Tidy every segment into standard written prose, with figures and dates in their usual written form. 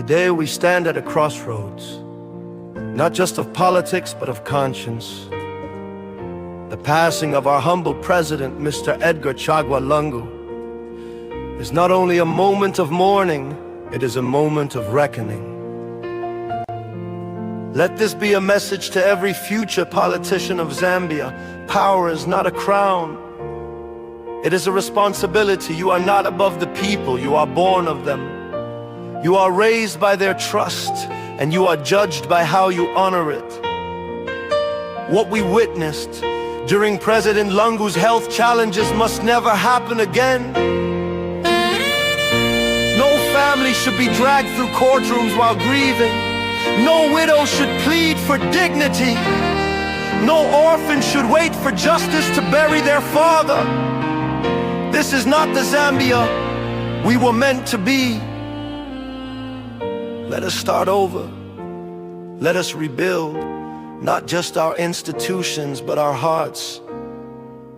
Today we stand at a crossroads, not just of politics, but of conscience. The passing of our humble president, Mr. Edgar Chagwa Lungu, is not only a moment of mourning, it is a moment of reckoning. Let this be a message to every future politician of Zambia. Power is not a crown. It is a responsibility. You are not above the people, you are born of them. You are raised by their trust, and you are judged by how you honor it. What we witnessed during President Lungu's health challenges must never happen again. No family should be dragged through courtrooms while grieving. No widow should plead for dignity. No orphan should wait for justice to bury their father. This is not the Zambia we were meant to be. Let us start over. Let us rebuild, not just our institutions, but our hearts.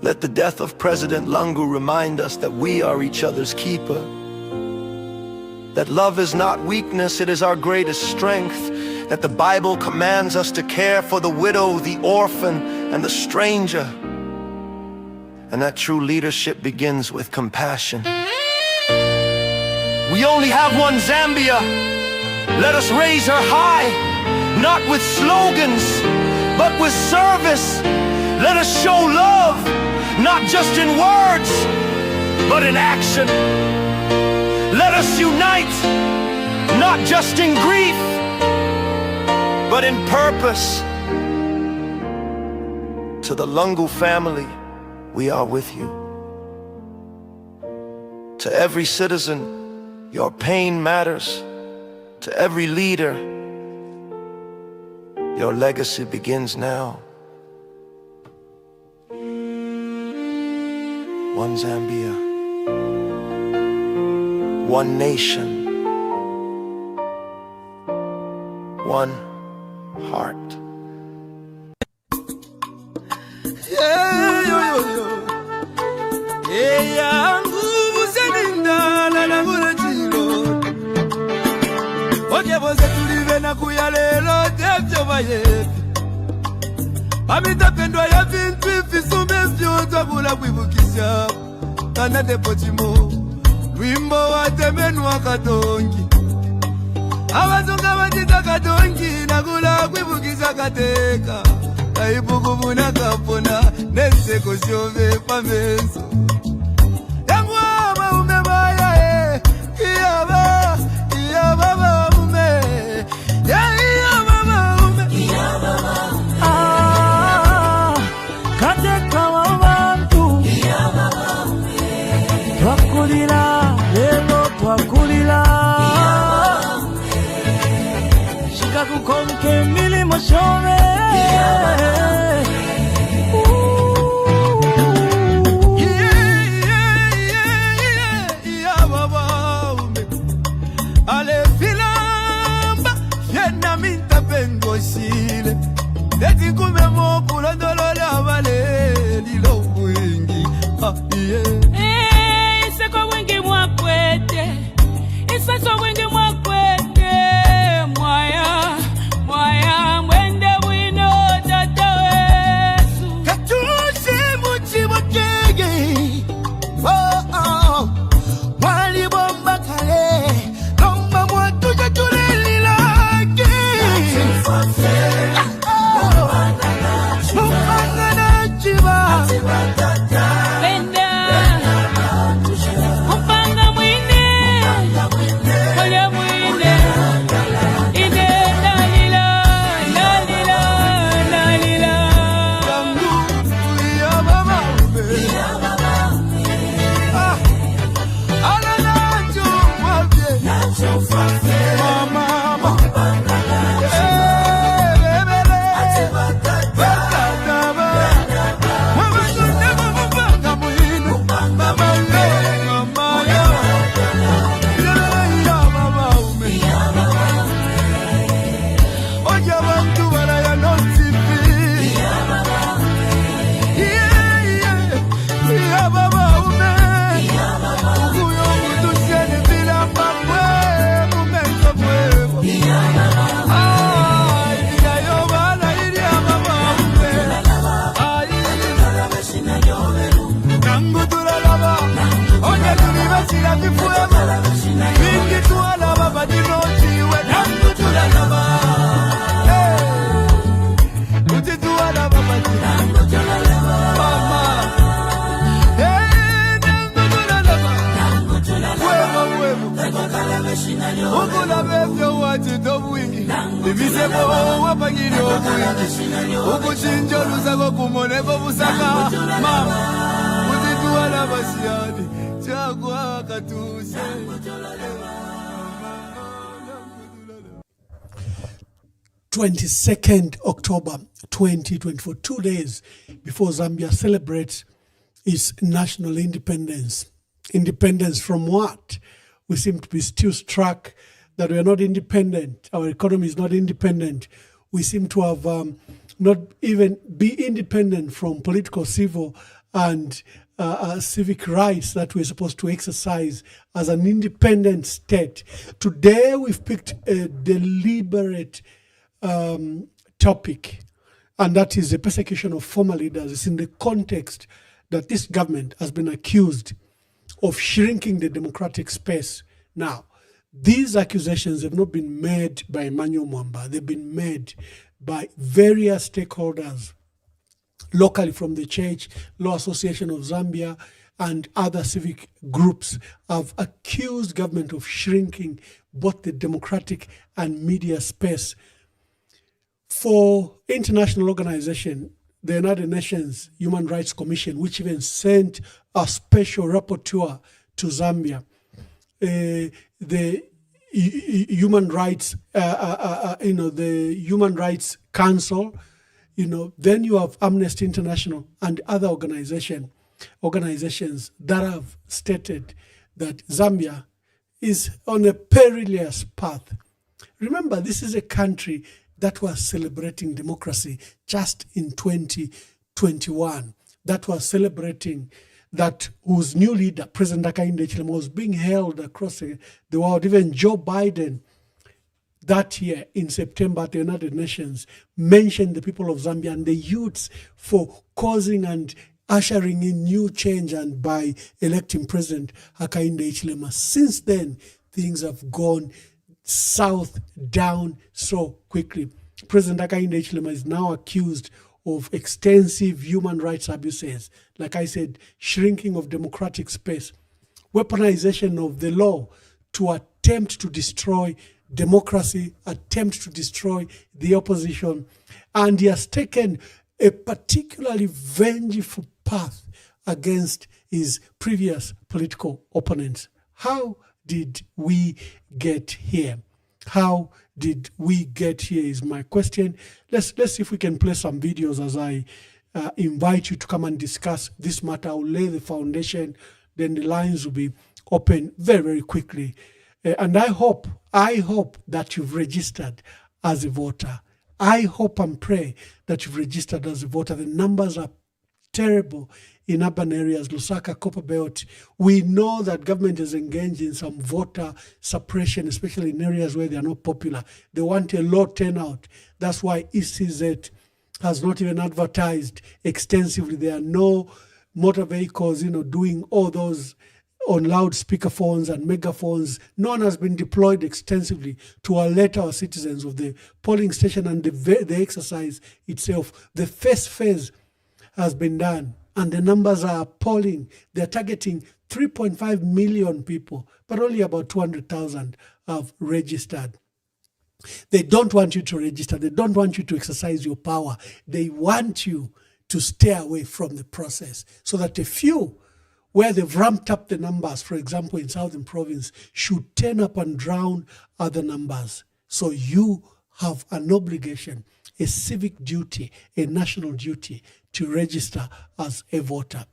Let the death of President Lungu remind us that we are each other's keeper. That love is not weakness, it is our greatest strength. That the Bible commands us to care for the widow, the orphan, and the stranger. And that true leadership begins with compassion. We only have one Zambia. Let us raise her high, not with slogans, but with service. Let us show love, not just in words, but in action. Let us unite, not just in grief, but in purpose. To the Lungu family, we are with you. To every citizen, your pain matters. To every leader, your legacy begins now. One Zambia, one nation, one heart. Amitapendwa ya vintu ifisume vyote kula kuibukisha Kanate potimo Wimbo watemenwa katongi Awazunga watita katongi Nakula kuibukisha kateka Kaibukubuna kapona Neseko siove pamenso Yangu ama umebaya Iyaba, iyaba maume Iyaba maume Iyaba maume Twakulila, lelo twakulila Shika kukonke milimo shove Ale filamba, fiena minta pengo sile Deti kume mopu londolo la vale Lilo wingi, Iseko wingi mwakwete Iseko wingi mwakwete Mwaya, mwaya Mwende wino tata wesu Katushi muchi mokege Wali bomba kale Lomba mwatu jatule lilake Mupanga chiba Penda Upanga mwine Kwenye mwine chito bwingi ibisebo wapangiri obwingi ukuchinja olusago kumoneko busaka mama kutituwala basiyani chagwa katuse 22nd October 2024, 2 days before Zambia celebrates its national independence. Independence from what? We seem to be still struck that we are not independent. Our economy is not independent. We seem to have not even be independent from political, civil, and civic rights that we're supposed to exercise as an independent state. Today, we've picked a deliberate topic, and that is the persecution of former leaders. It's in the context that this government has been accused of shrinking the democratic space. Now, these accusations have not been made by Emmanuel Mwamba. They've been made by various stakeholders, locally from the Church, Law Association of Zambia, and other civic groups have accused government of shrinking both the democratic and media space. For international organization, the United Nations Human Rights Commission, which even sent a special rapporteur to Zambia, the Human Rights, the Human Rights Council, then you have Amnesty International and other organizations that have stated that Zambia is on a perilous path. Remember, this is a country that was celebrating democracy just in 2021, that was celebrating that whose new leader, President Hakainde Hichilema, was being held across the world. Even Joe Biden, that year in September at the United Nations, mentioned the people of Zambia and the youths for causing and ushering in new change and by electing President Hakainde Hichilema. Since then, things have gone south down so quickly. President Hakainde Hichilema is now accused of extensive human rights abuses. Like I said, shrinking of democratic space, weaponization of the law to attempt to destroy democracy, attempt to destroy the opposition. And he has taken a particularly vengeful path against his previous political opponents. How did we get here? How did we get here is my question. Let's see if we can play some videos as I invite you to come and discuss this matter. I'll lay the foundation, then the lines will be open very, very quickly. And I hope that you've registered as a voter. I hope and pray that you've registered as a voter. The numbers are terrible in urban areas, Lusaka, Copperbelt. We know that government is engaged in some voter suppression, especially in areas where they are not popular. They want a low turnout. That's why ECZ has not even advertised extensively. There are no motor vehicles, doing all those on loudspeaker phones and megaphones. None has been deployed extensively to alert our citizens of the polling station and the exercise itself. The first phase has been done, and the numbers are appalling. They're targeting 3.5 million people, but only about 200,000 have registered. They don't want you to register. They don't want you to exercise your power. They want you to stay away from the process so that a few, where they've ramped up the numbers, for example, in Southern Province, should turn up and drown other numbers. So you have an obligation, a civic duty, a national duty to register as a voter.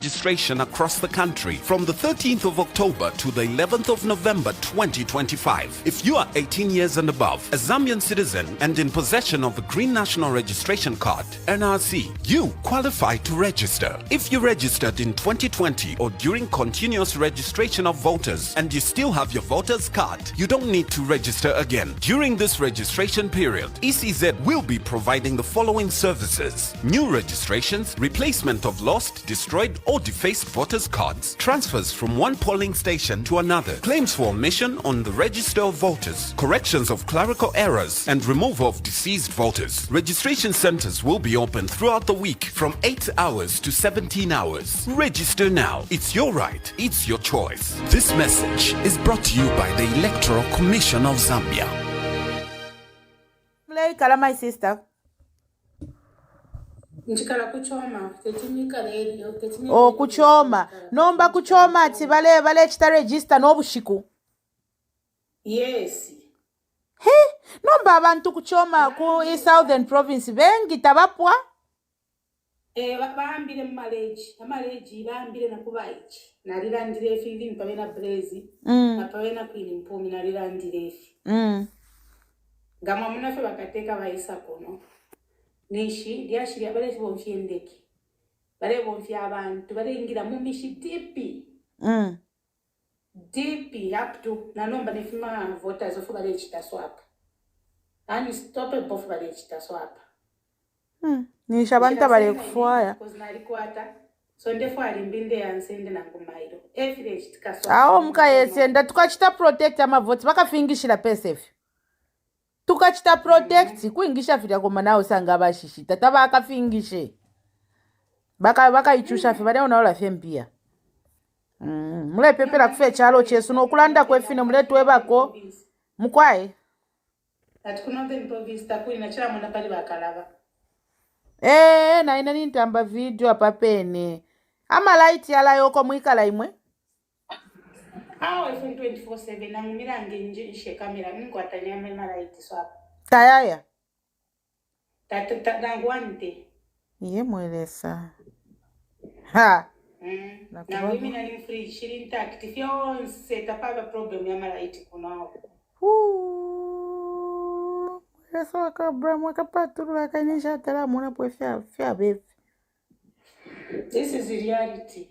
Registration across the country from the 13th of October to the 11th of November 2025. If you are 18 years and above, a Zambian citizen and in possession of a Green National Registration Card, NRC, you qualify to register. If you registered in 2020 or during continuous registration of voters and you still have your voter's card, you don't need to register again. During this registration period, ECZ will be providing the following services: new registrations, replacement of lost, destroyed, or defaced voters' cards, transfers from one polling station to another, claims for omission on the register of voters, corrections of clerical errors, and removal of deceased voters. Registration centers will be open throughout the week from 8 hours to 17 hours. Register now. It's your right. It's your choice. This message is brought to you by the Electoral Commission of Zambia. Hey, kala my sister. Nchikala kuchoma, tetimika radio, tetimika. Oh, kuchoma. Nomba kuchoma ati vale chita register no bushiku. Yes. He, nomba abantu kuchoma ku Southern Province bengi tabapwa. Baambire maleji, amaleji baambire na kubaichi. Nalirandire fili mpawena Blaze, napawena Queen Mpumi nalirandire fi. Gama munafe bakateka baisa kono. Nishi lyashiri abale bonfye ndeki. Bale bonfye abantu bale ingira mumishi dipi. Dipi up to nanomba nifima voters of bale chita swap. And stop it both bale chita swap. Nisha banta bale kufuaya. Because nalikwata so ndefo alimbinde yansende nangumairo. Every chita swap. Aho muka yesenda tukachita protect ama votes bakafingishira PSF. Tukachita protect kuingisha fira koma nawo sanga bashishita taba akafingishe baka ichusha fi bale onaola fempia mule pepera kufe chalo chesu no kulanda kwefine mule twebako mukwae ati kunombe province takuri na chira mwana pali bakalaba na ina nintamba video apa pene ama light yala yoko mwikala imwe Awe iPhone 24/7 nangumira ngenje kamera mkwatanya mema light swap. Tayaya. Nangwante. Iye mwelesa. Ha. Na mimi na ni free shirin tact ifyo setapa problem ya light kunao. Eso akabra mwakapaturu akanisha tala mwana fya beef. This is the reality.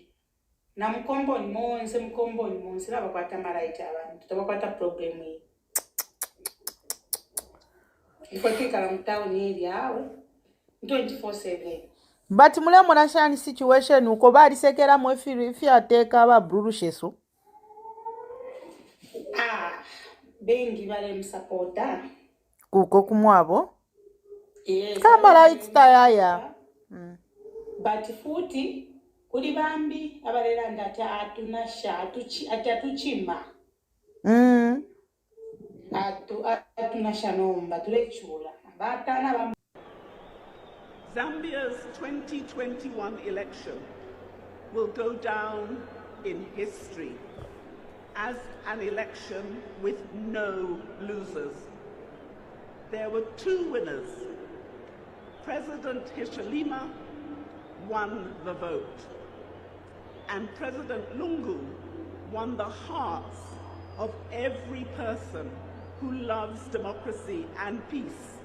Na mkombo ni monse labakwata malaita abantu tabakwata problem hii ifika la mtauni ili awe 24/7 but mule mwana shani situation uko bali sekera mwefiri fyateka ba brurushesu bengi bale msupporta kuko kumwabo yes kama light tayaya but futi kuli bambi abalela ndata atunasha atuchima atunasha nomba tulechula batana Zambia's 2021 election will go down in history as an election with no losers. There were two winners. President Hichilema won the vote, and President Lungu won the hearts of every person who loves democracy and peace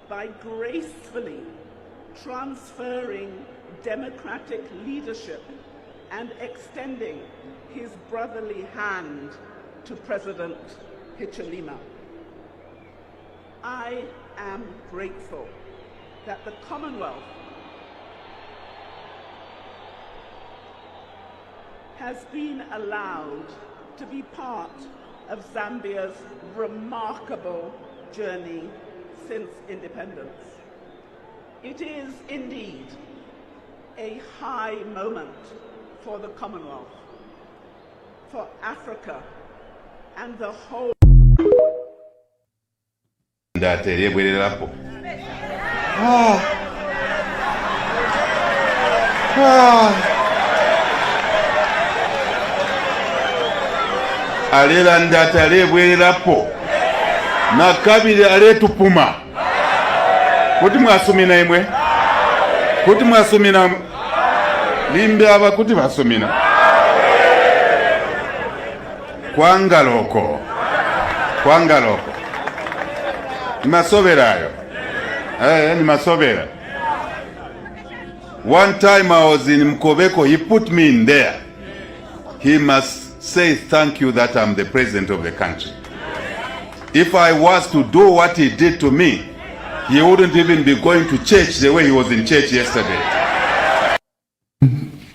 by gracefully transferring democratic leadership and extending his brotherly hand to President Hichilema. I am grateful that the Commonwealth has been allowed to be part of Zambia's remarkable journey since independence. It is indeed a high moment for the Commonwealth, for Africa, and the whole. Alela ndata alebwererapo nakabiri aletupuma kuti mwasumina imwe kuti mwasumina limbe aba kuti basumina kwangaloko masoberayo ni masobera. One time I was in Mkobeko, he put me in there. He must say thank you that I'm the president of the country. If I was to do what he did to me, he wouldn't even be going to church the way he was in church yesterday.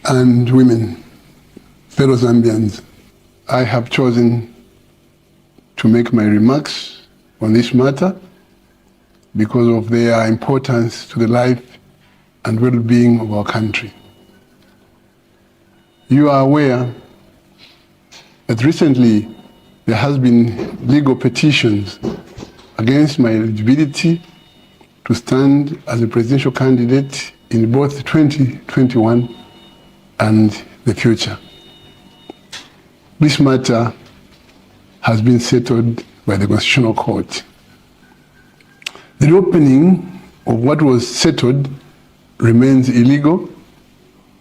And women, fellow Zambians, I have chosen to make my remarks on this matter because of their importance to the life and well-being of our country. You are aware that recently there has been legal petitions against my eligibility to stand as a presidential candidate in both 2021 and the future. This matter has been settled by the Constitutional Court. The reopening of what was settled remains illegal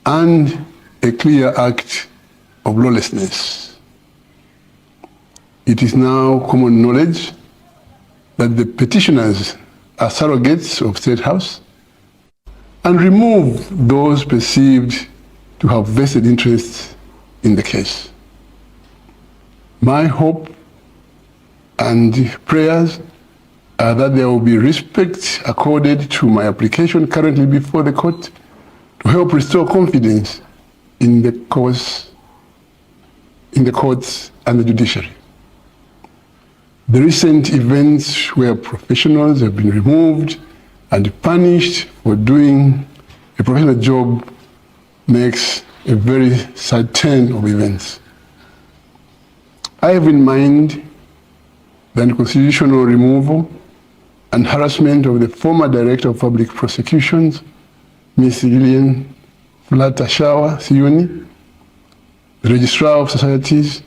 and a clear act of lawlessness. It is now common knowledge that the petitioners are surrogates of State House and remove those perceived to have vested interests in the case. My hope and prayers are that there will be respect accorded to my application currently before the court to help restore confidence in the courts and the judiciary. The recent events where professionals have been removed and punished for doing a professional job makes a very sad turn of events. I have in mind the unconstitutional removal and harassment of the former Director of Public Prosecutions, Ms. Lillian Flatashawa Sioni, the Registrar of Societies,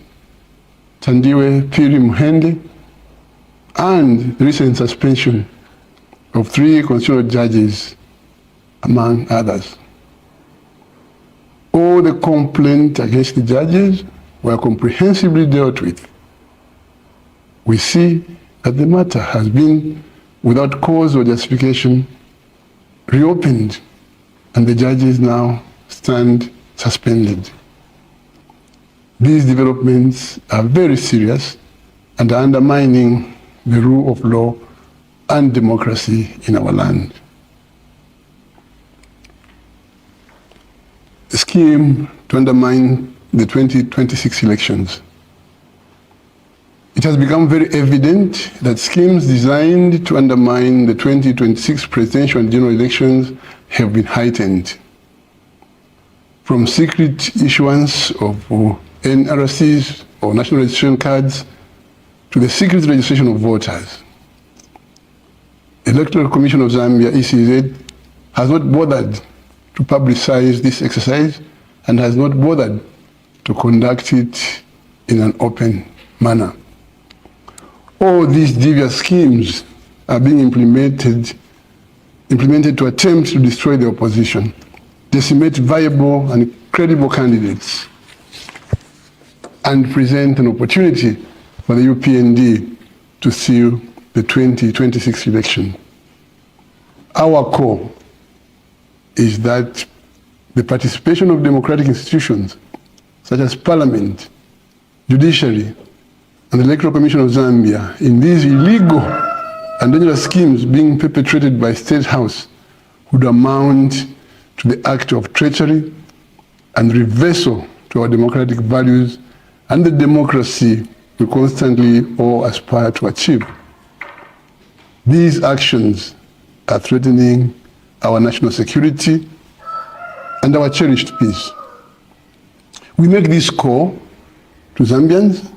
Tandiwe Piri Muhende, and the recent suspension of 3 constitutional judges, among others. All the complaints against the judges were comprehensively dealt with. We see that the matter has been, without cause or justification, reopened, and the judges now stand suspended. These developments are very serious and are undermining the rule of law and democracy in our land. The scheme to undermine the 2026 elections. It has become very evident that schemes designed to undermine the 2026 presidential and general elections have been heightened. From secret issuance of NRCs or national registration cards to the secret registration of voters. The Electoral Commission of Zambia, ECZ, has not bothered to publicize this exercise and has not bothered to conduct it in an open manner. All these devious schemes are being implemented to attempt to destroy the opposition, decimate viable and credible candidates, and present an opportunity for the UPND to seal the 2026 election. Our call is that the participation of democratic institutions such as Parliament, Judiciary, and the Electoral Commission of Zambia in these illegal and dangerous schemes being perpetrated by State House would amount to the act of treachery and reversal to our democratic values and the democracy we constantly all aspire to achieve. These actions are threatening our national security and our cherished peace. We make this call to Zambians,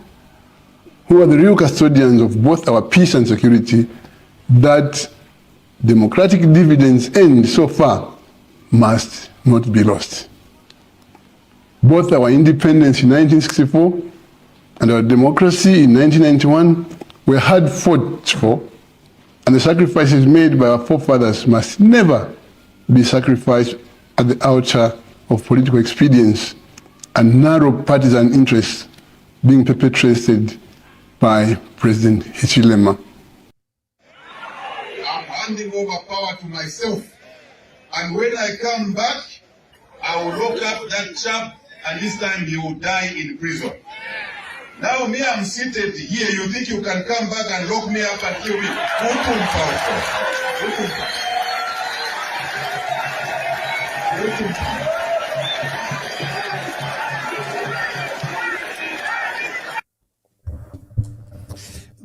who are the real custodians of both our peace and security, that democratic dividends earned so far must not be lost. Both our independence in 1964 and our democracy in 1991 were hard fought for, and the sacrifices made by our forefathers must never be sacrificed at the altar of political expedience and narrow partisan interests being perpetrated by President Hichilema. I'm handing over power to myself, and when I come back, I will lock up that chap, and this time he will die in prison. Now me, I'm seated here. You think you can come back and lock me up and kill me?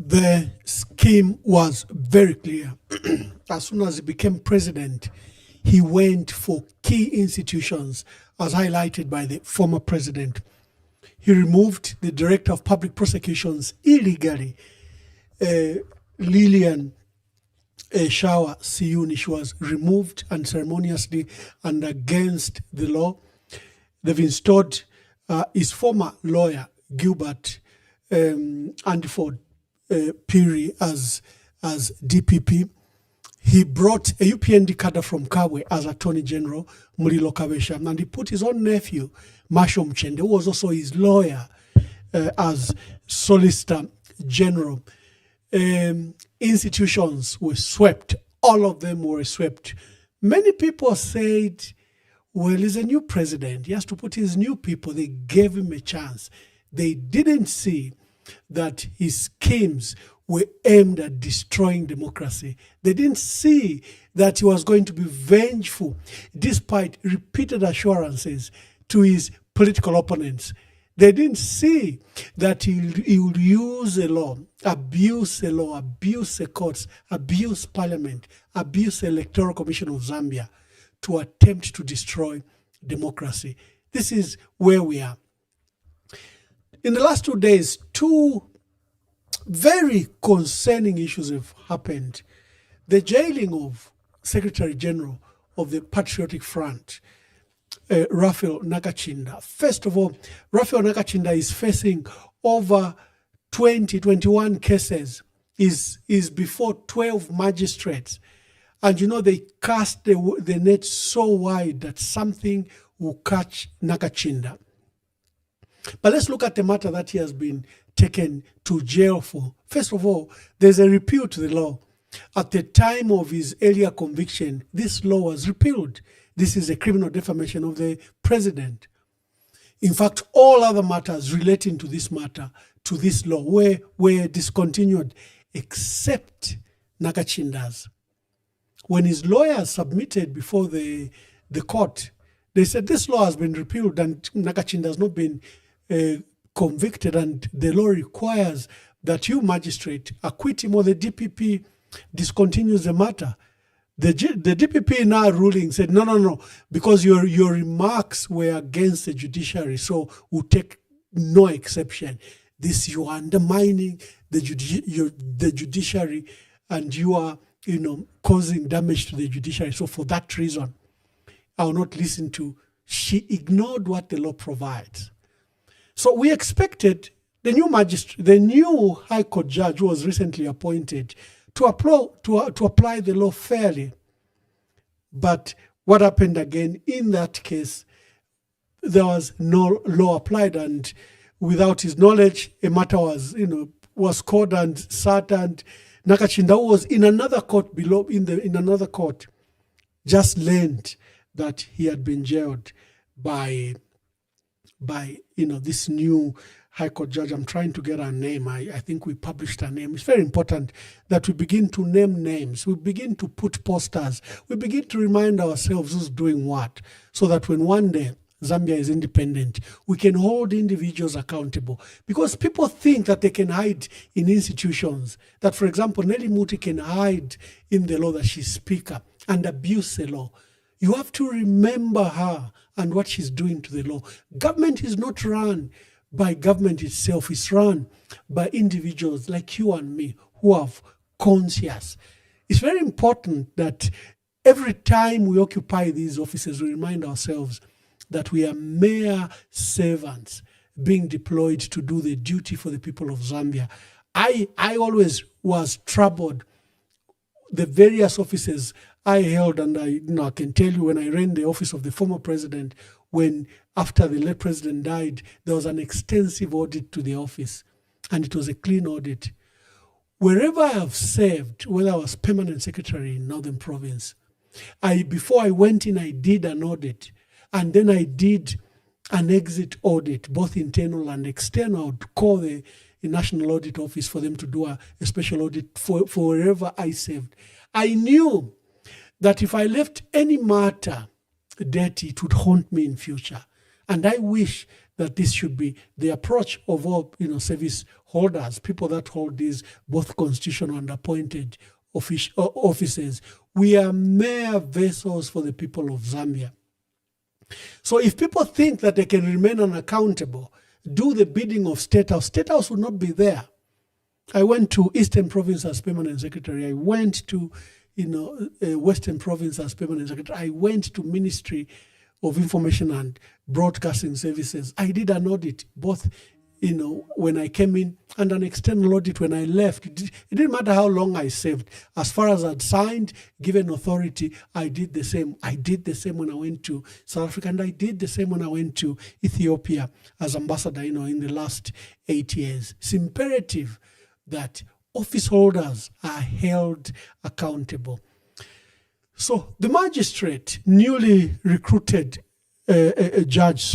The scheme was very clear. As soon as he became president, he went for key institutions, as highlighted by the former president. He removed the Director of Public Prosecutions illegally, Lillian Shawa Siyuni. She was removed unceremoniously and against the law. They've installed his former lawyer, Gilbert Andiford Piri, as DPP. He brought a UPND cadre from Kabwe as Attorney General, Mulilo Kabesha, and he put his own nephew, Masho Mchende, who was also his lawyer, as Solicitor General. Institutions were swept. All of them were swept. Many people said, well, he's a new president. He has to put his new people. They gave him a chance. They didn't see that his schemes were aimed at destroying democracy. They didn't see that he was going to be vengeful, despite repeated assurances to his political opponents. They didn't see that he would use a law, abuse the courts, abuse parliament, abuse the Electoral Commission of Zambia to attempt to destroy democracy. This is where we are. In the last 2 days, two very concerning issues have happened. The jailing of Secretary General of the Patriotic Front, Raphael Nakachinda. First of all, Raphael Nakachinda is facing over 21 cases, is before 12 magistrates. And you know, they cast the net so wide that something will catch Nakachinda. But let's look at the matter that he has been taken to jail for. First of all, there's a repeal to the law. At the time of his earlier conviction, this law was repealed. This is a criminal defamation of the president. In fact, all other matters relating to this matter, to this law, were discontinued, except Nakachinda's. When his lawyers submitted before the court, they said this law has been repealed and Nakachinda has not been convicted, and the law requires that you, magistrate, acquit him or the DPP discontinues the matter. The DPP now ruling said, no, because your remarks were against the judiciary, so we'll take no exception. This, you are undermining the judiciary and you are, causing damage to the judiciary. So for that reason, I will not listen to. She ignored what the law provides. So we expected the new magistrate, the new High Court judge who was recently appointed, to apply the law fairly. But what happened again in that case, there was no law applied, and without his knowledge, a matter was called and sat, and Nakachinda was in another court below, in another court, just learned that he had been jailed by this new High Court judge. I'm trying to get her name. I think we published her name. It's very important that we begin to name names. We begin to put posters. We begin to remind ourselves who's doing what, so that when one day Zambia is independent, we can hold individuals accountable. Because people think that they can hide in institutions. That, for example, Nelly Muti can hide in the law that she's speaker and abuse the law. You have to remember her and what she's doing to the law. Government is not run by government itself. It's run by individuals like you and me who have conscience. It's very important that every time we occupy these offices, we remind ourselves that we are mere servants being deployed to do the duty for the people of Zambia. I always was troubled. The various offices I held, and I can tell you, when I ran the office of the former president, when after the late president died, there was an extensive audit to the office, and it was a clean audit. Wherever I have served, whether I was permanent secretary in Northern Province, before I went in, I did an audit, and then I did an exit audit, both internal and external. I would call the National Audit Office for them to do a special audit for wherever I served. I knew that if I left any matter dirty, it would haunt me in future. And I wish that this should be the approach of all service holders, people that hold these both constitutional and appointed offices. We are mere vessels for the people of Zambia. So if people think that they can remain unaccountable, do the bidding of State House will not be there. I went to Eastern Province as permanent secretary. I went to, Western Province as permanent secretary. I went to Ministry of Information and Broadcasting Services. I did an audit, both, when I came in and an external audit when I left. It didn't matter how long I served. As far as I'd signed, given authority, I did the same. I did the same when I went to South Africa, and I did the same when I went to Ethiopia as ambassador, in the last 8 years. It's imperative that office holders are held accountable. So the magistrate, newly recruited a judge,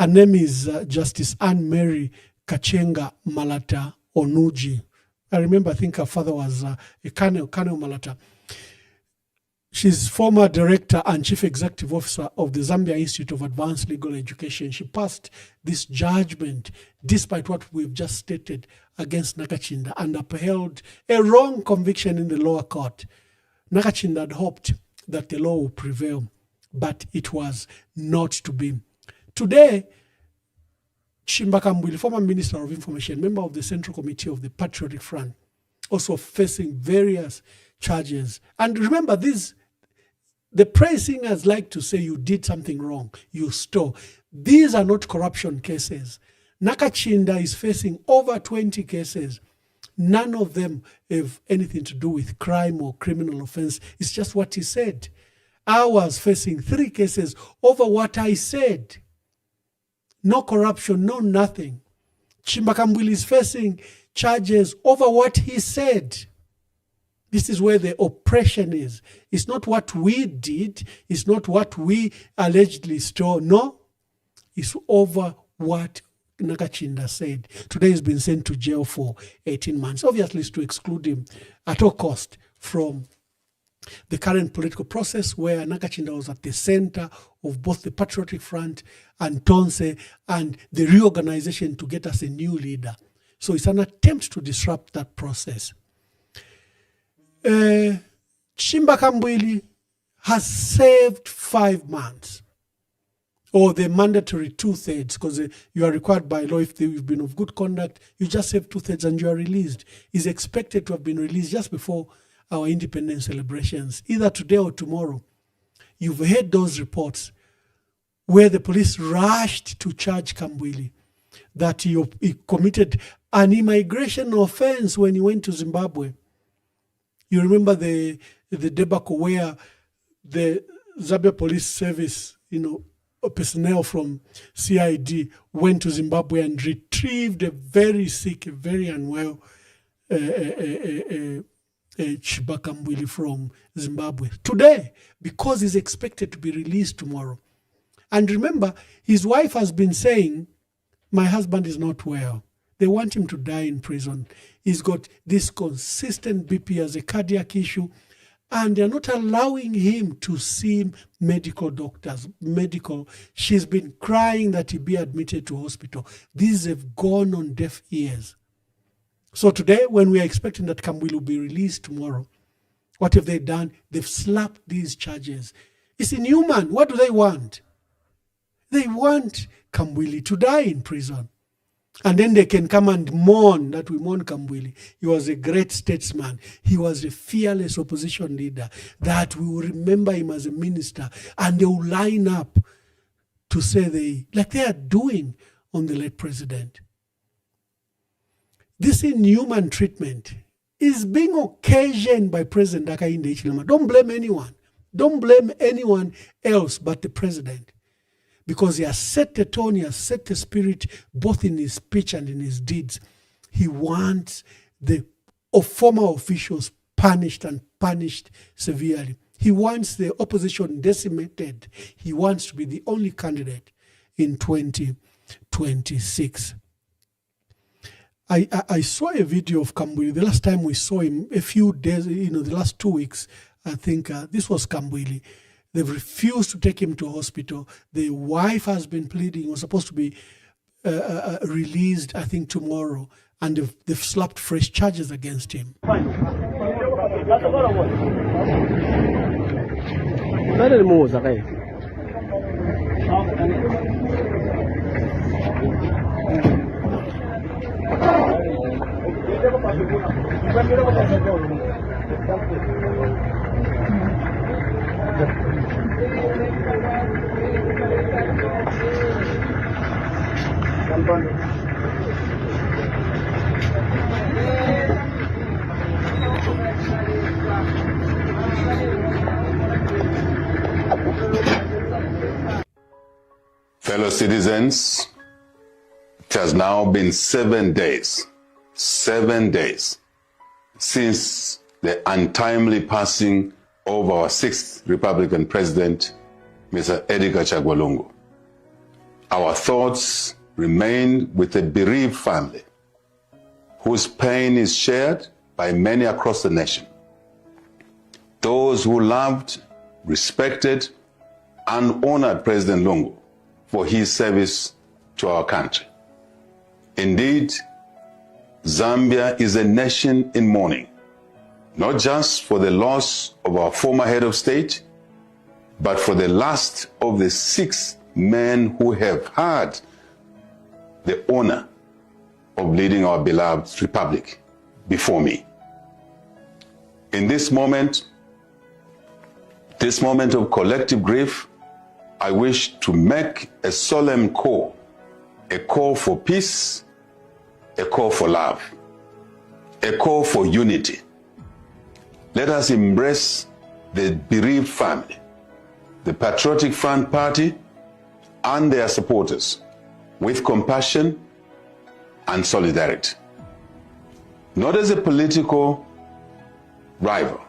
her name is Justice Anne-Mary Kachenga Malata Onuji. I think her father was a Colonel Malata. She's former director and chief executive officer of the Zambia Institute of Advanced Legal Education. She passed this judgment, despite what we've just stated, against Nakachinda, and upheld a wrong conviction in the lower court. Nakachinda had hoped that the law would prevail, but it was not to be. Today, Chimbaka Mbwili, former Minister of Information, member of the Central Committee of the Patriotic Front, also facing various charges. And remember, the praise singers like to say you did something wrong, you stole. These are not corruption cases. Nakachinda is facing over 20 cases. None of them have anything to do with crime or criminal offense. It's just what he said. I was facing 3 cases over what I said. No corruption, no nothing. Chimbaka Mbwili is facing charges over what he said. This is where the oppression is. It's not what we did. It's not what we allegedly stole. No, it's over what Nakachinda said. Today he's been sent to jail for 18 months. Obviously, it's to exclude him at all cost from the current political process, where Nakachinda was at the center of both the Patriotic Front and Tonse and the reorganization to get us a new leader. So it's an attempt to disrupt that process. Chimbaka Mbwili has served 5 months, or the mandatory 2/3, because you are required by law, if you've been of good conduct, you just serve 2/3 and you are released. Is expected to have been released just before our independence celebrations, either today or tomorrow. You've heard those reports where the police rushed to charge Kambwili that he committed an immigration offense when he went to Zimbabwe. You remember the debacle where the Zambia Police Service, personnel from CID went to Zimbabwe and retrieved a very sick, a very unwell Chimbaka Mbwili from Zimbabwe. Today, because he's expected to be released tomorrow. And remember, his wife has been saying, my husband is not well. They want him to die in prison. He's got this consistent BP as a cardiac issue, and they're not allowing him to see medical doctors. She's been crying that he be admitted to hospital. These have gone on deaf ears. So today, when we are expecting that Kambwili will be released tomorrow, what have they done? They've slapped these charges. It's inhuman. What do they want? They want Kambwili to die in prison. And then they can come and mourn that we mourn Kambwili. He was a great statesman. He was a fearless opposition leader, that we will remember him as a minister. And they will line up to say like they are doing on the late president. This inhuman treatment is being occasioned by President Hakainde Hichilema. Don't blame anyone. Don't blame anyone else but the president. Because he has set the tone, he has set the spirit, both in his speech and in his deeds. He wants the former officials punished, and punished severely. He wants the opposition decimated. He wants to be the only candidate in 2026. I saw a video of Kambwili. The last time we saw him, a few days, the last 2 weeks, I think this was Kambwili. They've refused to take him to hospital. The wife has been pleading. He was supposed to be released, I think, tomorrow. And they've slapped fresh charges against him. Fellow citizens, it has now been 7 days since the untimely passing of our 6th Republican President, Mr. Edgar Chagwa Lungu. Our thoughts remain with the bereaved family, whose pain is shared by many across the nation. Those who loved, respected, and honored President Lungu for his service to our country. Indeed, Zambia is a nation in mourning, not just for the loss of our former head of state, but for the last of the 6 men who have had the honor of leading our beloved republic before me. In this moment of collective grief, I wish to make a solemn call, a call for peace, a call for love, a call for unity. Let us embrace the bereaved family, the Patriotic Front Party, and their supporters with compassion and solidarity. Not as a political rival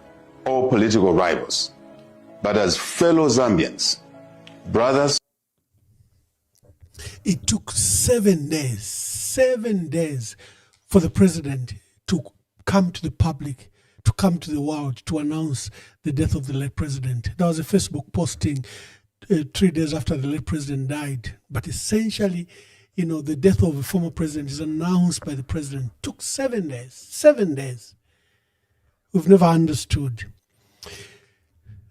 or political rivals, but as fellow Zambians, brothers. It took 7 days for the president to come to the public, to come to the world, to announce the death of the late president. There was a Facebook posting 3 days after the late president died. But essentially, the death of a former president is announced by the president. It took 7 days. 7 days. We've never understood.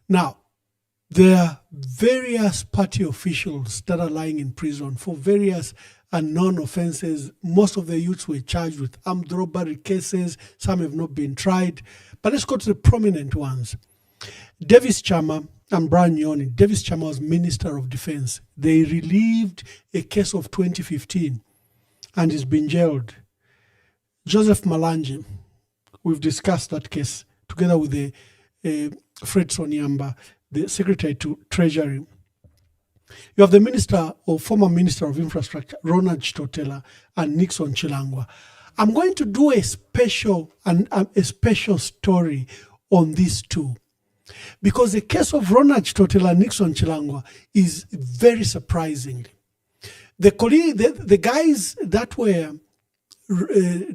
Now, there are various party officials that are lying in prison for various unknown offenses. Most of the youths were charged with armed robbery cases. Some have not been tried. But let's go to the prominent ones. Davis Chama and Brian Nyoni. Davis Chama was Minister of Defense. They relieved a case of 2015 and he's been jailed. Joseph Malanje, we've discussed that case together with Fred Sonyamba, the Secretary to Treasury. You have the former Minister of Infrastructure, Ronald Chitotela, and Nixon Chilangwa. I'm going to do a special story on these two, because the case of Ronald Chitotela and Nixon Chilangwa is very surprising. The guys that were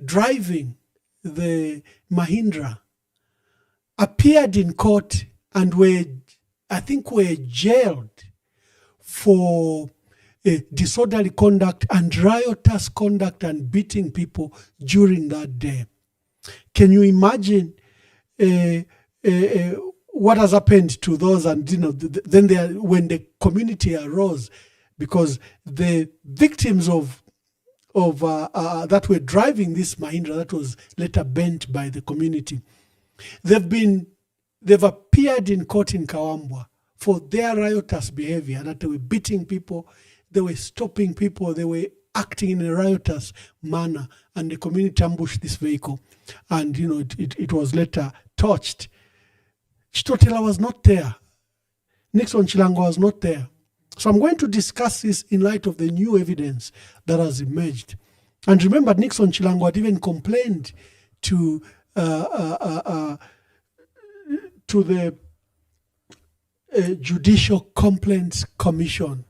driving the Mahindra appeared in court and were jailed for disorderly conduct and riotous conduct and beating people during that day. Can you imagine what has happened to those? And then when the community arose, because the victims of that were driving this Mahindra that was later burnt by the community, they've appeared in court in Kawambwa for their riotous behavior, that they were beating people, they were stopping people, they were acting in a riotous manner, and the community ambushed this vehicle, and it was later torched. Chitotela was not there. Nixon Chilangwa was not there. So I'm going to discuss this in light of the new evidence that has emerged. And remember, Nixon Chilangwa had even complained to the Judicial Complaints Commission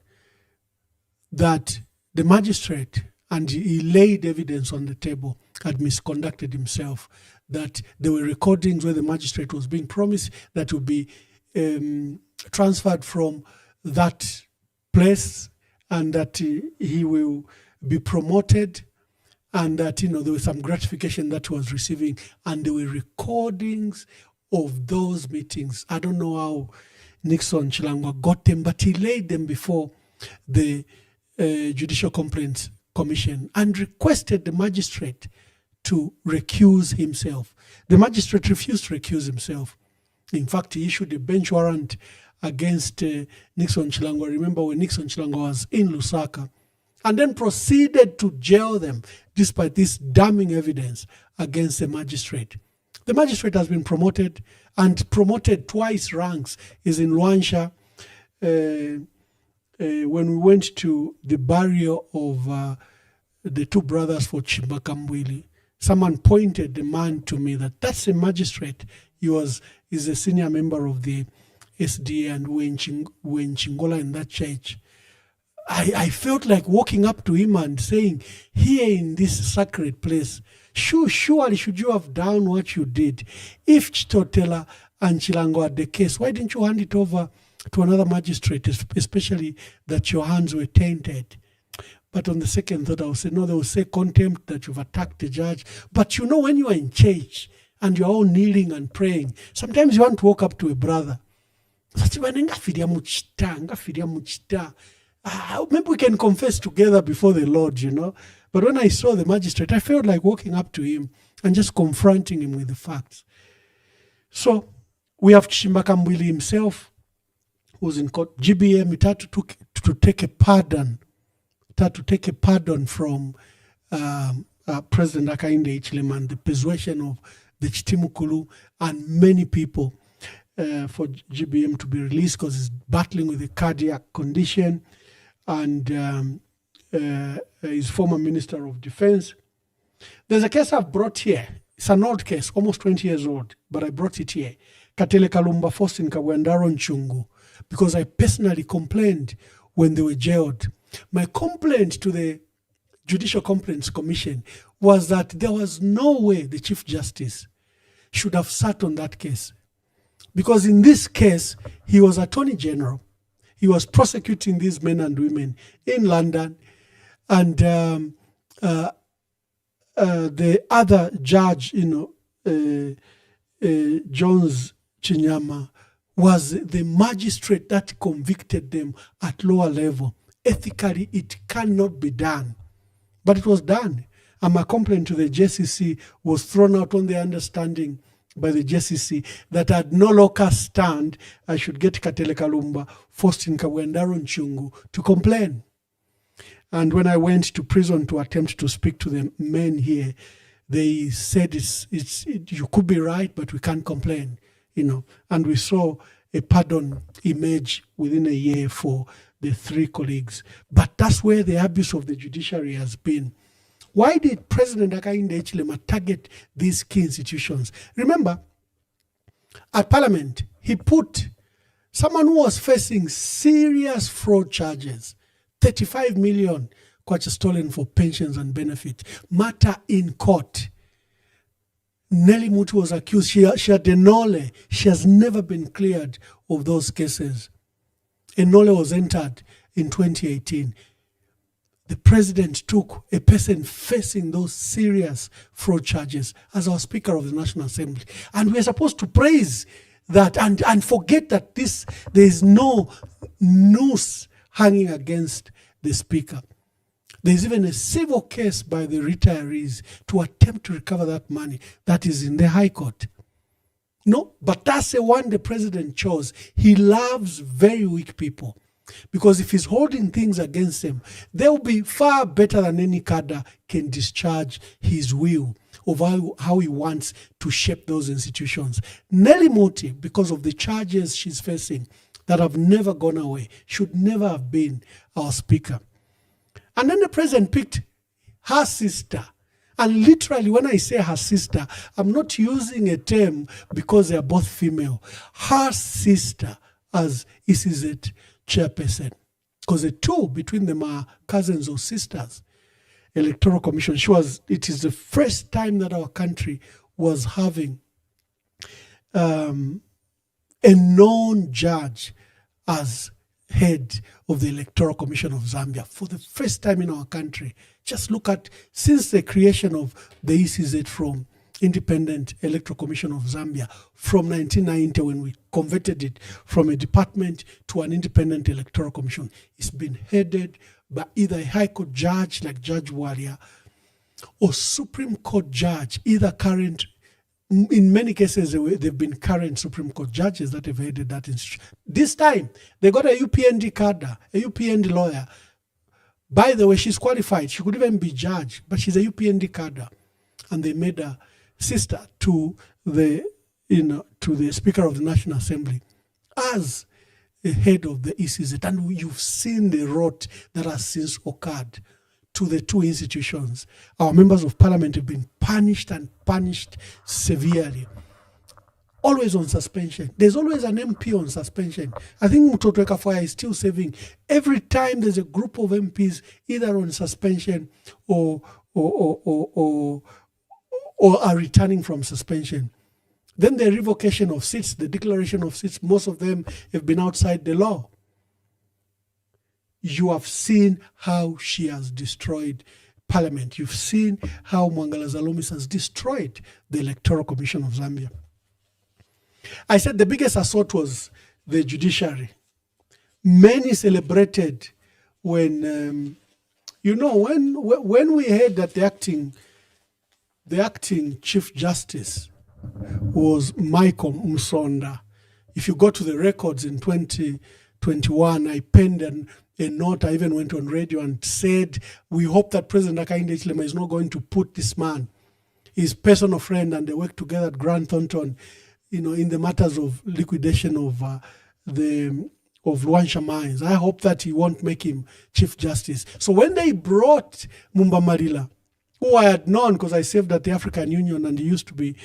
that the magistrate, and he laid evidence on the table, had misconducted himself, that there were recordings where the magistrate was being promised that would be transferred from that place, and that he will be promoted, and that there was some gratification that he was receiving, and there were recordings of those meetings. I don't know how Nixon Chilangwa got them, but he laid them before the Judicial Complaints Commission and requested the magistrate to recuse himself. The magistrate refused to recuse himself. In fact, he issued a bench warrant against Nixon Chilango. Remember when Nixon Chilango was in Lusaka, and then proceeded to jail them despite this damning evidence against the magistrate. The magistrate has been promoted and promoted twice ranks. Is in Luansha. When we went to the burial of the two brothers for Chimbakambwili, someone pointed the man to me that's a magistrate. He's a senior member of the SDA and when Chingola in that church. I felt like walking up to him and saying, here in this sacred place, surely should you have done what you did? If Chitotela and Chilango had the case, why didn't you hand it over to another magistrate, especially that your hands were tainted? But on the second thought, I will say, no, they will say contempt, that you've attacked the judge. But you know, when you are in church and you're all kneeling and praying, sometimes you want to walk up to a brother. Maybe we can confess together before the Lord, you know. But when I saw the magistrate, I felt like walking up to him and just confronting him with the facts. So we have Chimbakambwili himself, who's in court. GBM, it had to take a pardon. It had to take a pardon from President Hakainde Hichilema and the persuasion of the Chitimukulu and many people for GBM to be released because he's battling with a cardiac condition, and his former Minister of Defense. There's a case I've brought here. It's an old case, almost 20 years old, but I brought it here. Katele Kalumba Faustin Kabwendaro Nchungu, because I personally complained when they were jailed. My complaint to the Judicial Complaints Commission was that there was no way the Chief Justice should have sat on that case. Because in this case, he was Attorney General. He was prosecuting these men and women in London. And the other judge, Jones Chinyama, was the magistrate that convicted them at lower level. Ethically, it cannot be done. But it was done. And my complaint to the JCC was thrown out on the understanding by the JCC that had no local stand, I should get Katele Kalumba, Faustin Kabwendaro Nchungu to complain. And when I went to prison to attempt to speak to the men here, they said you could be right, but we can't complain, And we saw a pardon emerge within a year for the three colleagues. But that's where the abuse of the judiciary has been. Why did President Hakainde Hichilema target these key institutions? Remember, at Parliament, he put someone who was facing serious fraud charges, 35 million kwacha stolen for pensions and benefits, matter in court. Nelly Mutu was accused. She had a nole. She has never been cleared of those cases. A nole was entered in 2018. The president took a person facing those serious fraud charges as our Speaker of the National Assembly. And we're supposed to praise that and forget that there is no noose hanging against the Speaker. There's even a civil case by the retirees to attempt to recover that money that is in the High Court. No, but that's the one the president chose. He loves very weak people. Because if he's holding things against them, they'll be far better than any cadre can discharge his will of how he wants to shape those institutions. Nelly Muti, because of the charges she's facing that have never gone away, should never have been our Speaker. And then the president picked her sister. And literally, when I say her sister, I'm not using a term because they are both female. Her sister as ECZ chairperson. Because the two between them are cousins or sisters. Electoral Commission. It is the first time that our country was having a known judge as head of the Electoral Commission of Zambia for the first time in our country. Just look at, since the creation of the ECZ from Independent Electoral Commission of Zambia from 1990, when we converted it from a department to an independent electoral commission, it's been headed by either a High Court judge like Judge Walia or Supreme Court judge, either current, in many cases, they've been current Supreme Court judges that have headed that institution. This time, they got a UPND cadre, a UPND lawyer. By the way, she's qualified. She could even be judge, but she's a UPND cadre. And they made her sister to the Speaker of the National Assembly as a head of the ECZ. And you've seen the rot that has since occurred to the two institutions. Our members of parliament have been punished and punished severely. Always on suspension. There's always an MP on suspension. I think Mtoto Kafwaya is still serving. Every time there's a group of MPs either on suspension or are returning from suspension. Then the revocation of seats, the declaration of seats, most of them have been outside the law. You have seen how she has destroyed parliament. You've seen how Mwangala Zalumis has destroyed the Electoral Commission of Zambia. I said the biggest assault was the judiciary. Many celebrated when, when we heard that the acting Chief Justice was Michael Msonda. If you go to the records in 2021, I penned a note. I even went on radio and said, we hope that President Hakainde Hichilema is not going to put this man, his personal friend, and they work together at Grant Thornton, in the matters of liquidation of Luansha mines. I hope that he won't make him Chief Justice. So when they brought Mwamba Marila, who I had known because I served at the African Union and he used to be,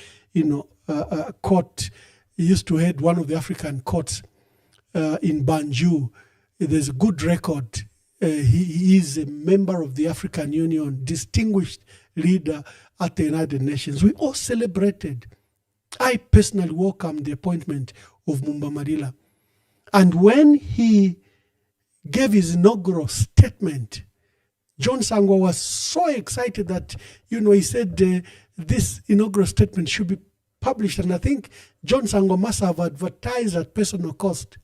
court, he used to head one of the African courts in Banjul. There's a good record. He is a member of the African Union, distinguished leader at the United Nations. We all celebrated. I personally welcomed the appointment of Mwamba Marila. And when he gave his inaugural statement, John Sangwa was so excited that, he said this inaugural statement should be published. And I think John Sangwa must have advertised at personal cost.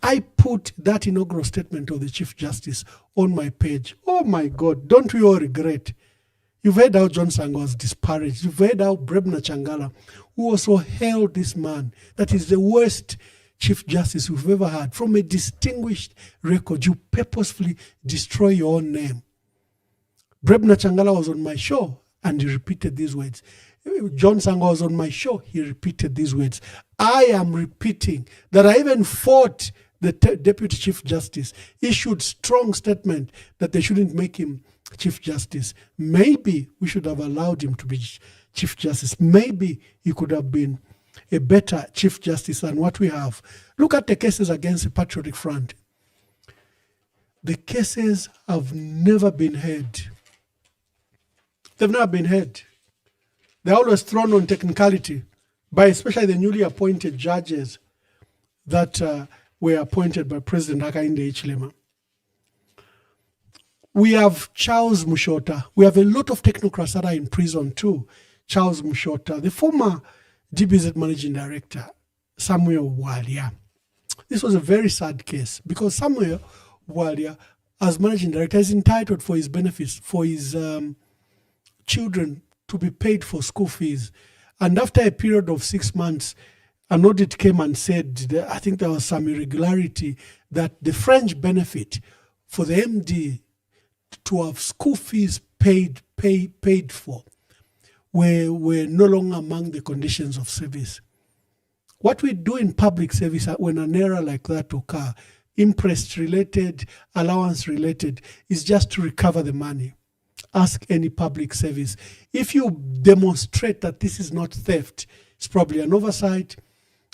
I put that inaugural statement of the Chief Justice on my page. Oh my God, don't we all regret? You've heard how John Sangwa was disparaged. You've heard how Brebna Changala, who also hailed this man, that is the worst Chief Justice we've ever had, from a distinguished record. You purposefully destroy your own name. Brebna Changala was on my show and he repeated these words. John Sangwa was on my show, he repeated these words. I am repeating that I even fought the Deputy Chief Justice, issued strong statement that they shouldn't make him Chief Justice. Maybe we should have allowed him to be Chief Justice. Maybe he could have been a better Chief Justice than what we have. Look at the cases against the Patriotic Front. The cases have never been heard. They've never been heard. They're always thrown on technicality by especially the newly appointed judges that were appointed by President Hakainde Hichilema. We have Charles Mushota. We have a lot of technocrats that are in prison too. Charles Mushota, the former DBZ Managing Director, Samuel Walia. This was a very sad case because Samuel Walia, as Managing Director, is entitled for his benefits, for his children to be paid for school fees. And after a period of 6 months, an audit came and said, I think there was some irregularity, that the fringe benefit for the MD to have school fees paid for were no longer among the conditions of service. What we do in public service when an error like that occurs, interest-related, allowance-related, is just to recover the money. Ask any public service. If you demonstrate that this is not theft, it's probably an oversight,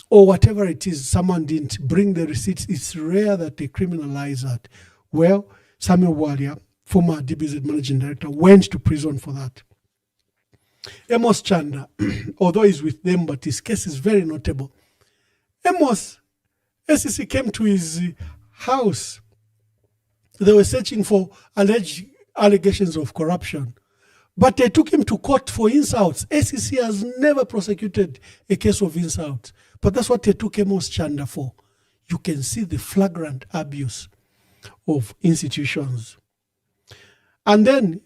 or whatever it is, someone didn't bring the receipts, it's rare that they criminalize that. Well, Samuel Walia, former DBZ Managing Director, went to prison for that. Amos Chanda, although he's with them, but his case is very notable. Amos, SEC came to his house. They were searching for alleged allegations of corruption, but they took him to court for insults. SEC has never prosecuted a case of insults, but that's what they took Amos Chanda for. You can see the flagrant abuse of institutions. And then,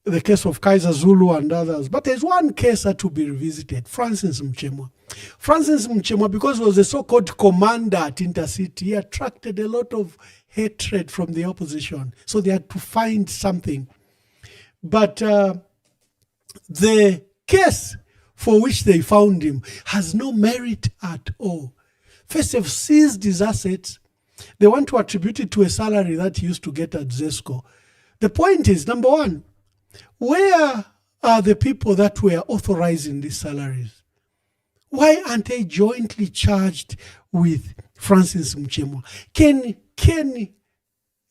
the case of Kaiser Zulu and others. But there's one case that to be revisited, Francis Mchemwa. Francis Mchemwa, because he was a so-called commander at Intercity, he attracted a lot of hatred from the opposition. So they had to find something. But the case for which they found him has no merit at all. First, they've seized his assets. They want to attribute it to a salary that he used to get at ZESCO. The point is, number one, where are the people that were authorizing these salaries? Why aren't they jointly charged with Francis Mchemwa? Can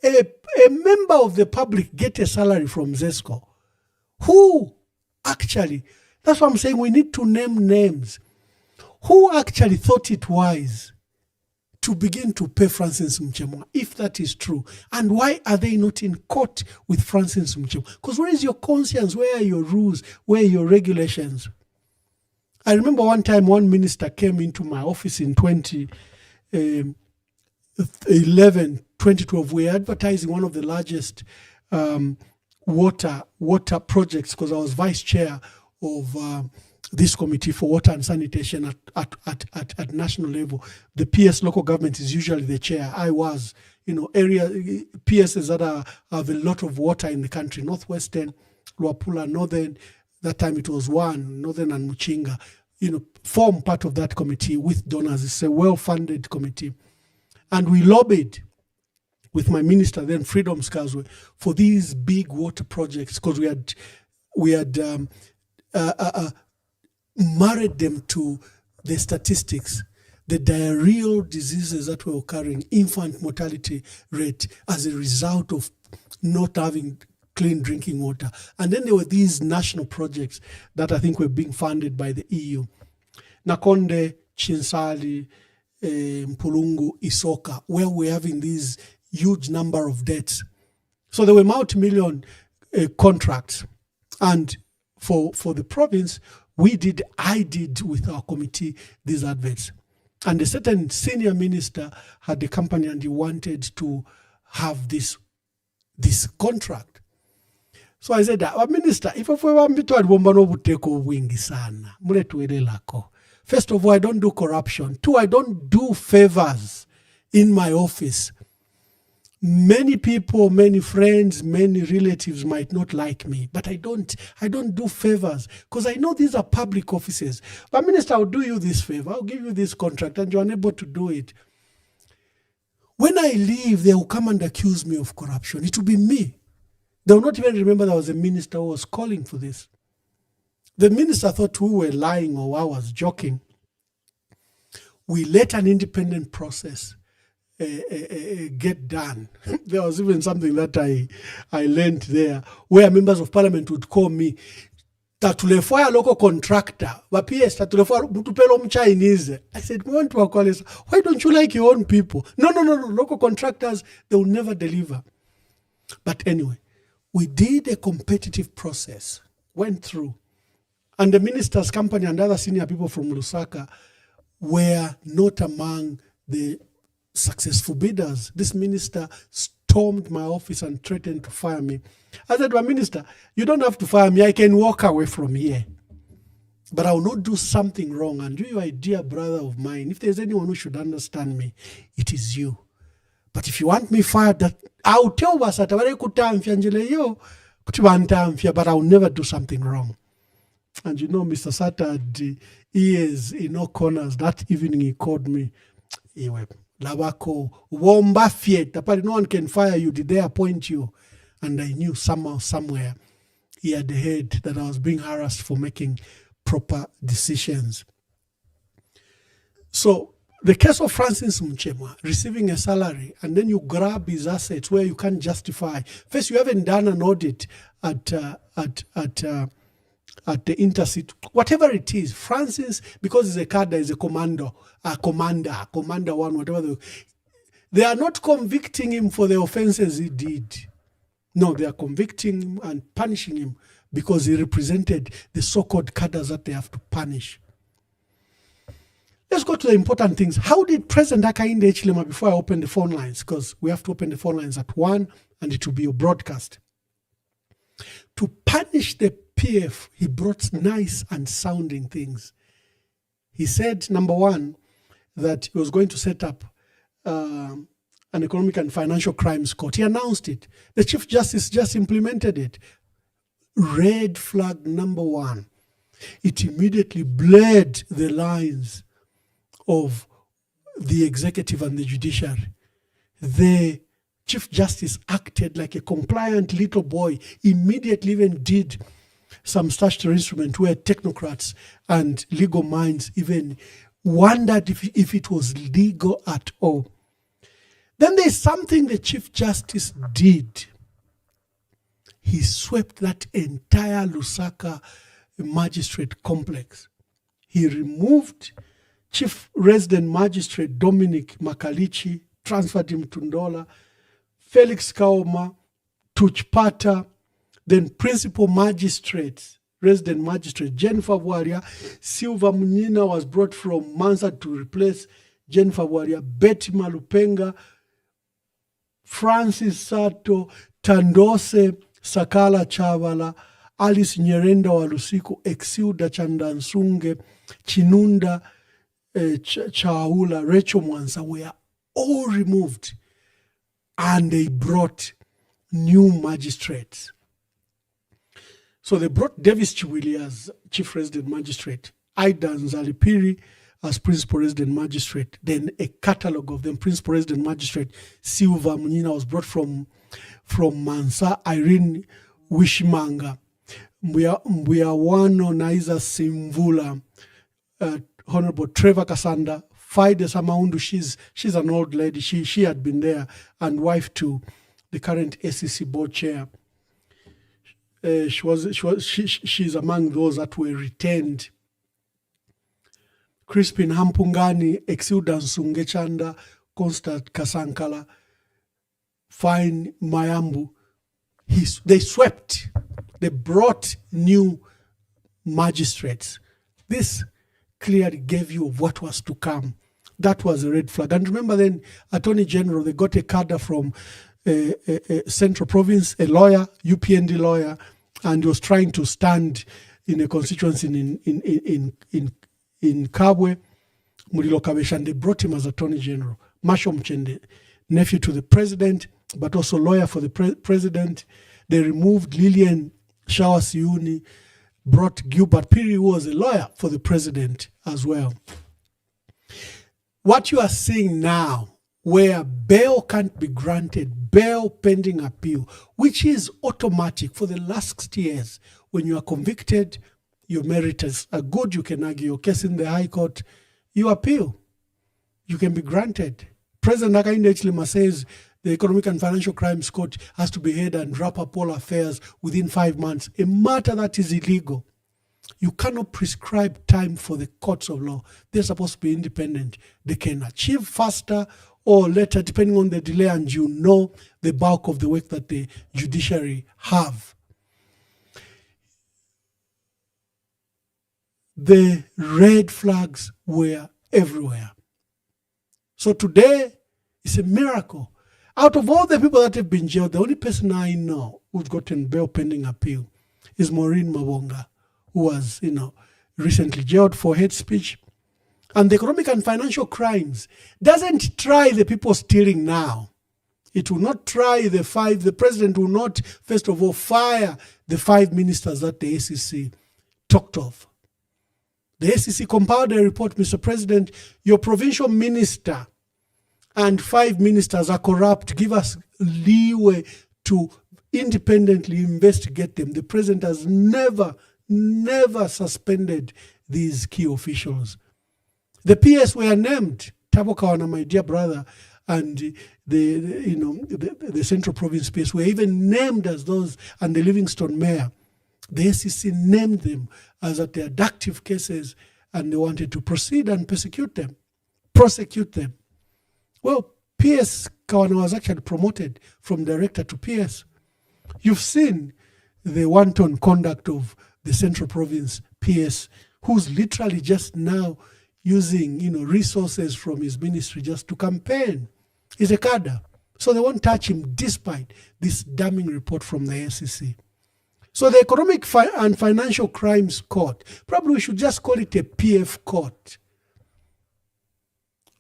a member of the public get a salary from ZESCO? Who actually, that's what I'm saying, we need to name names. Who actually thought it wise to begin to pay Francis Mchemwa, if that is true? And why are they not in court with Francis Mchemwa? Because where is your conscience? Where are your rules? Where are your regulations? I remember one time one minister came into my office in 2011, 2012. We were advertising one of the largest water projects, because I was vice chair of this committee for water and sanitation at national level. The PS local government is usually the chair. I was, area PSs that have a lot of water in the country, Northwestern, Luapula, Northern, that time it was one, Northern and Muchinga, form part of that committee with donors. It's a well-funded committee. And we lobbied with my minister then, Freedom Skazwe, for these big water projects, because we had married them to the statistics, the diarrheal diseases that were occurring, infant mortality rate as a result of not having clean drinking water. And then there were these national projects that I think were being funded by the EU. Nakonde, Chinsali, Mpulungu, Isoka, where we're having these huge number of deaths. So there were multi-million contracts. And for the province, I did with our committee these adverts. And a certain senior minister had a company and he wanted to have this contract. So I said, Minister, if first of all, I don't do corruption. Two, I don't do favors in my office. Many people, many friends, many relatives might not like me, but I don't do favors, because I know these are public offices. But Minister, I'll do you this favor. I'll give you this contract and you're unable to do it. When I leave, they will come and accuse me of corruption. It will be me. They will not even remember there was a minister who was calling for this. The minister thought we were lying or I was joking. We let an independent process get done. There was even something that I learned there, where members of parliament would call me, Tatulefoya local contractor, but PS Tatulefoya Mutupelo Chinese. I said, why don't you like your own people? No, local contractors, they will never deliver. But anyway, we did a competitive process, went through, and the minister's company and other senior people from Lusaka were not among the successful bidders. This minister stormed my office and threatened to fire me. I said, well, Minister, you don't have to fire me. I can walk away from here. But I will not do something wrong. And you are a dear brother of mine. If there's anyone who should understand me, it is you. But if you want me fired, that I'll tell Basata, but I will never do something wrong. And Mr. Sata had ears in all corners. That evening he called me. Labako, Womba Fiet, no one can fire you, did they appoint you? And I knew somehow, somewhere, he had heard that I was being harassed for making proper decisions. So, the case of Francis Mchemwa, receiving a salary, and then you grab his assets where you can't justify. First, you haven't done an audit at the Intercity, whatever it is. Francis, because he's a cadre, is a commander one, whatever. They are not convicting him for the offenses he did. No, they are convicting him and punishing him because he represented the so-called cadres that they have to punish. Let's go to the important things. How did President Hakainde Hichilema, before I open the phone lines, because we have to open the phone lines at 1 and it will be a broadcast. To punish the PF, he brought nice and sounding things. He said, number one, that he was going to set up an economic and financial crimes court. He announced it. The Chief Justice just implemented it. Red flag number one. It immediately blurred the lines of the executive and the judiciary. The Chief Justice acted like a compliant little boy, immediately even did some statutory instrument where technocrats and legal minds even wondered if it was legal at all. Then there's something the Chief Justice did. He swept that entire Lusaka magistrate complex. He removed Chief Resident Magistrate Dominic Makalichi, transferred him to Ndola, Felix Kaoma, Tuchpata, then Principal Magistrate, Resident Magistrate Jennifer Waria. Silva Munyina was brought from Mansa to replace Jennifer Waria, Betty Malupenga, Francis Sato, Tandose Sakala Chavala, Alice Nyerenda Walusiku, Exilda Chandansunge, Chinunda Chaula, Rachel Mwanza were all removed, and they brought new magistrates. So they brought Davis Chiwili as Chief Resident Magistrate, Aidan Zalipiri as Principal Resident Magistrate, then a catalogue of them. Principal Resident Magistrate Silva Munyina was brought from Mansa, Irene Wishimanga, Mbuyawano Naiza Simvula, Honorable Trevor Kasanda, Faide Samaundu, she's an old lady, she had been there, and wife to the current SEC board chair. She's among those that were retained. Crispin Hampungani, Exilda Nsungechanda, Constant Kasankala, Fine Mayambu. They swept. They brought new magistrates. This clearly gave you what was to come. That was a red flag. And remember then, Attorney General, they got a cadre from Central Province, a lawyer, UPND lawyer, and he was trying to stand in a constituency in Kabwe, Mulilo Kabesh, and they brought him as Attorney General. Masho Mchende, nephew to the president, but also lawyer for the president. They removed Lillian Shawa Siuni, brought Gilbert Piri, who was a lawyer for the president as well. What you are seeing now, where bail can't be granted, bail pending appeal, which is automatic for the last 60 years. When you are convicted, your merit are good, you can argue your case in the High Court, you appeal, you can be granted. President Hakainde Hichilema says the Economic and Financial Crimes Court has to be heard and wrap up all affairs within 5 months, a matter that is illegal. You cannot prescribe time for the courts of law. They're supposed to be independent. They can achieve faster or later, depending on the delay, and you know the bulk of the work that the judiciary have. The red flags were everywhere. So today, it's a miracle. Out of all the people that have been jailed, the only person I know who's gotten bail pending appeal is Maureen Mabonga, who was, recently jailed for hate speech. And the Economic and Financial Crimes doesn't try the people stealing now. It will not try the president will not, first of all, fire the 5 ministers that the SEC talked of. The SEC compiled a report, Mr. President, your provincial minister and 5 ministers are corrupt. Give us leeway to independently investigate them. The president has never suspended these key officials. The PS were named, Tabokawana, my dear brother, and the Central Province PS were even named as those, and the Livingstone Mayor. The SEC named them as that they had active cases, and they wanted to proceed and prosecute them. Well, PS Kawana was actually promoted from director to PS. You've seen the wanton conduct of the Central Province PS, who's literally just now using, resources from his ministry just to campaign. He's a cadre. So they won't touch him despite this damning report from the SEC. So the Economic and Financial Crimes Court, probably we should just call it a PF court.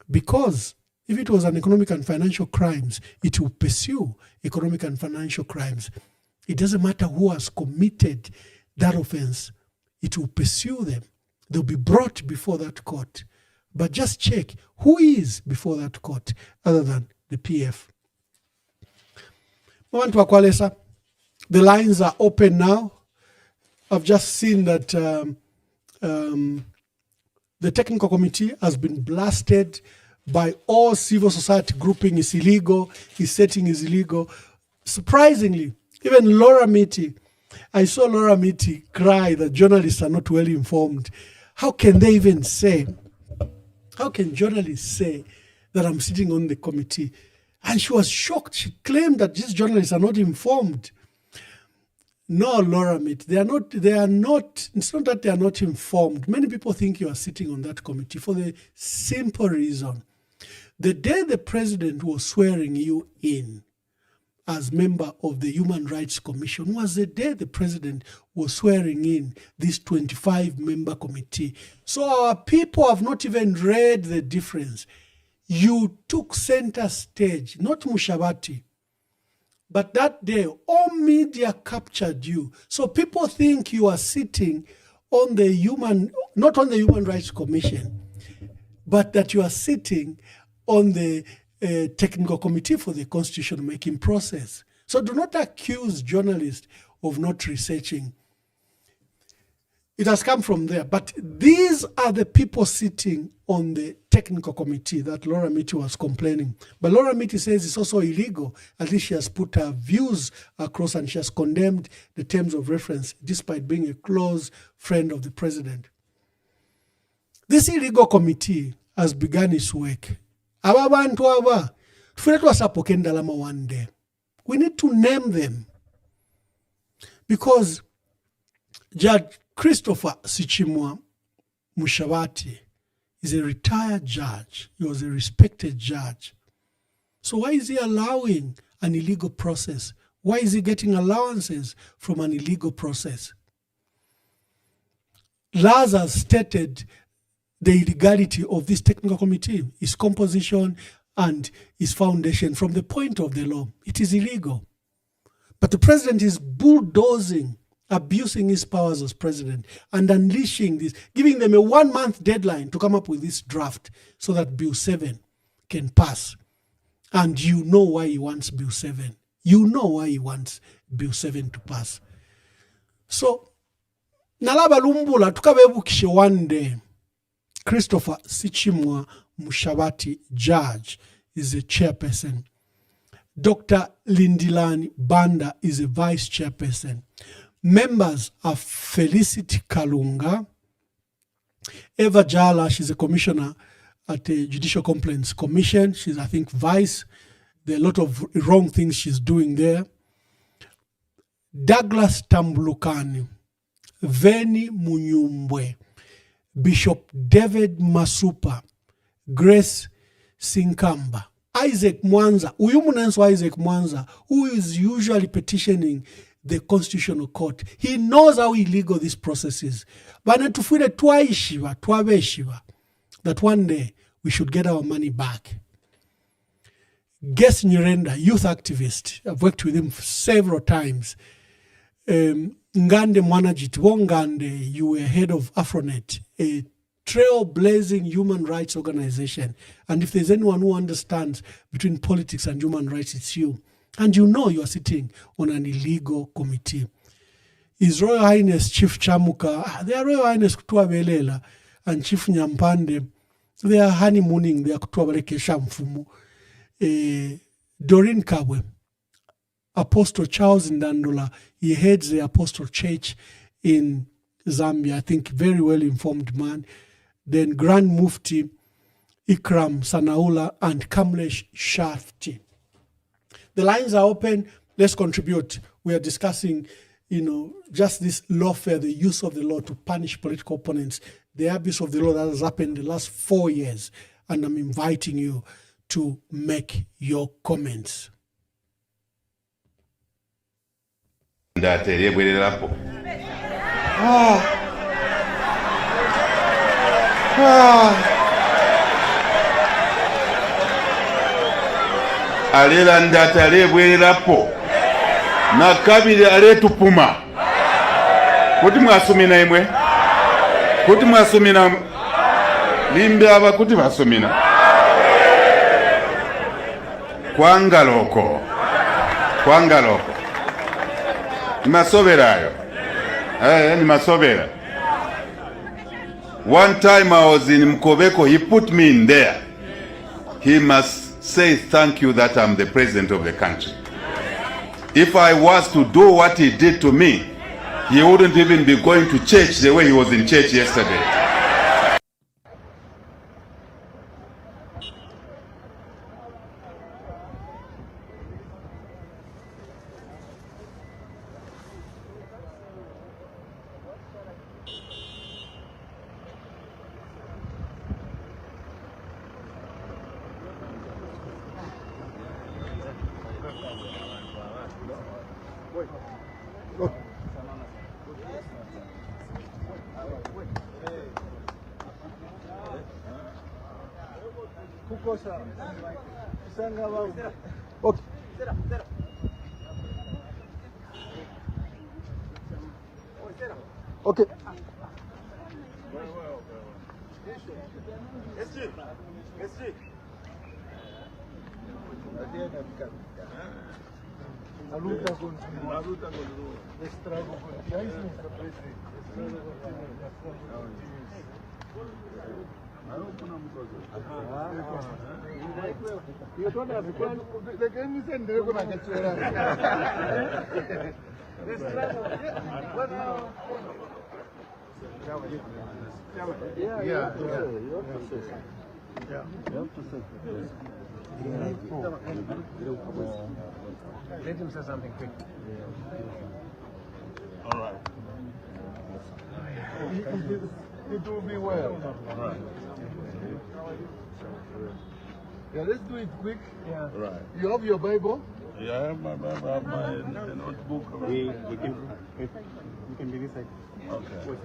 Because if it was an economic and financial crimes, it will pursue economic and financial crimes. It doesn't matter who has committed that offense, it will pursue them. They'll be brought before that court. But just check who is before that court other than the PF. The lines are open now. I've just seen that the technical committee has been blasted by all civil society grouping. Is illegal, his setting is illegal. Surprisingly, even Laura Mitty, I saw Laura Mitty cry that journalists are not well informed. How can they even say, how can journalists say that I'm sitting on the committee? And she was shocked. She claimed that these journalists are not informed. No, Laura Mitty, they are not, it's not that they are not informed. Many people think you are sitting on that committee for the simple reason. The day the president was swearing you in as member of the Human Rights Commission was the day the president was swearing in this 25-member committee. So our people have not even read the difference. You took center stage, not Mushabati. But that day, all media captured you. So people think you are sitting on the not on the Human Rights Commission, but that you are sitting on the technical committee for the constitution making process. So do not accuse journalists of not researching. It has come from there. But these are the people sitting on the technical committee that Laura Mitty was complaining. But Laura Mitty says it's also illegal. At least she has put her views across and she has condemned the terms of reference despite being a close friend of the president. This illegal committee has begun its work. One day. We need to name them. Because Judge Christopher Sichimwa Mushabati is a retired judge. He was a respected judge. So why is he allowing an illegal process? Why is he getting allowances from an illegal process? Laz has stated the illegality of this technical committee, its composition and its foundation from the point of the law. It is illegal. But the president is bulldozing, abusing his powers as president and unleashing this, giving them a 1-month deadline to come up with this draft so that Bill 7 can pass. And you know why he wants Bill 7. You know why he wants Bill 7 to pass. So, nalaba lumbula tukabebukishe one day. Christopher Sichimwa Mushabati, judge, is a chairperson. Dr. Lindilani Banda is a vice chairperson. Members are Felicity Kalunga, Eva Jala, she's a commissioner at the Judicial Complaints Commission. She's, I think, vice. There are a lot of wrong things she's doing there. Douglas Tambulukani, Veni Munyumbwe, Bishop David Masupa, Grace Sinkamba, Isaac Mwanza, Isaac Mwanza, who is usually petitioning the Constitutional Court. He knows how illegal this process is. But that one day we should get our money back. Guess Nyirenda, youth activist. I've worked with him several times. Ngande Mwanajit Wongande, you were head of Afronet, a trailblazing human rights organization. And if there's anyone who understands between politics and human rights, it's you. And you know you are sitting on an illegal committee. His Royal Highness Chief Chamuka, their Royal Highness Kutua Belela, and Chief Nyampande, they are honeymooning, they are Kutua Beleke Shamfumu. Doreen Kabwe, Apostle Charles Ndandula, he heads the Apostle Church in Zambia, I think very well informed man. Then Grand Mufti Ikram Sanaula and Kamlesh Shafti. The lines are open. Let's contribute. We are discussing, just this lawfare, the use of the law to punish political opponents, the abuse of the law that has happened in the last 4 years. And I'm inviting you to make your comments. ndaterebwererapo. Alela ndatarebwererapo nakabiri aletupuma kuti mwasumina imwe kuti mwasumina limbe aba kuti basumina kwangaloko nimasoberayo nimasobera. One time I was in Mkobeko, he put me in there. He must say thank you that I'm the president of the country. If I was to do what he did to me, he wouldn't even be going to church the way he was in church yesterday. Okay. Let him say something quick. All right. It will be well. All right. Yeah, let's do it quick. Yeah. Right. You have your Bible? Yeah, I have my Bible, I have my notebook. We can be this side. Okay.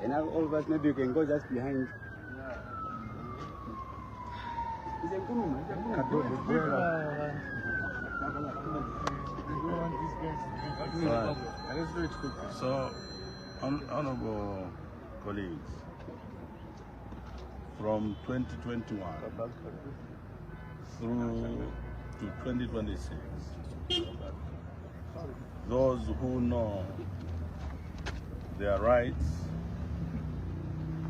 And now all of us, maybe you can go just behind. Let's do it quickly. So, honorable colleagues, from 2021 through to 2026, those who know their rights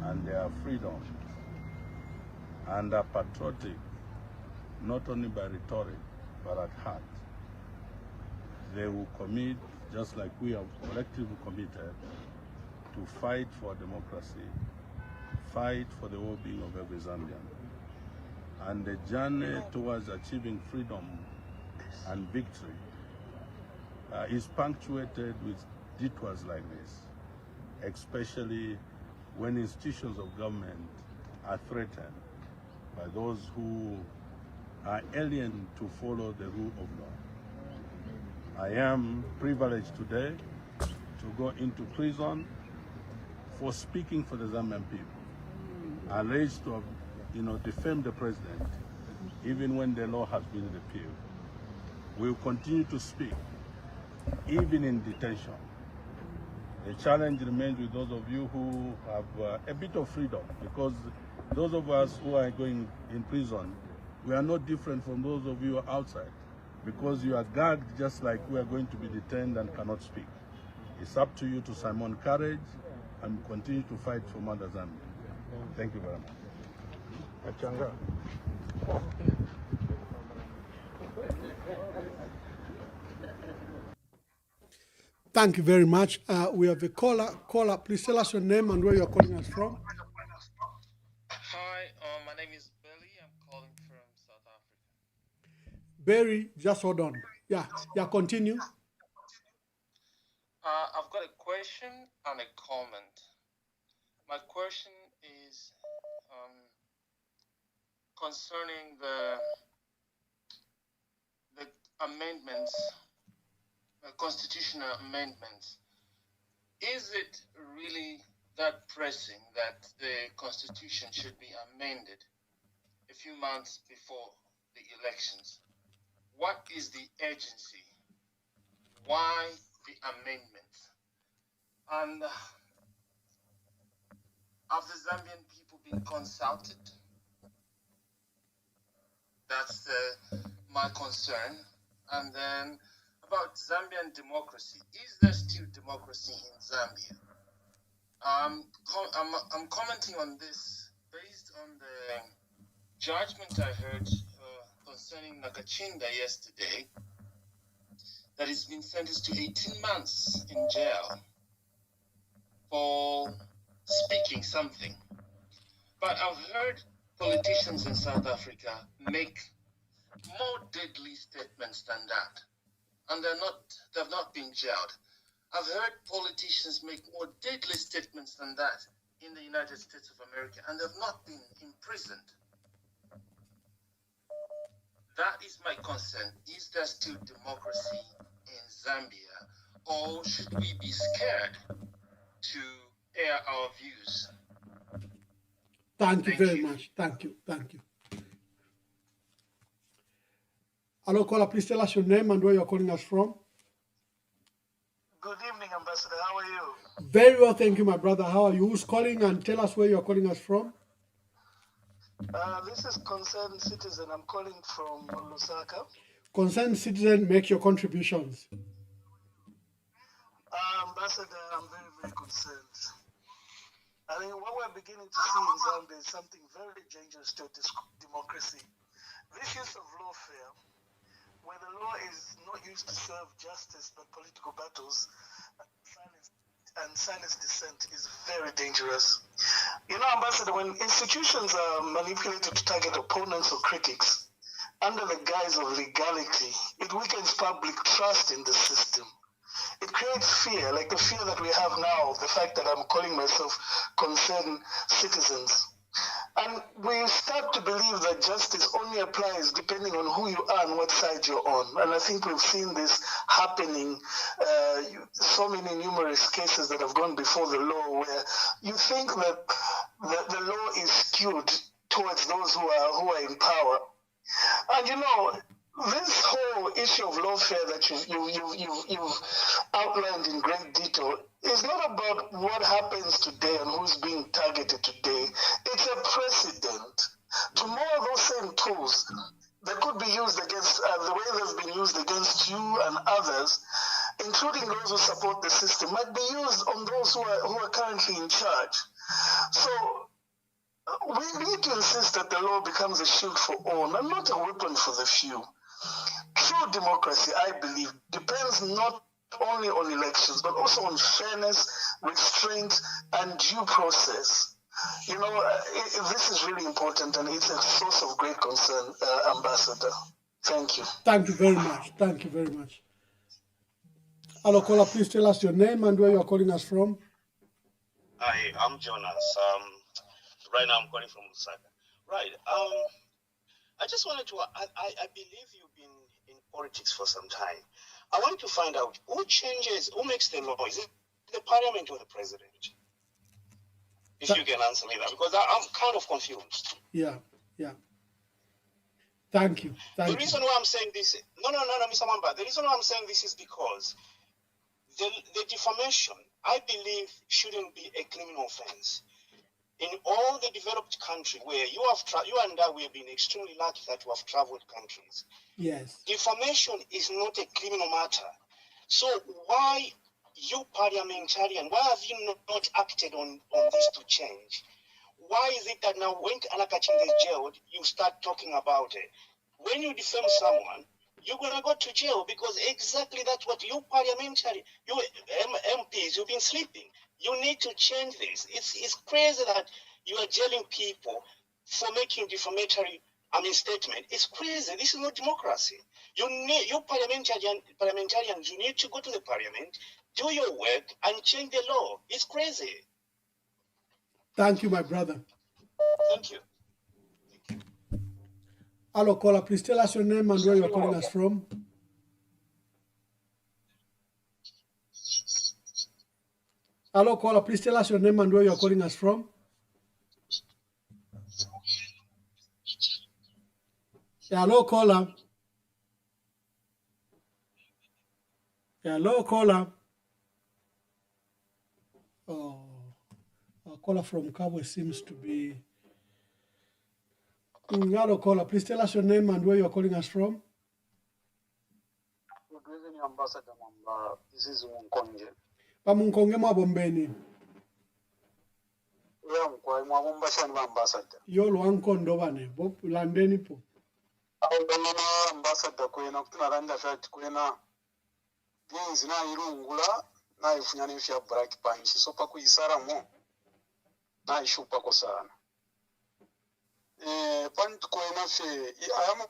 and their freedom and are patriotic, not only by rhetoric, but at heart, they will commit, just like we have collectively committed, to fight for democracy, fight for the well-being of every Zambian. And the journey towards achieving freedom and victory is punctuated with detours like this, especially when institutions of government are threatened by those who are alien to follow the rule of law. I am privileged today to go into prison for speaking for the Zambian people, alleged to have, defamed the president, even when the law has been repealed. We will continue to speak, even in detention. The challenge remains with those of you who have a bit of freedom, because those of us who are going in prison, we are not different from those of you outside, because you are gagged just like we are going to be detained and cannot speak. It's up to you to summon courage and continue to fight for Mother Zambia. Thank you very much. Achanga. Thank you very much. We have a caller. Caller, please tell us your name and where you're calling us from. Hi, my name is Billy. I'm calling from South Africa. Barry, just hold on. Yeah, continue. I've got a question and a comment. My question is concerning the amendments, constitutional amendments. Is it really that pressing that the constitution should be amended a few months before the elections? What is the urgency? Why the amendments? And have the Zambian people been consulted? That's my concern. And then about Zambian democracy. Is there still democracy in Zambia? I'm commenting on this based on the judgment I heard concerning Nakachinda yesterday, that he's been sentenced to 18 months in jail for speaking something. But I've heard politicians in South Africa make more deadly statements than that, and they've not been jailed. I've heard politicians make more deadly statements than that in the United States of America, and they've not been imprisoned. That is my concern. Is there still democracy in Zambia, or should we be scared to air our views? Thank you very much. Thank you. Hello, caller, please tell us your name and where you're calling us from. Good evening, Ambassador. How are you? Very well, thank you, my brother. How are you? Who's calling, and tell us where you're calling us from? This is Concerned Citizen. I'm calling from Lusaka. Concerned Citizen, make your contributions. Ambassador, I'm very, very concerned. I mean, what we're beginning to see in Zambia is something very dangerous to democracy. This use of lawfare, where the law is not used to serve justice but political battles and silence dissent, is very dangerous. You know, Ambassador, when institutions are manipulated to target opponents or critics under the guise of legality, it weakens public trust in the system. It creates fear, like the fear that we have now, the fact that I'm calling myself Concerned Citizens. And we start to believe that justice only applies depending on who you are and what side you're on. And I think we've seen this happening, so many numerous cases that have gone before the law, where you think that the law is skewed towards those who are in power. And you know, this whole issue of lawfare that you've outlined in great detail is not about what happens today and who's being targeted today. It's a precedent. Tomorrow, those same tools that could be used against, the way they've been used against you and others, including those who support the system, might be used on those who are currently in charge. So we need to insist that the law becomes a shield for all and not a weapon for the few. True democracy, I believe, depends not only on elections, but also on fairness, restraint, and due process. You know, this is really important, and it's a source of great concern, Ambassador. Thank you. Thank you very much. Thank you very much. Hello, caller, please tell us your name and where you're calling us from. Hi, I'm Jonas. Right now I'm calling from Lusaka. Right. I just wanted to, I believe you've been in politics for some time. I want to find out who makes the law? Is it the parliament or the president? If you can answer me that, because I'm kind of confused. Yeah. Thank you. The reason why I'm saying this, no, Mr. Mwamba, the reason why I'm saying this is because the defamation, I believe, shouldn't be a criminal offense. In all the developed countries where you and I, we have been extremely lucky that we have traveled countries. Yes. Defamation is not a criminal matter. So why you parliamentarian, why have you not acted on this to change? Why is it that now when Anakachinga is jailed, you start talking about it? When you defame someone, you're going to go to jail because exactly that's what you parliamentary, you MPs, you've been sleeping. You need to change this. It's crazy that you are jailing people for making defamatory statement. It's crazy. This is not democracy. You parliamentarians, you need to go to the parliament, do your work, and change the law. It's crazy. Thank you, my brother. Thank you. Hello, caller. Please tell us your name and where you are calling us from. Hello, caller. Please tell us your name and where you are calling us from. Hello, caller. Hello, caller. Oh, our caller from Kabwe seems to be. Hello, caller. Please tell us your name and where you are calling us from. Good evening, Ambassador Mwamba. This is Munkonge. Pamunkonge Mwabombeni. Yeah, Mkwai Mwabomba Shani Ambassador. Yo Lwankondo bane. Bob landeni po. Audana Ambassador kwena kutunaranda fati kwena. Binzi na irungula na ifunyani fya black punch. So pa kuisara mo. Na ishupa ko sana. Pantu kwena fe ayama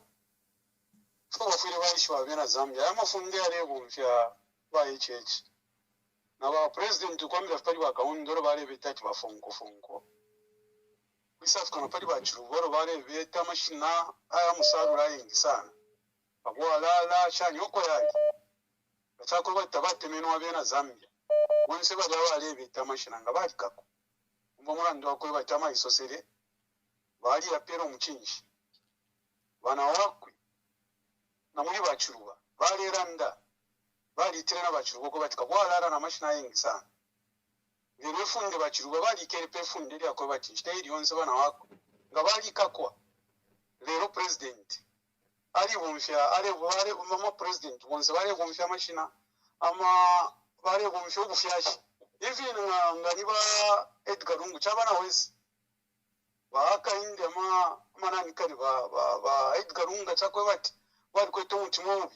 fo wafire waishwa bena Zambia. Ayama funde arebo mfya ba HH. Na ba president kwamira fali wa kaundoro bale betati bafonko. Bisafu kana pali bachuruboro bale beta mashina aya musarura yingi sana. Bagwalala chanyoko yali. Bachako batabate meno abena Zambia. Wonse bale beta mashina ngabali kako. Mbomura ndo akwe batama isosere. Bali apero muchinji. Bana wakwe. Na muri bachuruba. Bale randa. Bali tirena bachuruba ko batika gwalala na mashina yingi sana. Ngero funde bachiruba bali kerepe funde lya ko bati stay yonse bana wako ngabali kakwa lero president ali bumfya ale mama president wonse bale bumfya mashina ama bale bumfya ubufyashi even ngani ba Edgar Lungu chabana wese baka inde manani kali ba Edgar Lungu chakwe bati bali kweto mutimobi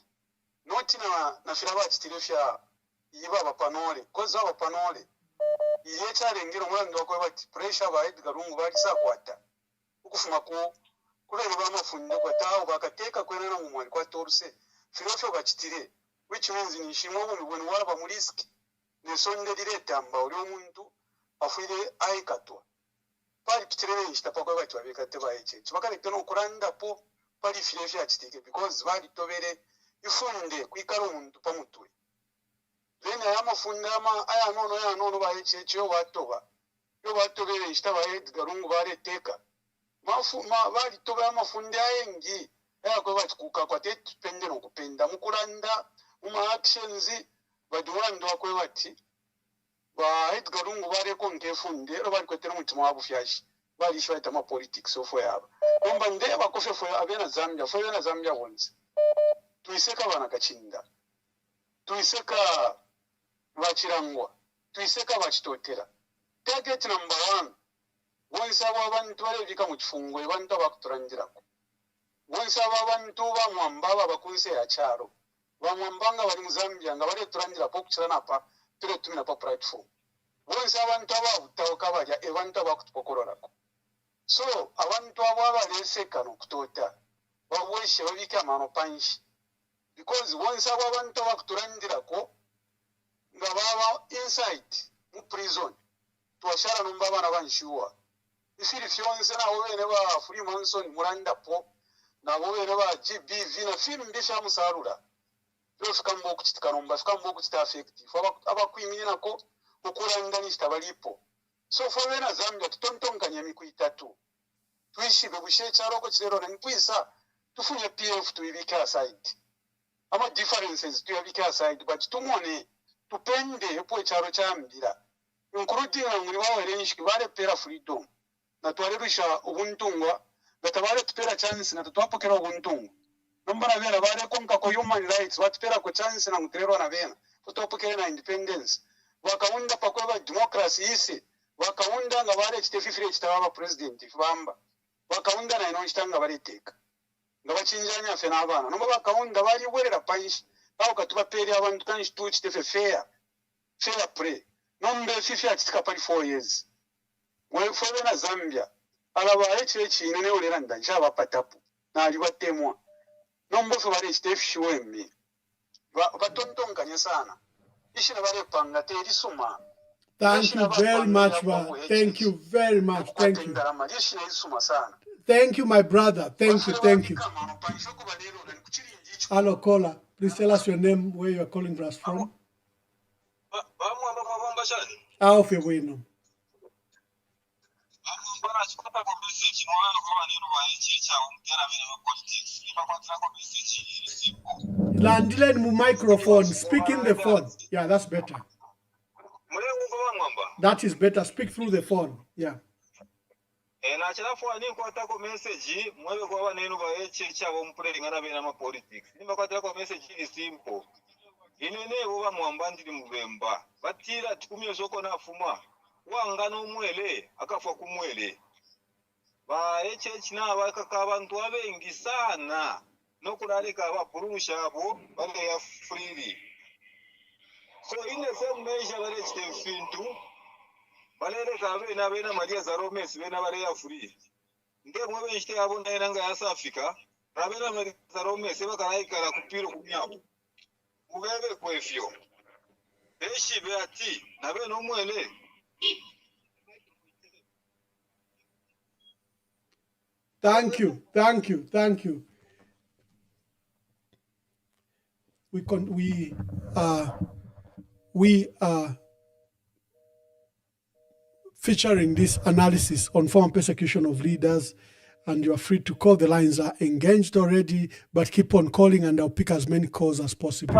noti na fira bati tirefya yiba bapanole koza bapanole iye cyarengera umwanda wakwe bati pressure ba Edgar Lungu bari sakwata ukufuma ko kubera bamafunde kwataho bakateka kwena mu mwari kwa torse filofyo bakitire which means ni shimo mu bwene waba mu risk ne sonde direta amba uri umuntu afire aikatwa pari kitire ishita pakwe bati babekate bayice kibakare no kuranda po pari filofyo akitike because bari tobere ifunde kwikara umuntu pamutwe Lena yama fundama aya nono ba HHO batoba. Yo batobere ishita ba Edgar Lungu bare teka. Bali toba mafunde ayengi. Aya ko batikuka kwa tetu pende no kupenda mukulanda uma actions baduwando akwe bati. Ba Edgar Lungu bare ko ngefunde ro bali kwetera mutima wabu fyashi. Bali shwaita ma politics ofo yaba. Omba ndeba ko fefo abena Zambia wonse. Tuiseka bana kachinda. Tuiseka Vachirangwa, tuiseka vachitotera. Target number 1. Wonse abantu balebika mu kifungo abantu abakuturandirako. Wonse abantu bamwamba bakunse ya charo. Bamwambanga bali mu Zambia nga bale turandira po kuchirana pa tule tumina pa platform. Wonse abantu ababutaoka balya abantu abakutupokororako. So abantu abaleseka no kutota. Babweshe babika mano panshi. Because wonse abantu abakuturandirako ngababa inside mu prison tuwashara numba bana banshuwa ifiri fyonse na wene ba Freemason muranda po na wene ba GBV na film mbisha musarura yo fikambo kuchitika numba fikambo kuchita effective abakwimini nako ukuranda nishita balipo so for wena Zambia tutontonkanya mikuitatu tuishibe bushe charoko chirero na nkwisa tufunye PF tuibika aside ama differences tuyabika aside but tumone tupende epo charo chambira including nguri wawe renshiki bale pera freedom na twarebisha ubuntungwa batabale tupera chance na tutwapokera ubuntungwa nombara bera bale konka ko human rights watupera ko chance na ngutrero na bena tutwapokera na independence wakaunda pakwa democracy isi wakaunda nga bale chitefifire chitaba president ifamba wakaunda na ino chitanga bale teka ngabachinjanya fe n'abana nomba bakaunda bali werera panshi au katuba peri abantu kanshi tuchi tefe fair play nombe fifi atika pali 4 years we fore na Zambia alaba HH inene olera ndanja bapatapu na alibatemwa nombo fe bale chitefe shiwembi batontonkanye sana ishina bale panga teri suma Thank you very much, man. Thank you very much. Thank you. Thank you, my brother. Thank you. Thank you. Hello, caller. Please tell us your name, where you are calling us from. Auf your way now. Landile mu microphone. Speak in the phone. Yeah, that's better. That is better. Speak through the phone. Yeah. Na chilafu ani kwatako message mwewe kwa wanenu ba echecha bo mpule ngana bena ma politics nimba kwatako message ili simple inene woba Mwamba ndili mubemba batira tikumye soko na fuma wangana umwele akafwa kumwele ba echechi na bakaka abantu abengi sana nokulalika abapurusha abo bale ya freely so in the same measure bale chitemfintu balere kabe na bena Maria Zaromes bena bale ya free nge mwe benshite abo ndaina nga ya Africa rabena Maria Zaromes bakalaika kupiro kumyabo ubebe kwefyo beshi beati na bena umwele. Thank you. Thank you. Thank you. We are featuring this analysis on former persecution of leaders, and you are free to call. The lines are engaged already, but keep on calling and I'll pick as many calls as possible.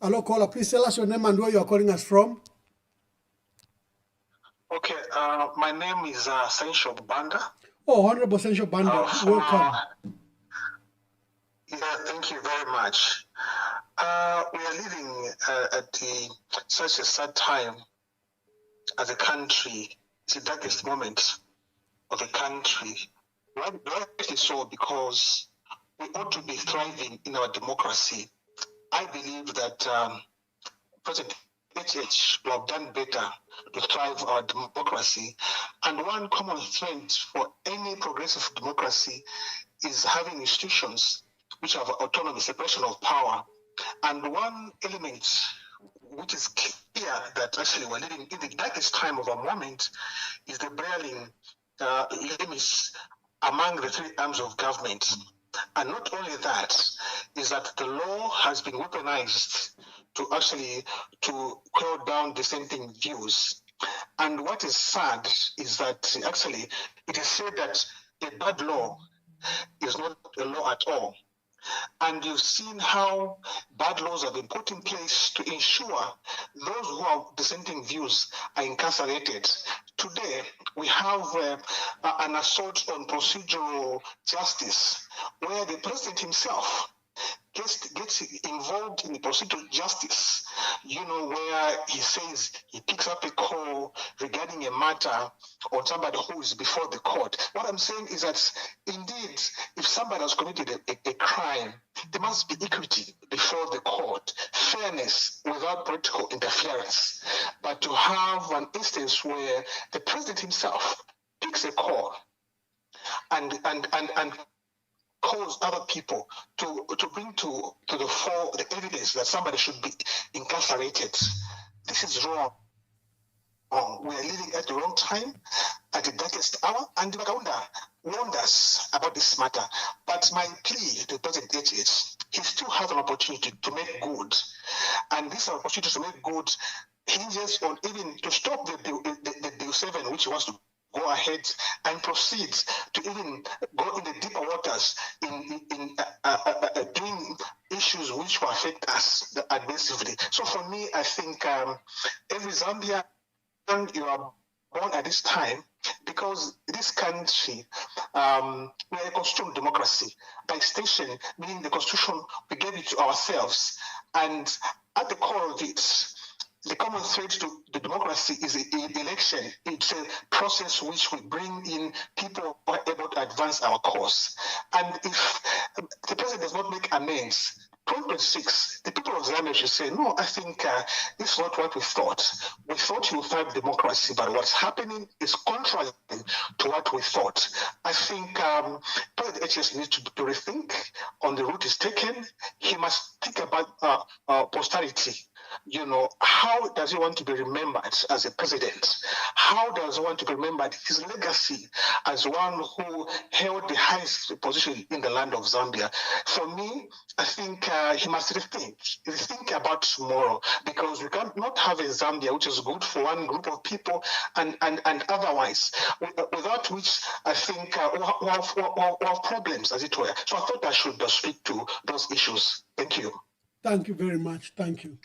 Hello, caller. Please tell us your name and where you are calling us from. Okay, my name is Sensho Banda. Oh, Honorable Sensho Banda, welcome. Yeah, thank you very much. We are living at such a sad time as a country. It's the darkest moment of the country. Rightly so, because we ought to be thriving in our democracy. I believe that President HH will have done better to thrive our democracy. And one common thread for any progressive democracy is having institutions which have autonomy, separation of power. And one element which is clear that actually we're living in the darkest time of our moment is the prevailing limits among the three arms of government. And not only that, is that the law has been weaponized to quell down dissenting views. And what is sad is that actually it is said that a bad law is not a law at all. And you've seen how bad laws have been put in place to ensure those who have dissenting views are incarcerated. Today, we have an assault on procedural justice, where the president himself gets involved in the procedural justice, where he says he picks up a call regarding a matter or somebody who is before the court. What I'm saying is that indeed, if somebody has committed a crime, there must be equity before the court, fairness without political interference. But to have an instance where the president himself picks a call and calls other people to bring to the fore the evidence that somebody should be incarcerated. This is wrong. We are living at the wrong time, at the darkest hour, and Bakaunda warned us about this matter. But my plea to President HH, he still has an opportunity to make good. And this opportunity to make good hinges on even to stop the Bill 7, which he wants to go ahead and proceed to even go in the deeper waters in doing issues which will affect us adversely. So for me, I think every Zambian, you are born at this time, because this country, we are a constitutional democracy. By extension, meaning the constitution, we gave it to ourselves. And at the core of it, the common thread to the democracy is the election. It's a process which we bring in people who are able to advance our cause. And if the president does not make amends, 2026, the people of Zambia should say, no, I think this is not what we thought. We thought you would have democracy, but what's happening is contrary to what we thought. I think President HS needs to rethink on the route he's taken. He must think about posterity. You know, how does he want to be remembered as a president? How does he want to be remembered, his legacy as one who held the highest position in the land of Zambia? For me, I think he must rethink about tomorrow, because we cannot have a Zambia which is good for one group of people and otherwise, without which I think we'll have problems, as it were. So I thought I should speak to those issues. Thank you. Thank you very much. Thank you.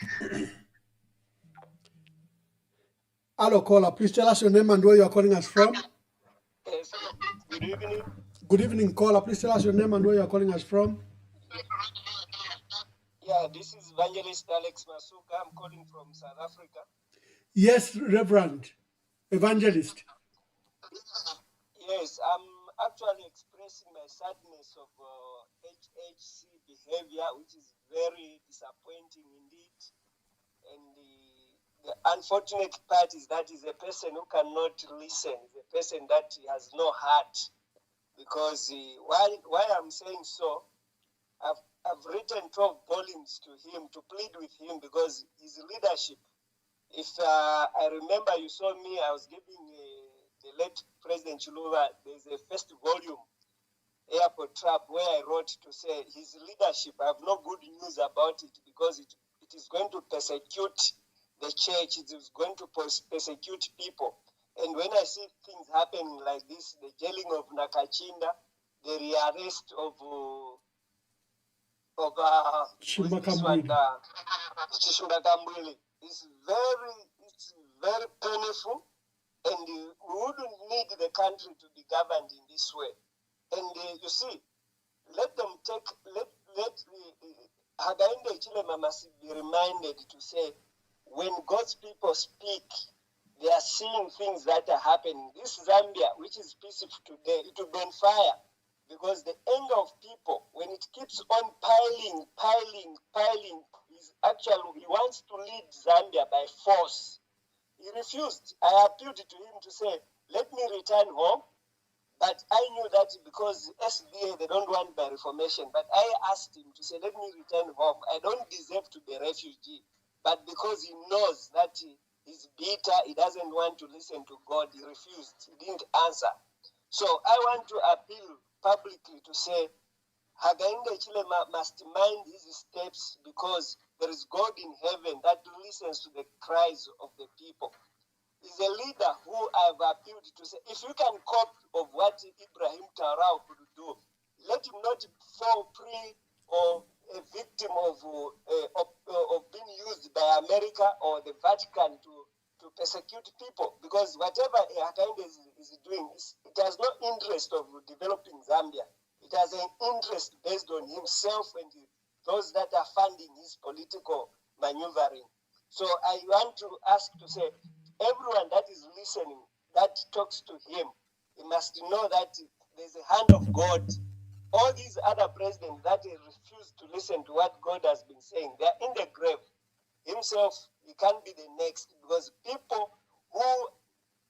Hello, caller. Please tell us your name and where you are calling us from. Yes. Good evening. Good evening, caller. Please tell us your name and where you are calling us from. Yeah, this is Evangelist Alex Masuka. I'm calling from South Africa. Yes, Reverend Evangelist. Yes, I'm actually expressing my sadness of HHC behavior, which is very disappointing indeed. And the unfortunate part is that he's a person who cannot listen. He's a person that has no heart. Because why I'm saying so, I've written 12 volumes to him to plead with him because his leadership. If I remember, you saw me, I was giving the late President Chiluba, there's a first volume, Airport Trap, where I wrote to say his leadership, I have no good news about it because it is going to persecute the church, it is going to persecute people. And when I see things happening like this, the jailing of Nakachinda, the rearrest of Chimbakambwili, it's very painful, and we wouldn't need the country to be governed in this way. And you see, let Hakainde Hichilema must be reminded to say, when God's people speak, they are seeing things that are happening. This Zambia, which is peaceful today, it will be on fire. Because the anger of people, when it keeps on piling, he wants to lead Zambia by force. He refused. I appealed to him to say, let me return home. But I knew that because SDA, they don't want my reformation. But I asked him to say, let me return home. I don't deserve to be a refugee. But because he knows that he's bitter, he doesn't want to listen to God, he refused. He didn't answer. So I want to appeal publicly to say, Hakainde Hichilema must mind his steps because there is God in heaven that listens to the cries of the people. He's a leader who I've appealed to say, if you can cope of what Ibrahim Tarao could do, let him not fall prey or a victim of being used by America or the Vatican to persecute people. Because whatever Hakainde is doing, it has no interest of developing Zambia. It has an interest based on himself and those that are funding his political maneuvering. So I want to ask to say, everyone that is listening, that talks to him, he must know that there's a hand of God. All these other presidents that refuse to listen to what God has been saying, they're in the grave. Himself, he can't be the next because people who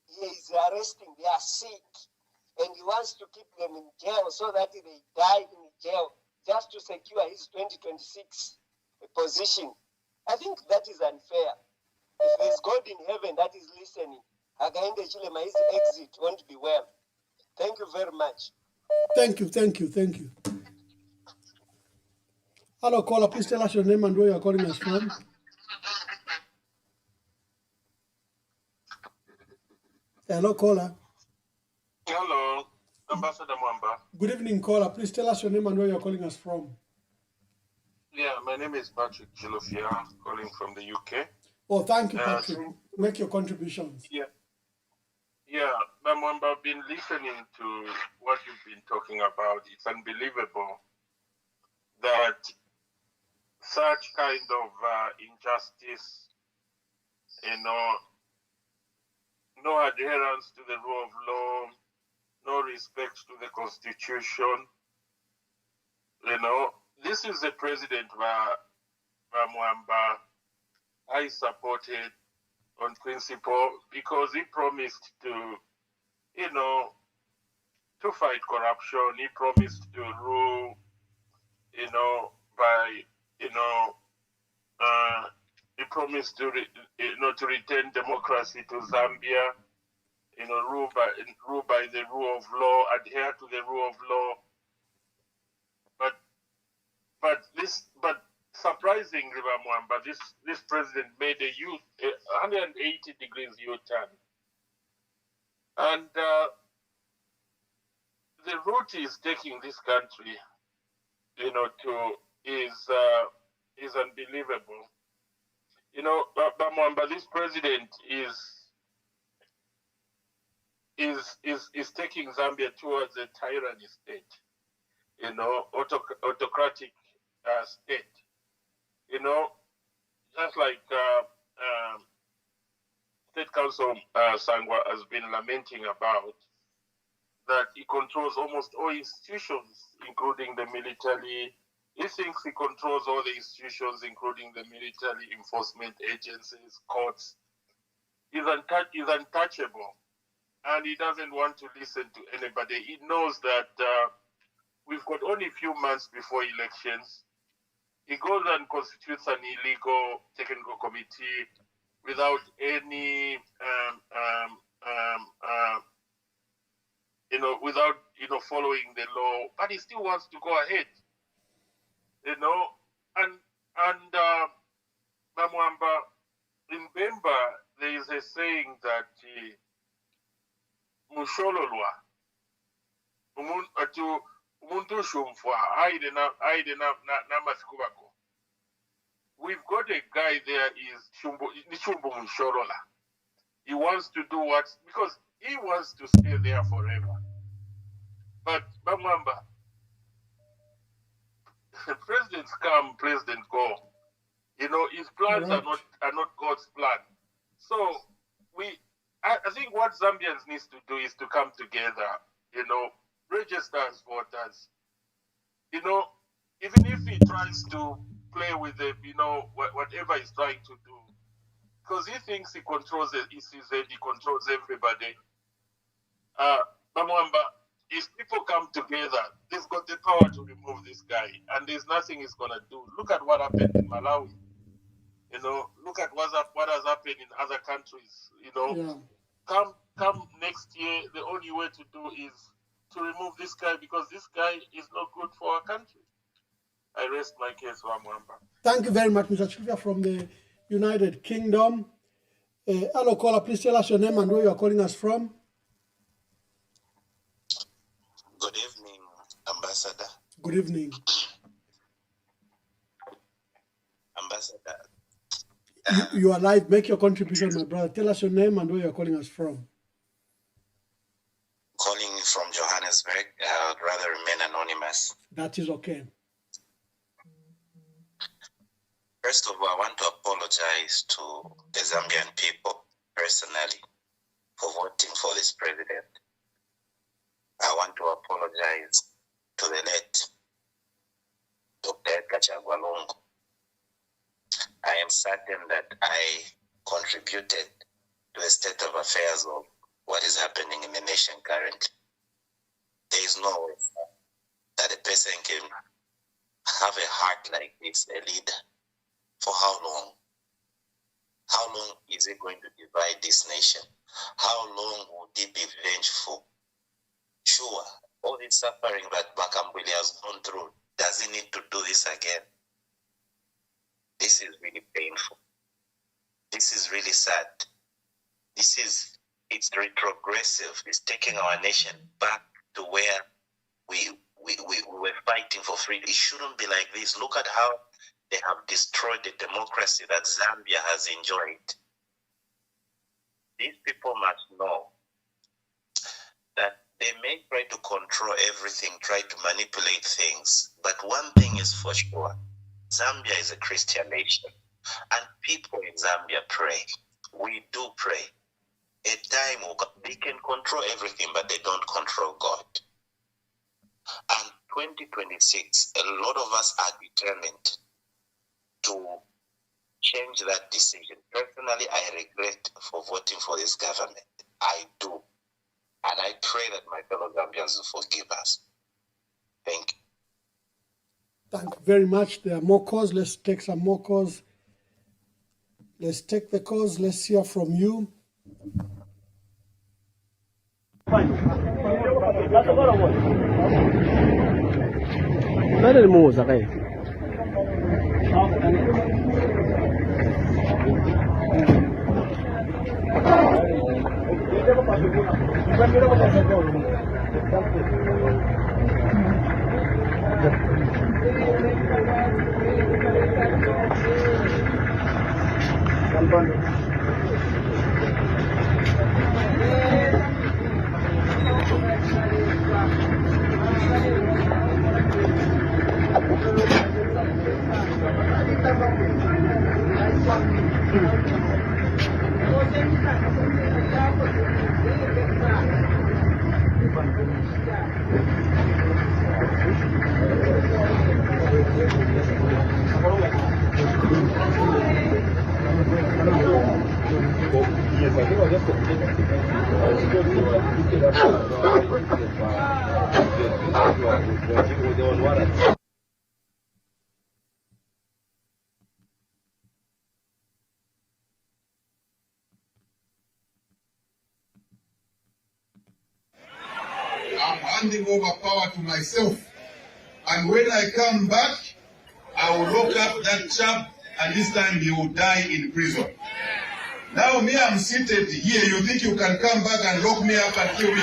he is arresting, they are sick. And he wants to keep them in jail so that they die in jail just to secure his 2026 position. I think that is unfair. If there's God in heaven that is listening, Hakainde Hichilema, his exit won't be well. Thank you very much. Thank you. Hello, caller. Please tell us your name and where you are calling us from. Hello, caller. Ambassador Mwamba. Good evening, caller. Please tell us your name and where you're calling us from. Yeah, my name is Patrick Chilofia, calling from the UK. Oh, thank you, Patrick. Make your contributions. Yeah, Mwamba, I've been listening to what you've been talking about. It's unbelievable that such kind of injustice, no adherence to the rule of law, no respect to the constitution. This is the president Mwamba I supported on principle because he promised to fight corruption. He promised to rule, he promised to return democracy to Zambia. Rule by the rule of law, adhere to the rule of law. But surprisingly, Mwamba, this president made a 180 degrees U-turn, and the route he's taking this country, is unbelievable. Mwamba, this president is taking Zambia towards a tyranny state, autocratic state. Just like State Council Sangwa has been lamenting about, that he controls almost all institutions, including the military. He thinks he controls all the institutions, including the military, enforcement agencies, courts. He's untouchable, and he doesn't want to listen to anybody. He knows that we've got only a few months before elections. He goes and constitutes an illegal technical committee without any, without following the law. But he still wants to go ahead, And Mwamba, in Bemba, there is a saying that Mushololwa, umuntu shumfwa aide na masikubako. We've got a guy there is Chumbo Mushorola. He wants to do because he wants to stay there forever. But Mwamba, presidents come, presidents go. His plans are not God's plan. So I think what Zambians needs to do is to come together, register as voters. Even if he tries to play with the, whatever he's trying to do, because he thinks he controls it, he controls everybody. Mwamba, if people come together, they've got the power to remove this guy, and there's nothing he's gonna do. Look at what happened in Malawi. Look at what has happened in other countries. Come next year, the only way to do is to remove this guy, because this guy is not good for our country. I rest my case, Mwamba. Thank you very much, Mr. Chilofia from the United Kingdom. Hello, caller. Please tell us your name and where you are calling us from. Good evening, Ambassador. Good evening. Ambassador. You are live. Make your contribution, my brother. Tell us your name and where you are calling us from. Calling from Johannesburg. I'd rather remain anonymous. That is okay. First of all, I want to apologize to the Zambian people personally for voting for this president. I want to apologize to the late Dr. Edgar Chagwalungu. I am certain that I contributed to the state of affairs of what is happening in the nation currently. There is no way that a person can have a heart like this, a leader. For how long? How long is it going to divide this nation? How long would it be vengeful? Sure, all this suffering that Bakambwili has gone through, does he need to do this again? This is really painful. This is really sad. It's retrogressive. It's taking our nation back to where we were fighting for freedom. It shouldn't be like this. Look at how they have destroyed the democracy that Zambia has enjoyed. These people must know that they may try to control everything, try to manipulate things, but one thing is for sure: Zambia is a Christian nation, and people in Zambia pray. We do pray. A time they can control everything, but they don't control God. And 2026, a lot of us are determined to change that decision. Personally, I regret for voting for this government. I do. And I pray that my fellow Zambians will forgive us. Thank you. Thank you very much. There are more calls. Let's take some more calls. Let's take the calls. Let's hear from you. I'm handing over power to myself. And when I come back, I will lock up that chap, and this time he will die in prison. Now me, I'm seated here. You think you can come back and lock me up and kill me?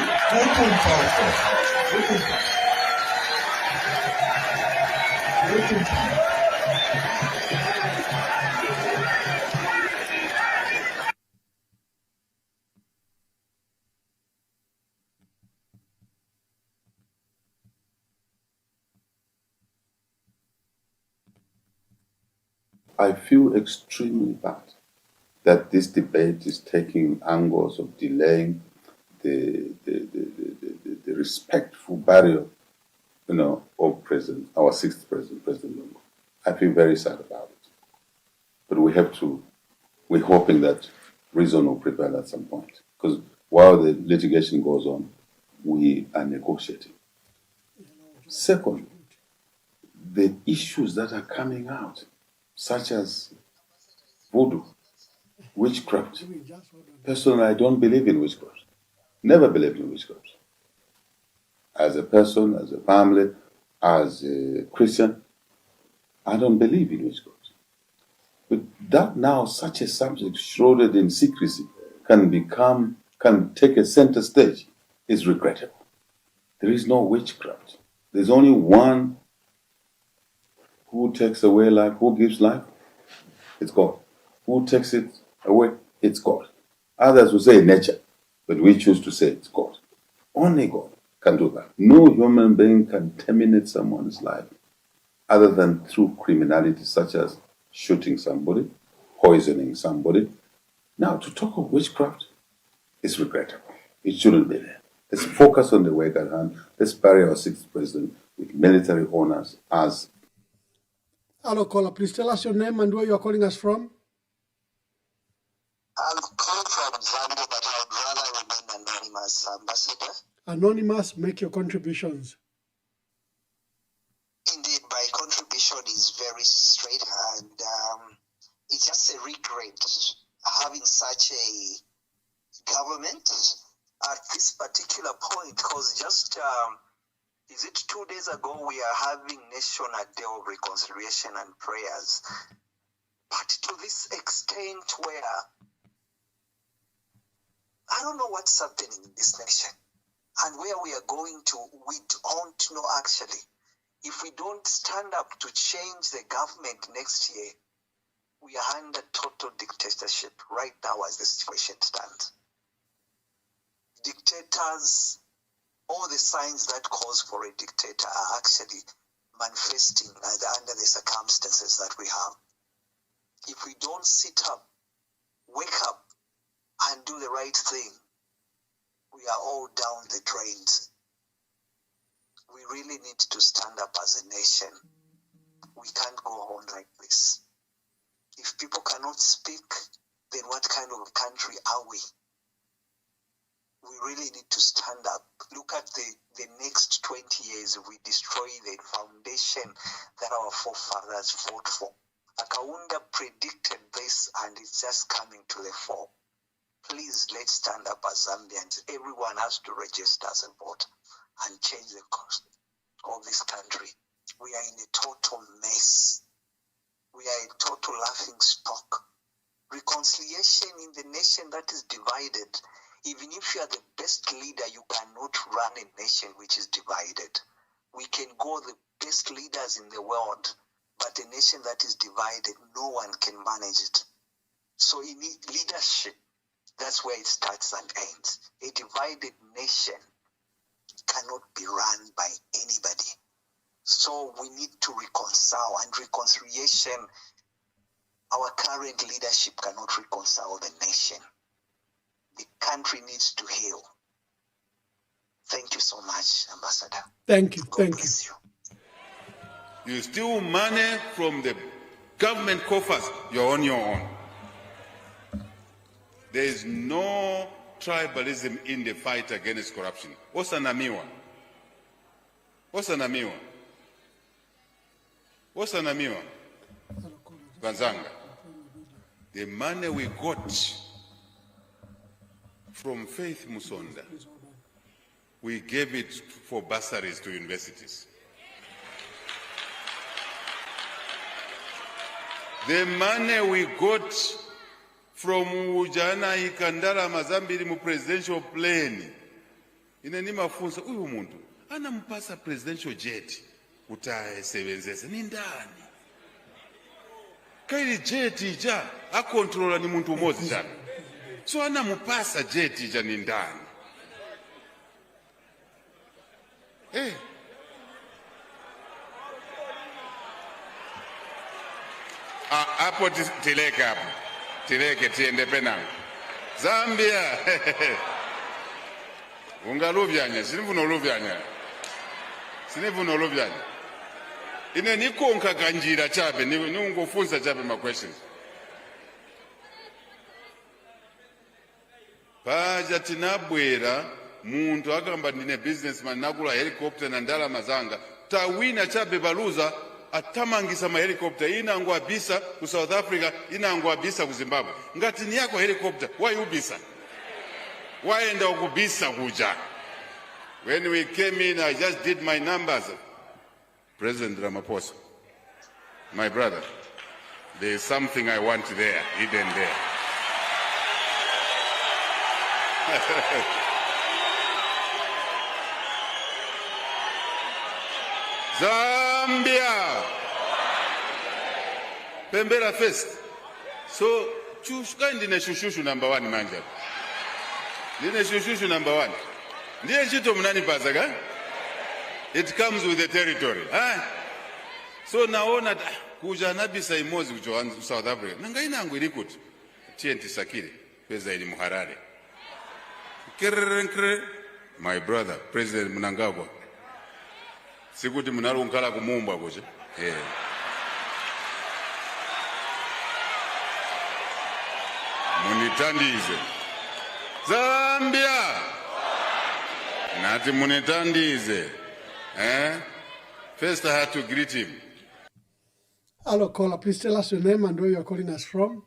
I feel extremely bad that this debate is taking angles of delaying the respectful burial, of our sixth president, President Lungu. I feel very sad about it. But we're hoping that reason will prevail at some point. Because while the litigation goes on, we are negotiating. Second, the issues that are coming out, such as voodoo, witchcraft. Personally, I don't believe in witchcraft. Never believed in witchcraft. As a person, as a family, as a Christian, I don't believe in witchcraft. But that now, such a subject shrouded in secrecy, can take a center stage, is regrettable. There is no witchcraft. There's only one who takes away life, who gives life. It's God. Who takes it away? It's God. Others will say nature, but we choose to say it's God. Only God can do that. No human being can terminate someone's life other than through criminality such as shooting somebody, poisoning somebody. Now, to talk of witchcraft is regrettable. It shouldn't be there. Let's focus on the work at hand. Let's bury our sixth president with military honors as. Hello, caller. Please tell us your name and where you are calling us from. I'm calling from Zambia, but I would rather remain anonymous, Ambassador. Anonymous, make your contributions. Indeed, my contribution is very straight, and it's just a regret having such a government at this particular point, because just is it 2 days ago we are having National Day of Reconciliation and Prayers, but to this extent where I don't know what's happening in this nation. And where we are going to, we don't know actually. If we don't stand up to change the government next year, we are under total dictatorship right now as the situation stands. Dictators, all the signs that cause for a dictator are actually manifesting under the circumstances that we have. If we don't sit up, wake up, and do the right thing, we are all down the drains. We really need to stand up as a nation. We can't go on like this. If people cannot speak, then what kind of country are we? We really need to stand up. Look at the next 20 years, we destroy the foundation that our forefathers fought for. Akaunda predicted this, and it's just coming to the fore. Please, let's stand up as Zambians. Everyone has to register as a voter and change the course of this country. We are in a total mess. We are a total laughing stock. Reconciliation in the nation that is divided. Even if you are the best leader, you cannot run a nation which is divided. We can go the best leaders in the world, but a nation that is divided, no one can manage it. So you need leadership. That's where it starts and ends. A divided nation cannot be run by anybody. So we need to reconcile, and reconciliation, our current leadership cannot reconcile the nation. The country needs to heal. Thank you so much, Ambassador. Thank you. God bless you. You steal money from the government coffers, you're on your own. There is no tribalism in the fight against corruption. Osanamiwa. Osanamiwa. Osanamiwa. Ganzanga. The money we got from Faith Musonda, we gave it for bursaries to universities. The money we got from Ujana Ikandara Mazambiri mu presidential plane. Inani mafunza uyu muntu anampasa presidential jet kutae sebenzese ni ndani. Kaili jet ija akontrola ni muntu umozi jana. So anamupasa jet ija ni ndani. Hapo tileke hapo. Tileke tiende penanga. Zambia. Ungaluvyanya, sinifuno luvyanya. Sinifuno luvyanya. Ine nikonka kanjira chape, niungofunza chape ma questions. Paja tinabwera, muntu akamba ndine businessman nakula helicopter na ndalama zanga. Tawina chape baluza, atamangisa ma helicopter ina ngwabisa ku South Africa, ina ngwabisa ku Zimbabwe. Ngati ni yako helicopter, why ubisa? Why enda ukubisa kuja? When we came in, I just did my numbers. President Ramaphosa, my brother, there is something I want there, hidden there. Zambia. Pembera first. So, chushka ndine shushushu number 1 manja. Ndine shushushu number 1. Ndiye chito mnani pasaga? It comes with the territory. So naona kuja nabisa imozi kujoanza South Africa. Nanga inangu ilikuti. Tienti sakiri. Peza ili muharare. My brother, President Mnangagwa. Sikuti mnaru unkala kumumba kuja. Munitandize. Zambia. Nati munitandize. First I had to greet him. Hello, caller. Please tell us your name and where you are calling us from.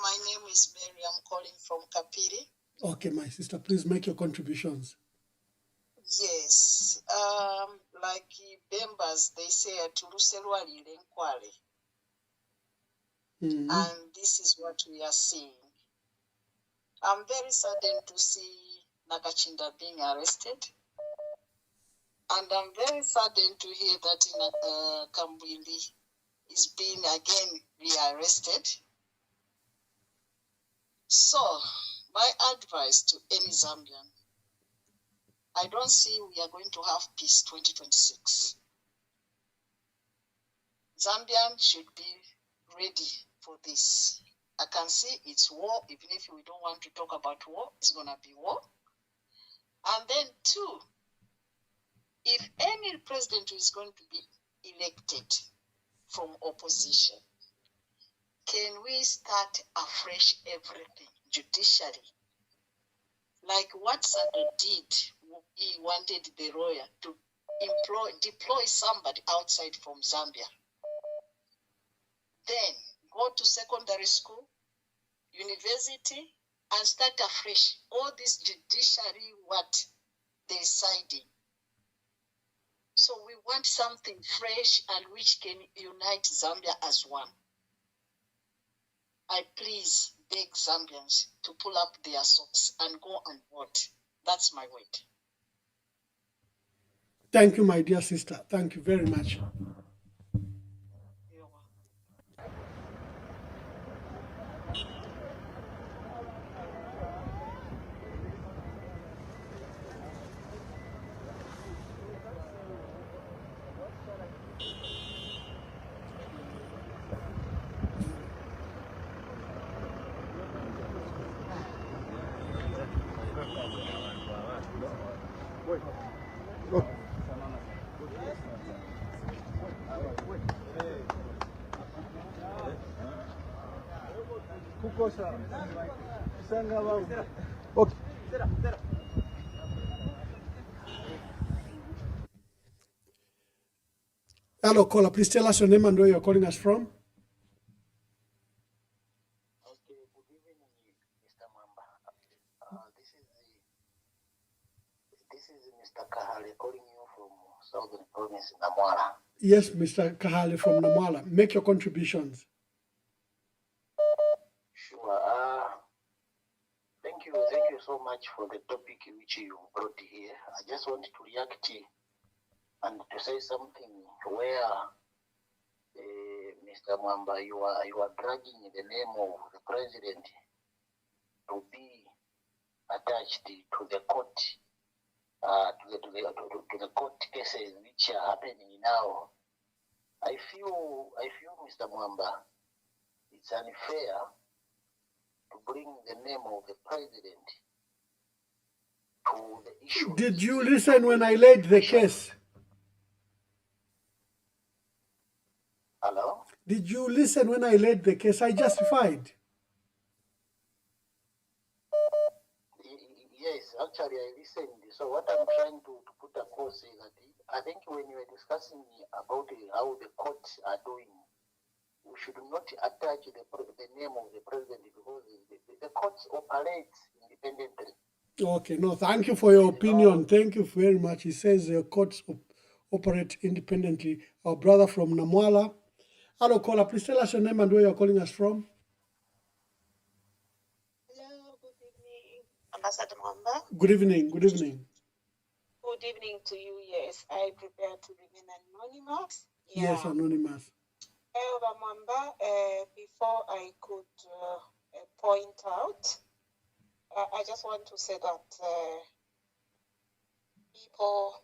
My name is Mary. I'm calling from Kapiri. Okay, my sister, please make your contributions. Yes. Like Bembas, they say Turuselwali Lenkwale. And this is what we are seeing. I'm very saddened to see Nakachinda being arrested. And I'm very saddened to hear that Kambwili is being again rearrested. So, my advice to any Zambian, I don't see we are going to have peace 2026. Zambian should be ready for this. I can see it's war, even if we don't want to talk about war, it's going to be war. And then two, if any president is going to be elected from opposition, can we start afresh everything judicially? Like what Sado did, he wanted the lawyer to deploy somebody outside from Zambia. Then go to secondary school, university, and start afresh. All this judiciary, what they're deciding. So we want something fresh and which can unite Zambia as one. I please beg Zambians to pull up their socks and go and vote. That's my word. Thank you, my dear sister. Thank you very much. Okay. Hello, caller. Please tell us your name and where you're calling us from. This is Mr. Kahale calling you from Southern Province, Namwala. Yes, Mr. Kahale from Namwala. Make your contributions. Sure. Thank you so much for the topic which you brought here. I just want to react and to say something where Mr. Mwamba, you are dragging the name of the president to be attached to the court, to the court cases which are happening now. I feel, Mr. Mwamba, it's unfair to bring the name of the president to the issue. Did you listen when I laid the case? Hello? Did you listen when I laid the case? I justified. Yes, actually I listened. So what I'm trying to put across is that I think when you were discussing about how the courts are doing, we should not attach the name of the president because the courts operate independently. Okay, no, thank you for your opinion. Thank you very much. He says the courts operate independently. Our brother from Namwala. Hello, caller. Please tell us your name and where you're calling us from. Hello, good evening, Ambassador Mwamba. Good evening. Good evening. Good evening to you. Yes, I prepare to remain anonymous. Yes, anonymous. Mwamba, before I could point out, I just want to say that people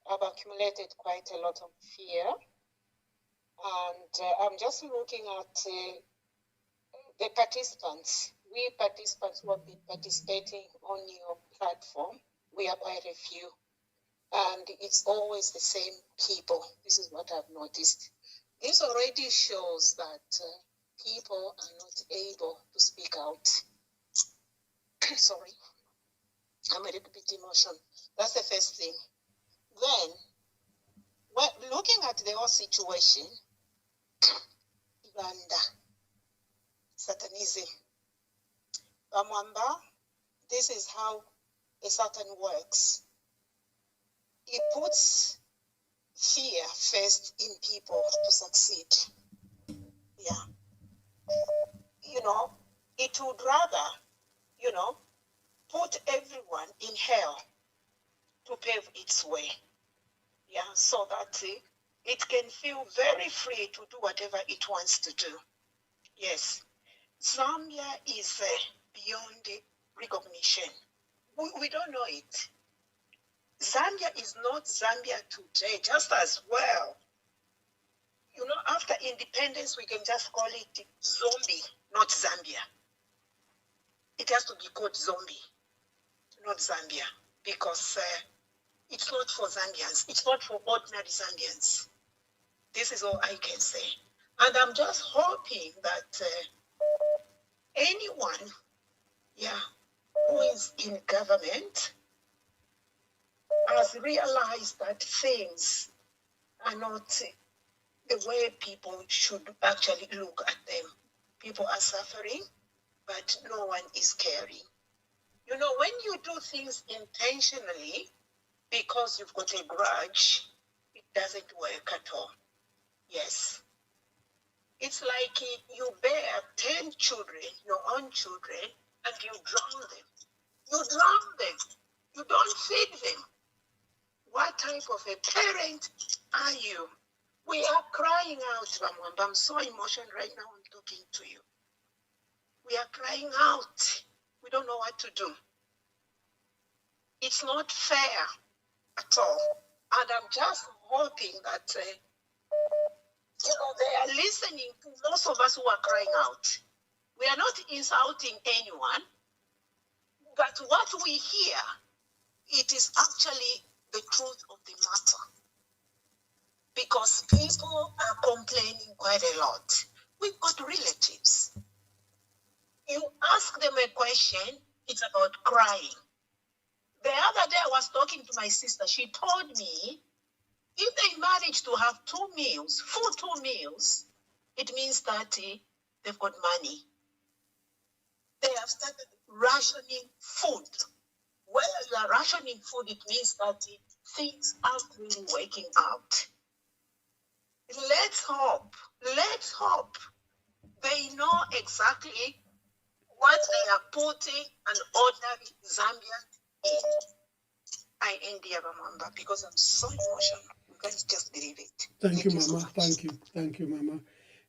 have accumulated quite a lot of fear. And I'm just looking at the participants. We participants who have been participating on your platform, we are quite a few. And it's always the same people. This is what I've noticed. This already shows that people are not able to speak out. Sorry, I'm a little bit emotional. That's the first thing. Then, looking at the whole situation, Uganda, Satanism, Mwamba, this is how a Satan works. He puts fear first in people to succeed. Yeah. You know, it would rather, put everyone in hell to pave its way. Yeah, so that it can feel very free to do whatever it wants to do. Yes, Zambia is beyond recognition. We don't know it. Zambia is not Zambia today, just as well. You know, after independence, we can just call it zombie, not Zambia. It has to be called zombie, not Zambia, because it's not for Zambians. It's not for ordinary Zambians. This is all I can say. And I'm just hoping that anyone, who is in government has realized that things are not the way people should actually look at them. People are suffering, but no one is caring. You know, when you do things intentionally because you've got a grudge, it doesn't work at all. Yes. It's like you bear 10 children, your own children, and you drown them. You drown them. You don't feed them. What type of a parent are you? We are crying out, Mwamba. I'm so emotional right now. I'm talking to you. We are crying out. We don't know what to do. It's not fair at all. And I'm just hoping that, they are listening to most of us who are crying out. We are not insulting anyone, but what we hear, it is actually the truth of the matter. Because people are complaining quite a lot. We've got relatives. You ask them a question, it's about crying. The other day I was talking to my sister. She told me if they manage to have 2 meals, full 2 meals, it means that they've got money. They have started rationing food. When you are rationing food, it means that things aren't really working out. Let's hope. Let's hope. They know exactly what they are putting an ordinary Zambian in. I end here, Mama, because I'm so emotional. You guys just believe it. Thank you, Mama. Thank you. Thank you, Mama.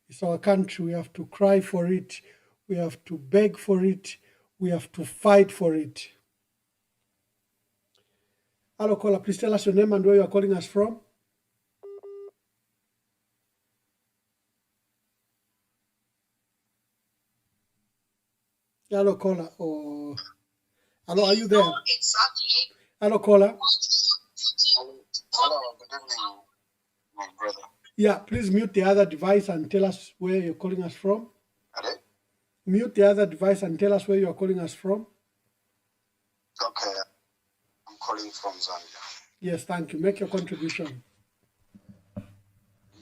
It's our country. We have to cry for it. We have to beg for it. We have to fight for it. Hello, caller. Please tell us your name and where you are calling us from. Hello, caller. Oh, hello, are you there? Exactly. Hello, caller. Hello, good evening, my brother. Yeah, please mute the other device and tell us where you're calling us from. Hello? Mute the other device and tell us where you are calling us from. Okay, I'm calling from Zambia. Yes, thank you. Make your contribution.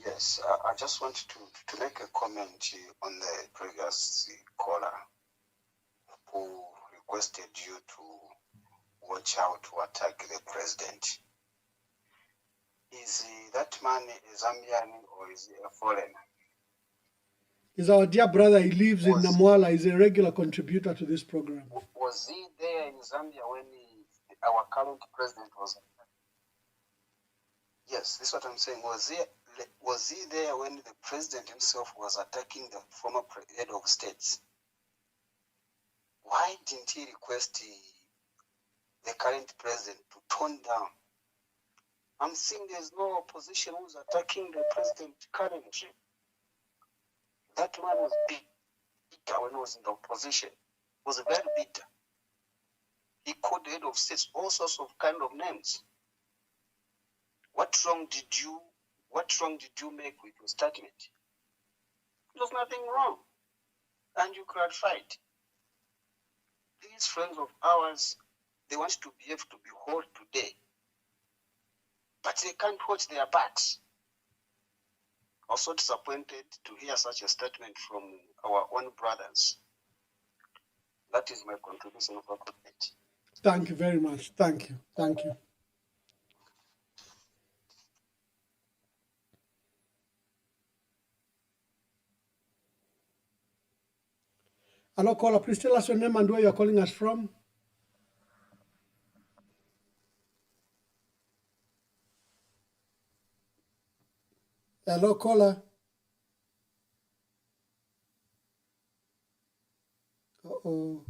Yes, I just want to make a comment on the previous caller who requested you to watch out to attack the president. Is that man a Zambian or is he a foreigner? He's our dear brother. He lives in Namwala. He's a regular contributor to this program. Was he there in Zambia when our current president was? Yes, this is what I'm saying. Was he there when the president himself was attacking the former head of states? Why didn't he request the current president to tone down? I'm seeing there's no opposition who's attacking the president currently. That man was bitter when he was in the opposition. He was very bitter. He called the head of states all sorts of kind of names. What wrong did you make with your statement? There's nothing wrong. And you clarified. These friends of ours, they want to behave to be whole today. But they can't watch their backs. Also disappointed to hear such a statement from our own brothers. That is my contribution for comment. Thank you very much. Thank you. Thank you. Hello, caller. Please tell us your name and where you're calling us from. Hello, caller. Uh-oh.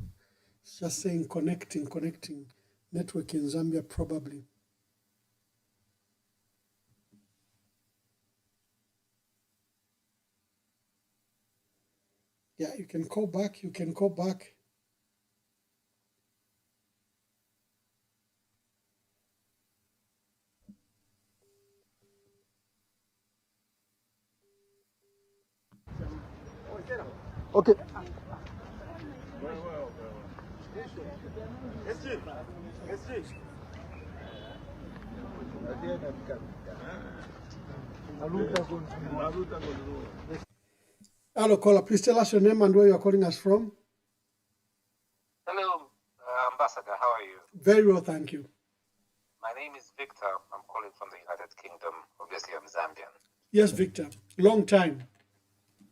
It's just saying connecting. Network in Zambia probably. Yeah, you can call back. Okay. Hello, caller. Please tell us your name and where you are calling us from. Hello, Ambassador. How are you? Very well, thank you. My name is Victor. I'm calling from the United Kingdom. Obviously, I'm Zambian. Yes, Victor. Long time.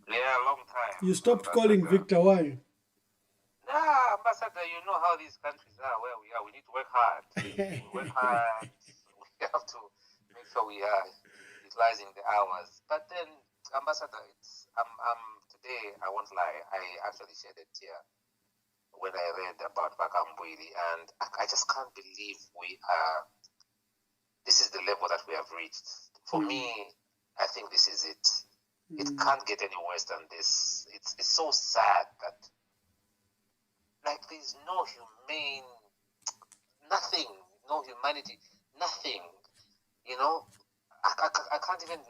Yeah, long time. You stopped calling Victor. Why? Nah, Ambassador, you know how these countries are, where we are. We need to work hard. We work hard. We have to make sure we are utilizing the hours. But then, Ambassador, today, I won't lie, I actually shed a tear when I read about Bakambwili, and I just can't believe this is the level that we have reached. For me, I think this is it. It can't get any worse than this. It's so sad that, like, there's no nothing, no humanity, nothing. You know, I can't even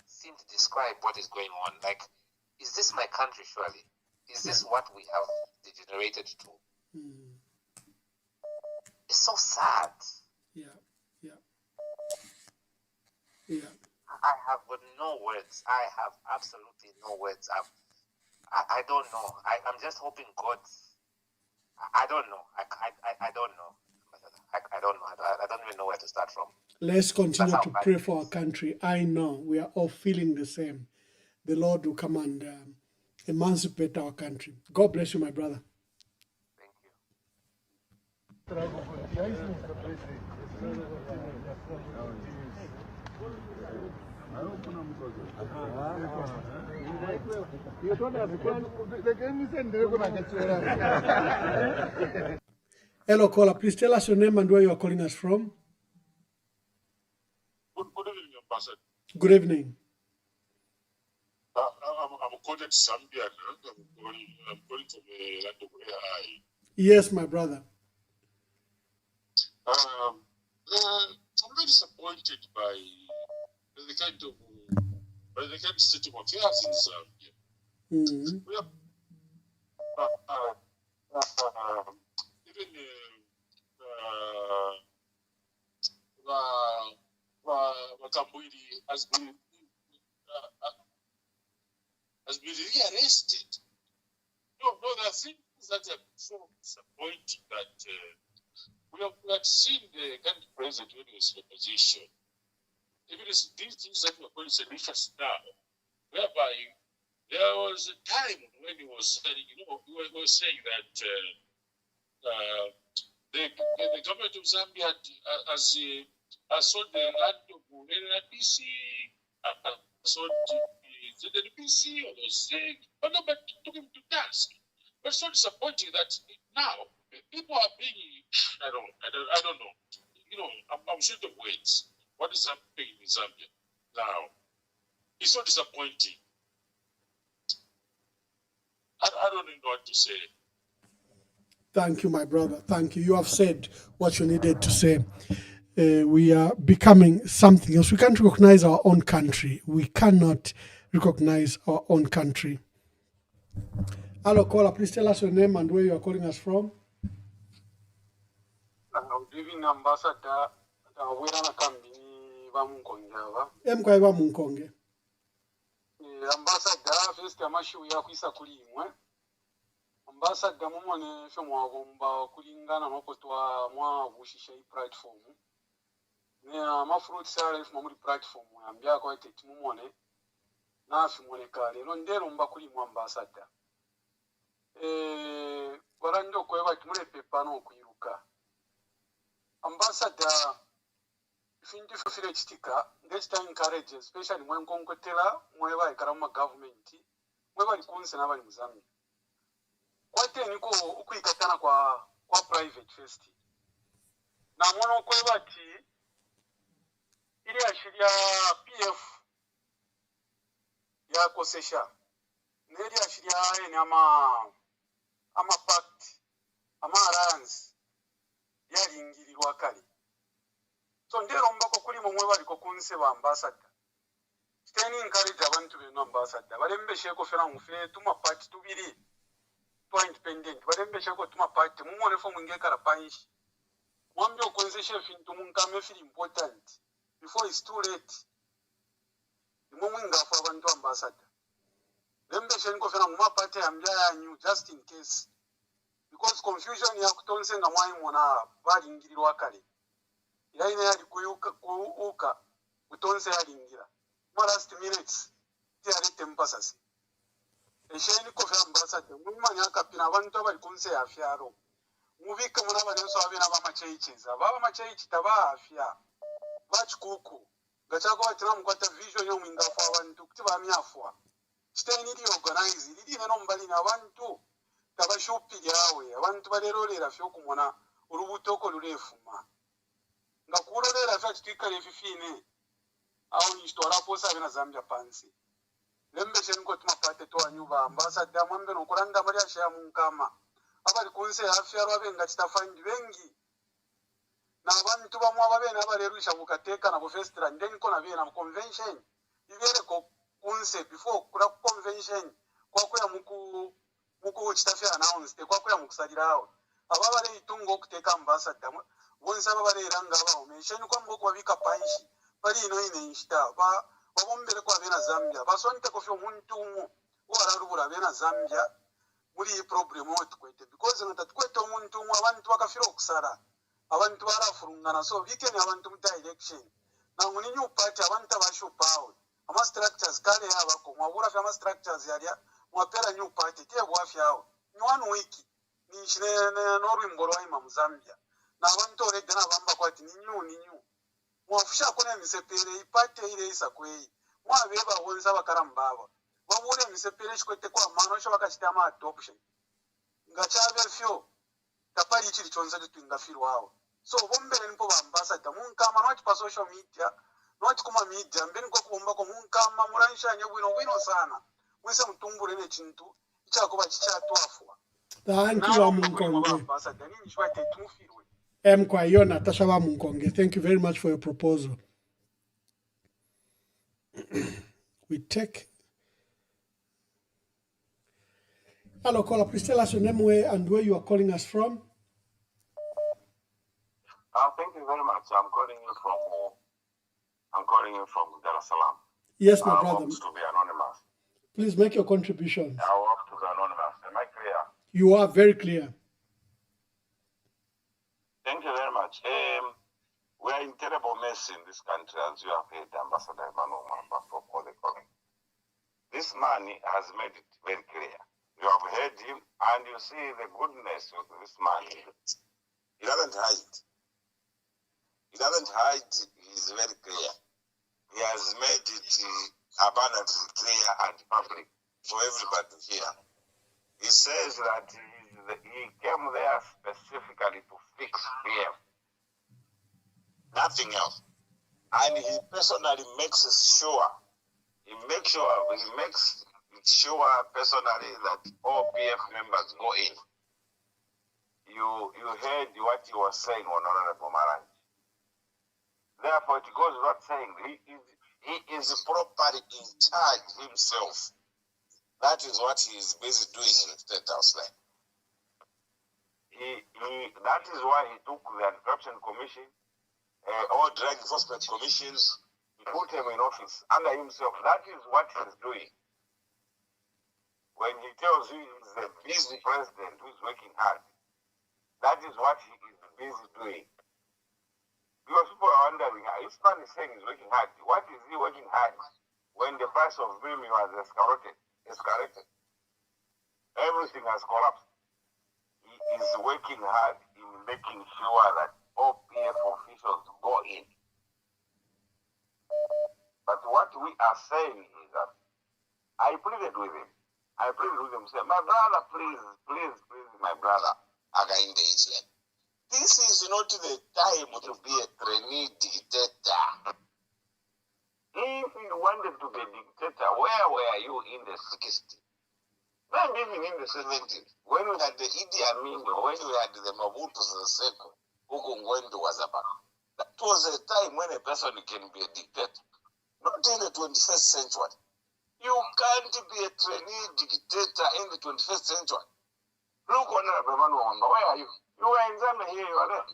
seem to describe what is going on. Like, is this my country, surely? Is this what we have degenerated to? It's so sad. Yeah. I have got no words. I have absolutely no words. I don't know. I'm just hoping God. I don't know. I don't know. I don't know. I don't even know where to start from. Let's continue to pray for our country. I know we are all feeling the same. The Lord will come and emancipate our country. God bless you, my brother. Hello, caller. Please tell us your name and where you are calling us from. Good evening, Ambassador. Good evening. I'm calling Zambia. I'm calling from the land of AI. Yes, my brother. I'm very disappointed by the kind of state of affairs in Zambia. We have even Wakambwili has been rearrested. No, there are things that are so disappointing that we have seen the current president when he was in opposition. Even these things that we are calling seditions now, whereby there was a time when he was saying, he was saying that the government of Zambia has sold the land of NNPC, sold the NNPC, or was saying, but nobody took him to task. But it's so disappointing that now people are being, I don't know. I'm short of words. What is happening in Zambia now? It's so disappointing. I don't even know what to say. Thank you, my brother. Thank you. You have said what you needed to say. We are becoming something else. We can't recognize our own country. We cannot recognize our own country. Hello, caller. Please tell us your name and where you are calling us from. Good evening, Ambassador. Wera na kambini bamunkonga Emkwa iba munkonge. Ambassador, first amashu ya kwisa kulimwe. Ambassador mumone fyo mwagomba kulingana nokotwa mwavushisha i platform. Ne amafruit sale fyo muri platform yambya ko ite mumone na fimone kale no ndero mba kulimwe Ambassador. Barando ko eba kimure pepa no kuyiruka. Ambassador, ifintu file chitika ngechita encourage especially mwenkonkotela mweva ikala mu government mweva likunse n'abali mu Zambia kwateni ko ukwikatana kwa private first na mwono kweva ti ili ashiria PF ya kosesha neli ashiria ene ama pact ama alliance yalingirirwa kali so ndero mbako kuli mumwe baliko kunse ba ambassador steni encourage abantu beno ambassador balembeshe ko fera mufe tuma party tubiri to independent balembeshe ko tuma party mumone fo munge kala panshi mwambi okonze chef into munkame feel important before it's too late mumwe ngafa abantu ambassador lembeshe ko fera muma party ambya yanyu just in case because confusion ya kutonse nga mwayi mona balingirirwa kale yaine yali kuyuka utonse yalingira ma last minutes tiarete mpasasi esheni kofe ambassador mumanya akapina abantu abali kunse ya fyaro mubika muna banenso abena bamacheichiza baba macheichi taba afya bachikuku gachako batina mukwata vision yo mwingafu abantu kuti bamyafwa steni li organize lili neno mbali na abantu tabashupili yawe abantu balerolera fyo kumona urubutoko lurefuma ngakurolera fyo tikale fifine aho nishtora posa bena Zambia pansi lembeshe nko tumapate to anyuba ambassador mwambe no kuranda mari asha munkama abali kunse afya rwabenga chitafandi bengi na abantu bamwe ababena abalerusha bukateka na bufestra ndeni kona bena convention ibere ko kunse before kura convention kwa ya muku chitafya announce kwa ya mukusalirawo ababale itungo okuteka ambassador bonse ababale ranga abaho mention kwa mboko wabika panshi bali ino ine inshita babombere kwa bena Zambia basonte ko fyo muntu umu wararubura bena Zambia muri problem otkwete because ntatkwete omuntu umu abantu bakafira okusara abantu barafurungana so weekend abantu mu direction na muni new party abantu abashupawe ama structures kale abako mwabura fya ama structures yalia mwapera new party tie bwafyawo ni 1 week ni shine no rwimboro wa mu Zambia na abantu already na bamba kwati ni new mwafusha kone misepere ipate ile isa kwei mwabeba wonza bakarambaba babure misepere shikwete kwa mano sho bakashita ama adoption ngachabe fyo tapali chili chonza twingafirwawo so bombere nipo ba ambassador munkama not pa social media not kuma media mbeni ko kubomba ko munkama muranisha bwino sana mwese mutumbure ne chintu ichako bachichatuafwa thank you Amunkonge ambassador nini shwate tumufirwe kwa hiyo Natasha wa Munkonge, thank you very much for your proposal. We take. Hello, caller. Please tell us your name, where and where you are calling us from. Thank you very much. I'm calling you from Dar es Salaam. Yes, my brother. To be anonymous. Please make your contributions. I hope to be anonymous. Am I clear? You are very clear. Thank you very much. We are in terrible mess in this country, as you have heard, Ambassador Emmanuel Mwamba from all the calling. This man has made it very clear. You have heard him, and you see the goodness of this man. He doesn't hide. He doesn't hide. He's very clear. He has made it abundantly clear and public for everybody to hear. He says that he came there specifically to fix PM. Nothing else. And he personally makes sure, he makes sure personally that all PF members go in. You heard what he was saying on Honorable Marangi. Therefore, it goes without saying, he is properly in charge himself. That is what he is busy doing in the State House land. That is why he took the Anti-Corruption Commission, all Drug Enforcement Commissions, he put them in office under himself. That is what he is doing. When he tells you he's a busy president who is working hard, that is what he is busy doing. Because people are wondering, this man is saying he's working hard. What is he working hard when the price of premium has escalated? Everything has collapsed. He is working hard in making sure that all PF officials go in. are saying is that I pleaded with him. Say, my brother, please, my brother. This is not the time to be a trainee dictator. If you wanted to be a dictator, where were you in the 60s? Maybe even in the 70s, when we had the Idi Amin, when we had the Mobutu Seko, Ukungwendo was about. That was a time when a person can be a dictator. Not in the 21st century. You can't be a trainee dictator in the 21st century. Look, Honorable Emmanuel Mwamba, where are you? You were in Zambia, here you are there.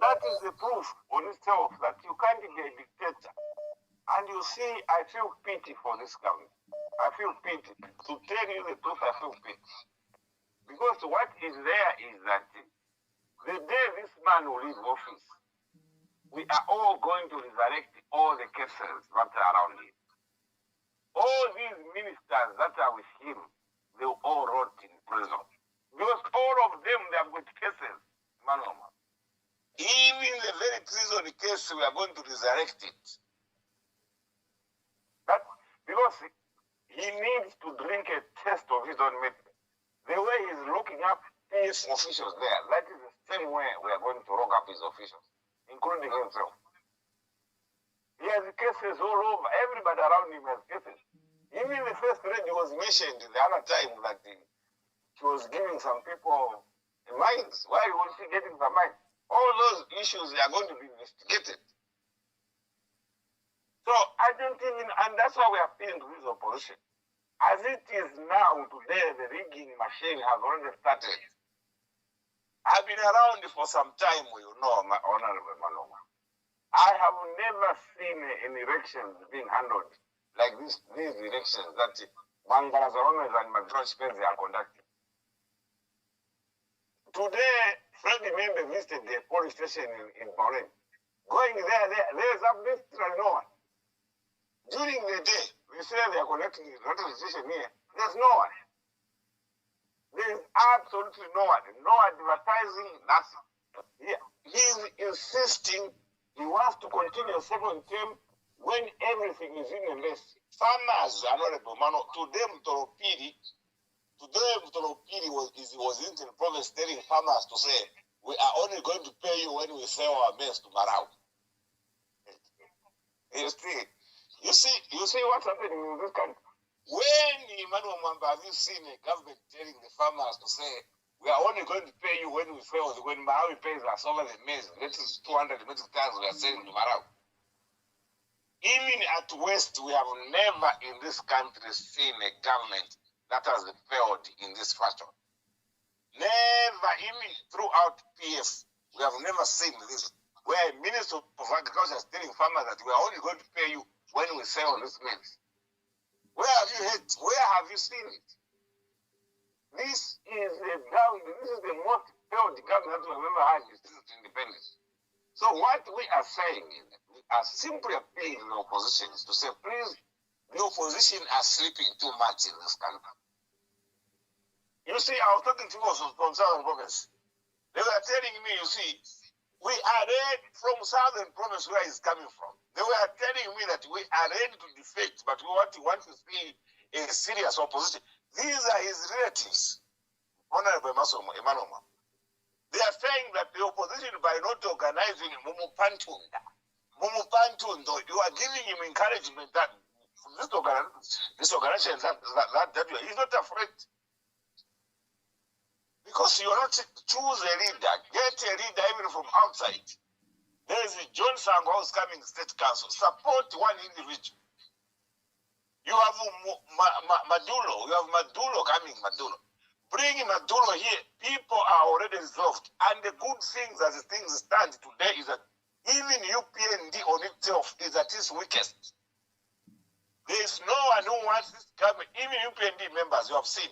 That is the proof on itself that you can't be a dictator. And you see, I feel pity for this government. I feel pity. To tell you the truth, I feel pity. Because what is there is that the day this man will leave office, we are all going to resurrect all the cases that are around him. All these ministers that are with him, they all rot in prison. Because all of them, they have got cases. Even the very prison case, we are going to resurrect it. That, because he needs to drink a taste of his own medicine. The way he's looking up his officials there, that is the same way we are going to lock up his officials, including himself. He has cases all over. Everybody around him has cases. Even the first lady was mentioned the other time that she was giving some people mines. Why was she getting the mines? All those issues, they are going to be investigated. So I don't even, and that's why we are appealing to this opposition. As it is now, today, the rigging machine has already started. I've been around for some time, you know, my Honorable Maloma. I have never seen an election being handled like these elections that Mangalazarones and Madron Spence are conducting. Today, Freddie Membe visited the police station in Bahrain. Going there's absolutely no one. During the day, we say they are conducting the radio station here. There's no one. There's absolutely no one. No advertising, nothing. He's insisting he wants to continue a second term when everything is in a mess. Farmers, Honorable Mano, to them, Toropiri was in the province telling farmers to say, we are only going to pay you when we sell our maize to Marau. You see what's happening in this country? When Emmanuel Mwamba, have you seen a government telling the farmers to say, we are only going to pay you when we sell, when Malawi pays us over the maize, that is 200 metric tons we are selling to Marau. Even at West, we have never in this country seen a government that has failed in this fashion. Never, even throughout PF, we have never seen this, where a Minister of Agriculture is telling farmers that we are only going to pay you when we sell this maize. Where have you heard? Where have you seen it? This is the most failed government we have ever had since independence. So what we are saying is that we are simply appealing to the opposition to say, please, the opposition are sleeping too much in this country. You see, I was talking to people from Southern Province. They were telling me, you see, we are ready from Southern Province where he's coming from. They were telling me that we are ready to defect, but we want to see a serious opposition. These are his relatives. Honorable Emmanuel Mwamba. They are saying that the opposition, by not organizing Mumupantundo, you are giving him encouragement that this organization that he's not afraid. Because you are not choose a leader, get a leader even from outside. There is John Sango who's coming state council. Support one individual. You have Maduro. You have Maduro coming, Maduro. Bring Maduro here. People are already resolved. And the good things as things stand today is that even UPND on itself is at its weakest. There is no one who wants this government. Even UPND members, you have seen.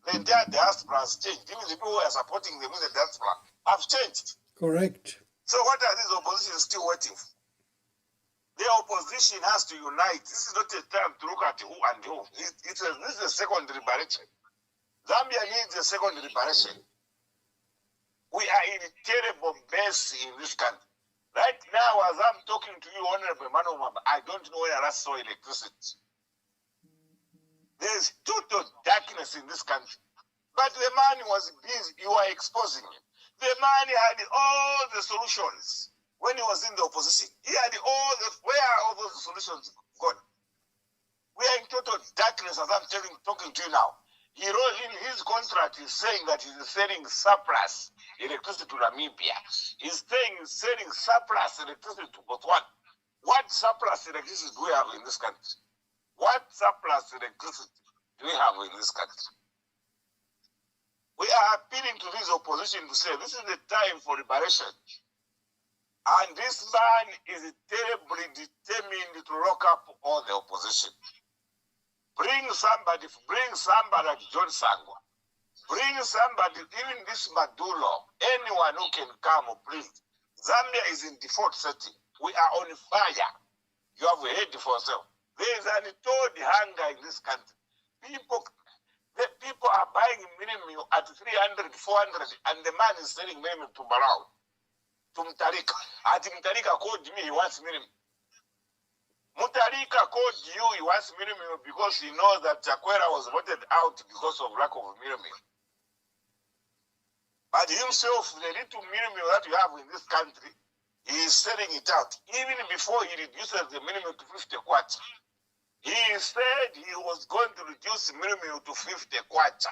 The entire diaspora has changed. Even the people who are supporting them in the diaspora have changed. Correct. So what are these oppositions still waiting for? The opposition has to unite. This is not a time to look at who and who. This is a second liberation. Zambia needs a second liberation. We are in a terrible mess in this country. Right now, as I'm talking to you, Honorable Emmanuel Mwamba, I don't know when I last saw electricity. There's total darkness in this country. But the man was busy. You are exposing him. The man had all the solutions when he was in the opposition. He had all the. Where are all those solutions gone? We are in total darkness as I'm talking to you now. He wrote in his contract, he's saying that he's selling surplus electricity to Namibia. He's saying he's selling surplus electricity to Botswana. What surplus electricity do we have in this country? What surplus electricity do we have in this country? We are appealing to this opposition to say this is the time for liberation. And this man is terribly determined to lock up all the opposition. Bring somebody like John Sangwa. Bring somebody, even this Maduro, anyone who can come, please. Zambia is in default setting. We are on fire. You have heard for yourself. There is an untold hunger in this country. People are buying minimum at 300, 400, and the man is selling minimum to Barao, to Mutarika. At Mutarika called me, he wants minimum. Mutarika called you, he wants minimum because he knows that Chakwera was voted out because of lack of minimum. But himself, the little minimum that you have in this country, he is selling it out. Even before he reduces the minimum to 50 kwacha. He said he was going to reduce the minimum to 50 kwacha.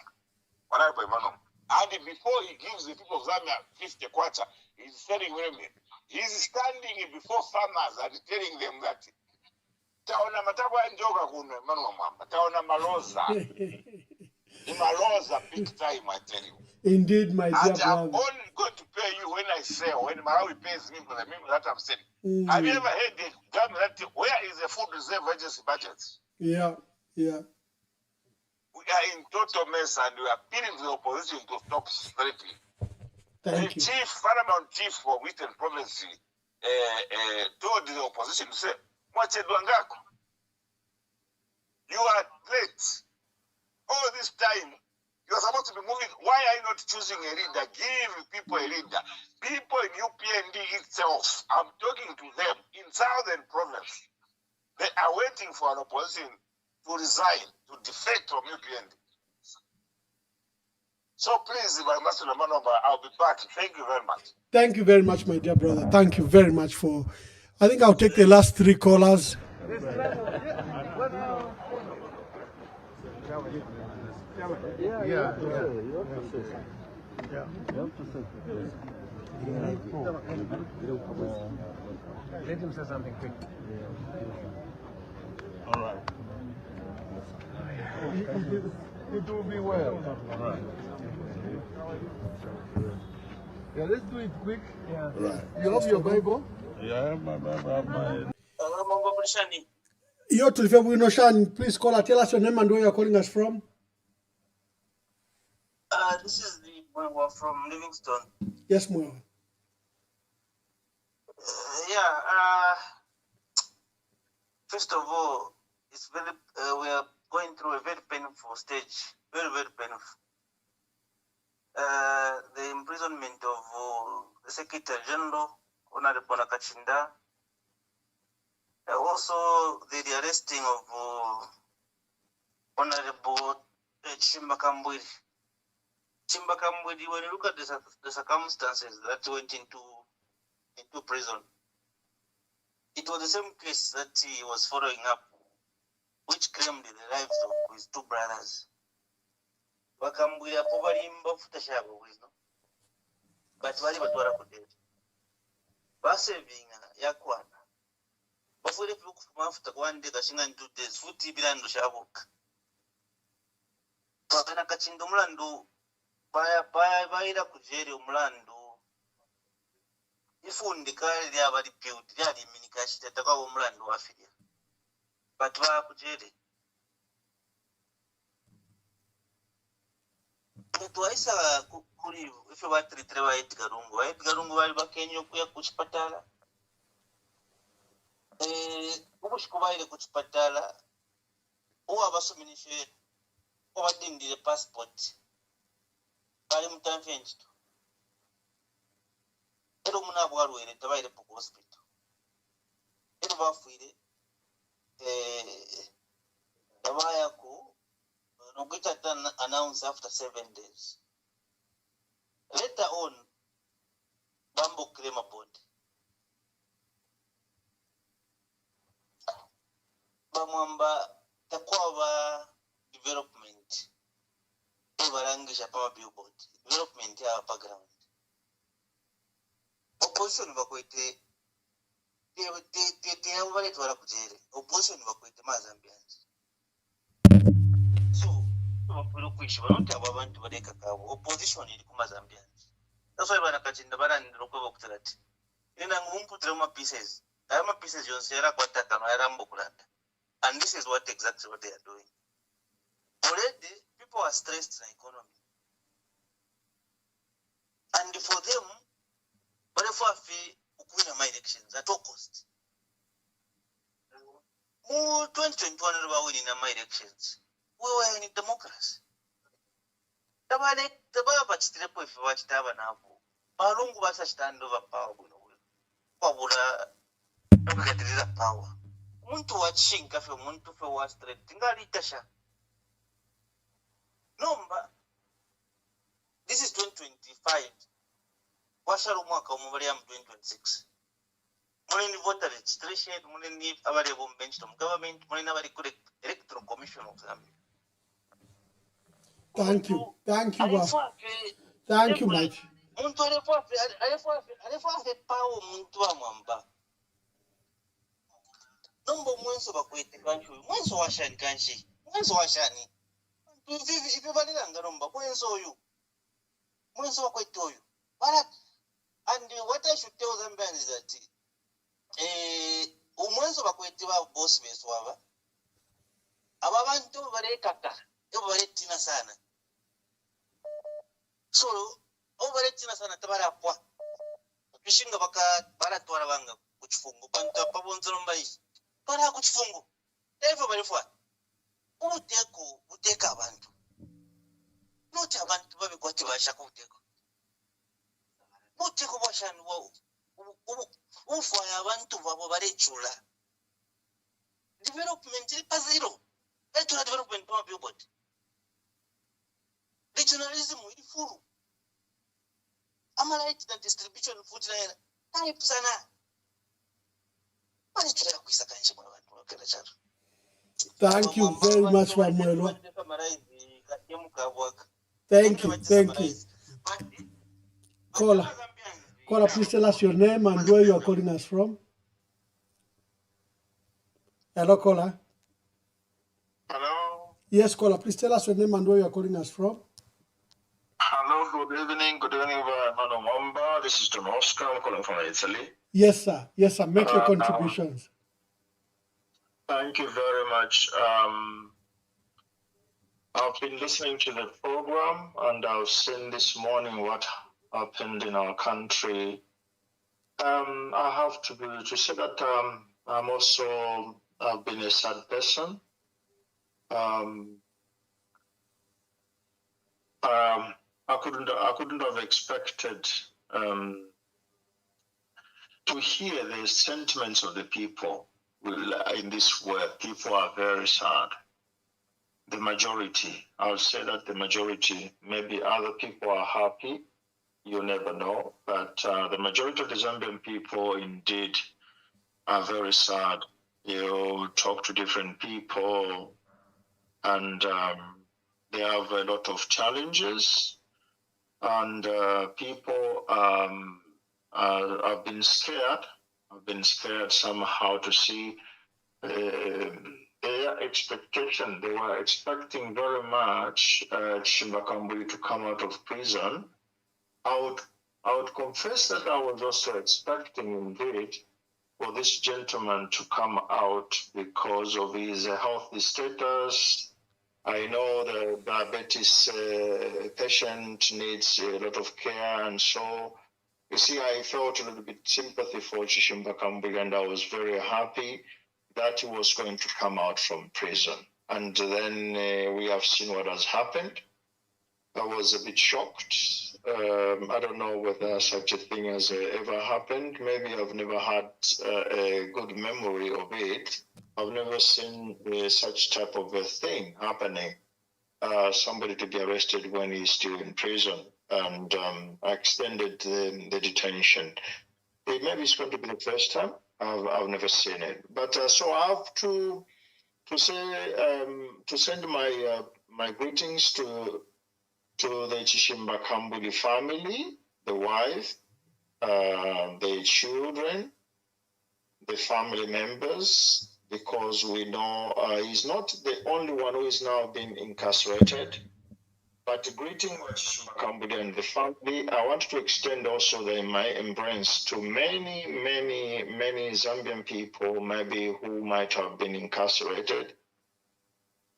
And before he gives the people of Zambia 50 kwacha, he's selling minimum. He's standing before farmers and telling them that taona matabwa njoga kuno Emmanuel Mwamba, taona maloza. Maloza big time, I tell you. Indeed, my dear and I'm brother. only going to pay you when I sell, when Malawi pays me for the minimum that I'm selling. Have you ever heard the government that where is the food reserve agency budget? Yeah. We are in total mess and we are appealing to the opposition to stop sleeping. Thank you. Paramount chief for Western Province told the opposition to say, Mwachedwangako, you are late. All this time, you are supposed to be moving. Why are you not choosing a leader? Give people a leader. People in UPND itself, I'm talking to them in Southern Province. They are waiting for an opposition to resign, to defect from UPND. So please, my Master Manova, I'll be back. Thank you very much. Thank you very much, my dear brother. Thank you very much for. I think I'll take the last 3 callers. Let him say something quick. All right. It will be well. All right. Yeah, let's do it quick. Yeah. Right. You have your Bible? Yeah, I have my Bible. Yo, Tulifia Buinoshan, please call her. Tell us your name and where you're calling us from. This is the Mwamba from Livingston. Yes, Mwamba. First of all, it's very we are going through a very painful stage, very painful. The imprisonment of the Secretary General, Honorable Nakachinda, also the arresting of Honorable Chimbakambwiri. Chimbakambwiri, when you look at the circumstances that went into prison, it was the same case that he was following up, which claimed the lives of his 2 brothers. Bakambwira pobalimba futashabo bwino. But bali batwala kudeli. Basevinga yakwana. Bafule kufuma futa kwande kashinga 2 days futi bilando shabuka. Bana kachindo mulandu baya kujeri omulandu. Ifundi kali lyabali beauty lyali minikashi tataka omulandu wafilia. But ba kujeri. Twaisa kuri ife batritire ba Edgarungu bali bakenyo kuya kuchipatala. Ubushikubaile kuchipatala. Uwa basuminishe obadindire passport. Bali mutanfenjito. Ero munabo alwere tabaire ku hospital ero bafuire tabaya ku no get announced after 7 days later on bambo crema bond bamwamba takwaba development ebarangisha pama billboard development ya background opposition bakwete te wale twala kujere opposition bakwete mazambians so bakuru kwishiba noti abo abantu badeka kabo opposition iri ku mazambians that's why banakachinda barandira kwebo kutirati ina ngumputira ma pieces ama pieces yonse era kwataka no era mbokulanda. And this is exactly what they are doing. Already, people are stressed in the economy. And for them, but if we win my elections at all cost. 2021 we winning my elections. We were in democracy. Tabale bachitirepo if wachitaba napo. Balungu basa stand over power buno. Kwabula nokatiriza power. Muntu wachinga fe muntu fe wa straight tingali tasha. Number this is 2025. Washaru mwaka umubali ya 2026. Mwenye voter registration, mwenye abali bench from government, mwenye abali electoral commission of Zambia. Thank you, boss. Thank you, mate. Muntu alefa power muntu wa mwamba. Nombo mwenso bakwete kanchi, mwenso washani kanchi, mwenso washani. Tuzivi shipibalila nganomba mwenso oyu. Mwenso bakwete oyu. And what I should tell them is that umwenso bakwete ba boss beswaba. Ababantu barekaka, baretina sana. So, baretina sana tabara kwa. Kishinga baka baratwara banga kuchifungu banta pabonzo nombai. Para kuchifungu. Evo barifwa. Uteka abantu. Not abantu babe kwati bashaka uteko. Uteko bashani wo. Ufwa abantu babo barechula. Development is zero. Eto development pa billboard. Regionalism is full. Amalite the distribution food line. Type sana. Barechula kuisa kanchi mwa abantu wakela charo. Thank you very much, Emmanuel. Thank you. Caller, please tell us your name and where you are calling us from. Hello, caller. Hello. Yes, caller, please tell us your name and where you are calling us from. Hello, good evening, Emmanuel Mwamba. This is John Oscar. I'm calling from Italy. Yes, sir. Make your contributions. Thank you very much. I've been listening to the program and I've seen this morning what happened in our country. I have to say that I'm also I've been a sad person. I couldn't have expected to hear the sentiments of the people. In this world, people are very sad. The majority, I would say that the majority, maybe other people are happy, you never know, but the majority of the Zambian people indeed are very sad. You talk to different people and they have a lot of challenges and people have been scared. I've been scared somehow to see their expectation. They were expecting very much Chimbakambuli to come out of prison. I would confess that I was also expecting indeed for this gentleman to come out because of his healthy status. I know the diabetes patient needs a lot of care, and so you see, I felt a little bit sympathy for Chimbakambuli, and I was very happy that he was going to come out from prison. And then we have seen what has happened. I was a bit shocked. I don't know whether such a thing has ever happened. Maybe I've never had a good memory of it. I've never seen such type of a thing happening. Somebody to be arrested when he's still in prison, and I extended the detention. Maybe it's going to be the first time. I've never seen it, but so I have to say to send my greetings to the Chishimba Kambuli family, the wife, the children, the family members, because we know he's not the only one who is now being incarcerated. But greeting Chishimba Kambuli and the family, I want to extend also my embrace to many Zambian people, maybe who might have been incarcerated.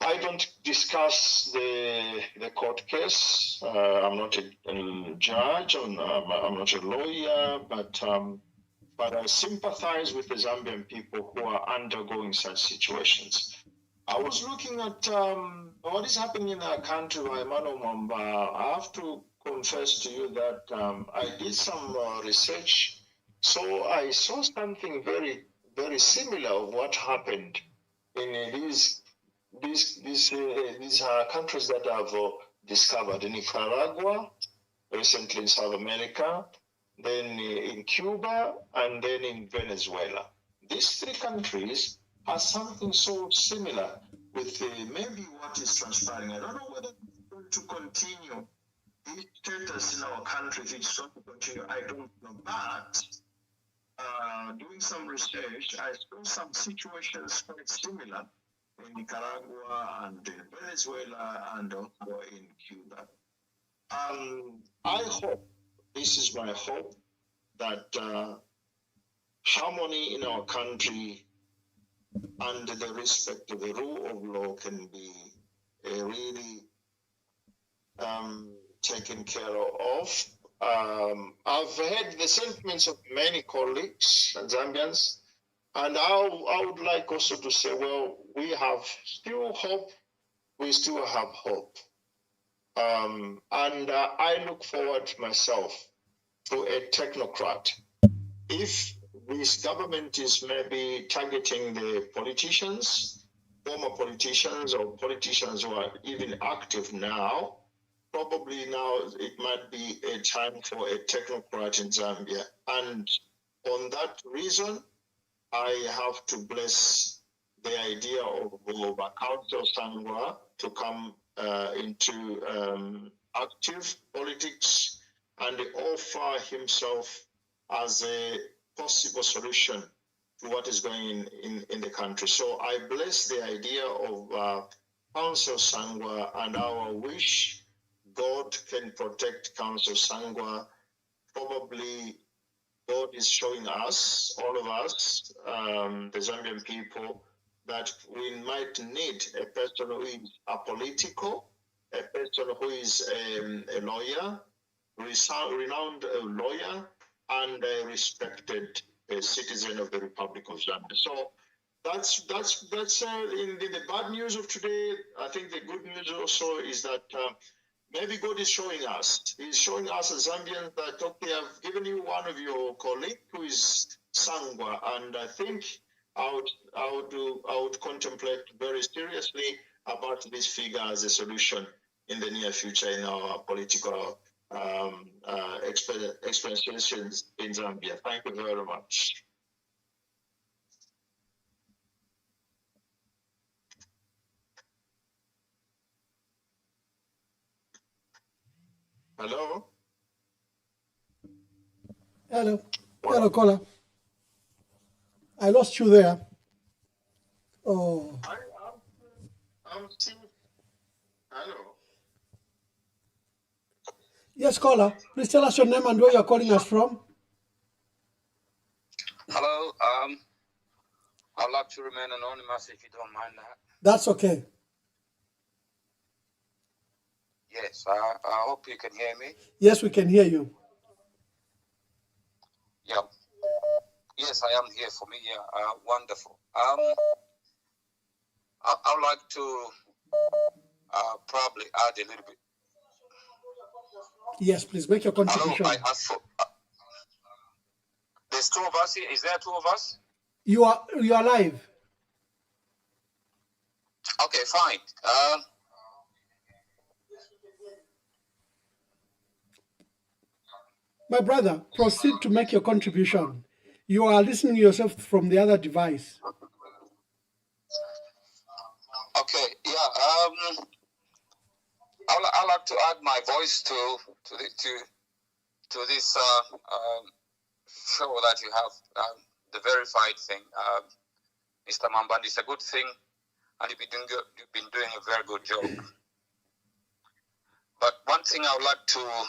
I don't discuss the court case. I'm not a judge. I'm not a lawyer, but I sympathize with the Zambian people who are undergoing such situations. I was looking at what is happening in our country by Emmanuel Mwamba. I have to confess to you that I did some research, so I saw something very, very similar of what happened in these countries that I've discovered in Nicaragua, recently in South America, then in Cuba, and then in Venezuela. These three countries are something so similar with maybe what is transpiring. I don't know whether it's going to continue. The status in our country, if it's going to continue, I don't know. But doing some research, I saw some situations quite similar in Nicaragua and Venezuela and also in Cuba. I hope, this is my hope, that harmony in our country and the respect of the rule of law can be really taken care of. I've heard the sentiments of many colleagues and Zambians, and I would like also to say, well, we have still hope. We still have hope. And I look forward myself to a technocrat. If this government is maybe targeting the politicians, former politicians or politicians who are even active now, probably now it might be a time for a technocrat in Zambia. And on that reason, I have to bless the idea of Council Sangwa to come into active politics and offer himself as a possible solution to what is going in the country. So I bless the idea of Council Sangwa, and our wish God can protect Council Sangwa. Probably God is showing us, all of us, the Zambian people, that we might need a person who is apolitical, a person who is a lawyer, renowned lawyer, and a respected citizen of the Republic of Zambia. So that's in the bad news of today. I think the good news also is that maybe God is showing us. He's showing us as Zambians that, okay, I've given you one of your colleagues who is Sangwa, and I think I would contemplate very seriously about this figure as a solution in the near future in our political experiences in Zambia. Thank you very much. Hello? Hello. Hello, caller. I lost you there. Oh. I'm still. Hello? Yes, caller. Please tell us your name and where you're calling us from. Hello. I'd like to remain anonymous if you don't mind that. That's okay. Yes, I hope you can hear me. Yes, we can hear you. Yeah. Yes, I am here for me. Yeah. Wonderful. I would like to probably add a little bit. Yes, please make your contribution. Hello, I asked for. There's two of us here. Is there two of us? You are live. Okay, fine. My brother, proceed to make your contribution. You are listening yourself from the other device. Okay, yeah. I like to add my voice to this show that you have, the verified thing, Mr. Mwamba. It's a good thing, and you've been doing a very good job. But one thing I would like to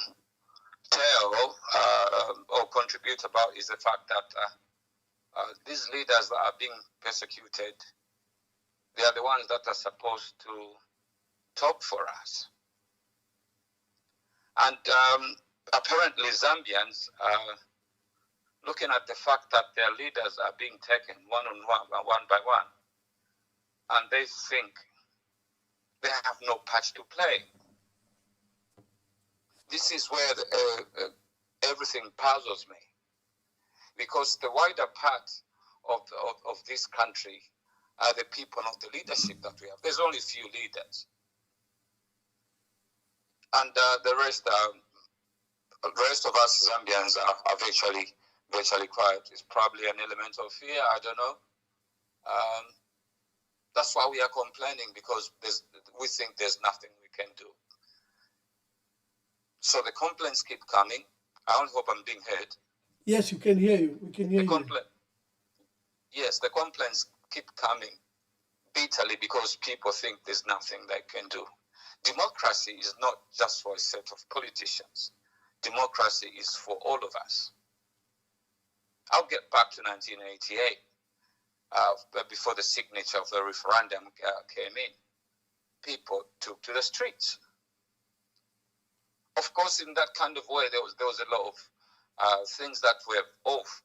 tell or contribute about is the fact that these leaders that are being persecuted, they are the ones that are supposed to talk for us. And apparently Zambians are looking at the fact that their leaders are being taken one by one, and they think they have no part to play. This is where everything puzzles me, because the wider part of this country are the people, not the leadership that we have. There's only a few leaders, and the rest of us Zambians are virtually quiet. It's probably an element of fear. I don't know. That's why we are complaining, because we think there's nothing we can do. So the complaints keep coming. I don't hope I'm being heard. Yes, you can hear you. We can hear you. Yes, the complaints keep coming bitterly because people think there's nothing they can do. Democracy is not just for a set of politicians. Democracy is for all of us. I'll get back to 1988, before the signature of the referendum came in. People took to the streets. Of course, in that kind of way, there was a lot of things that were off,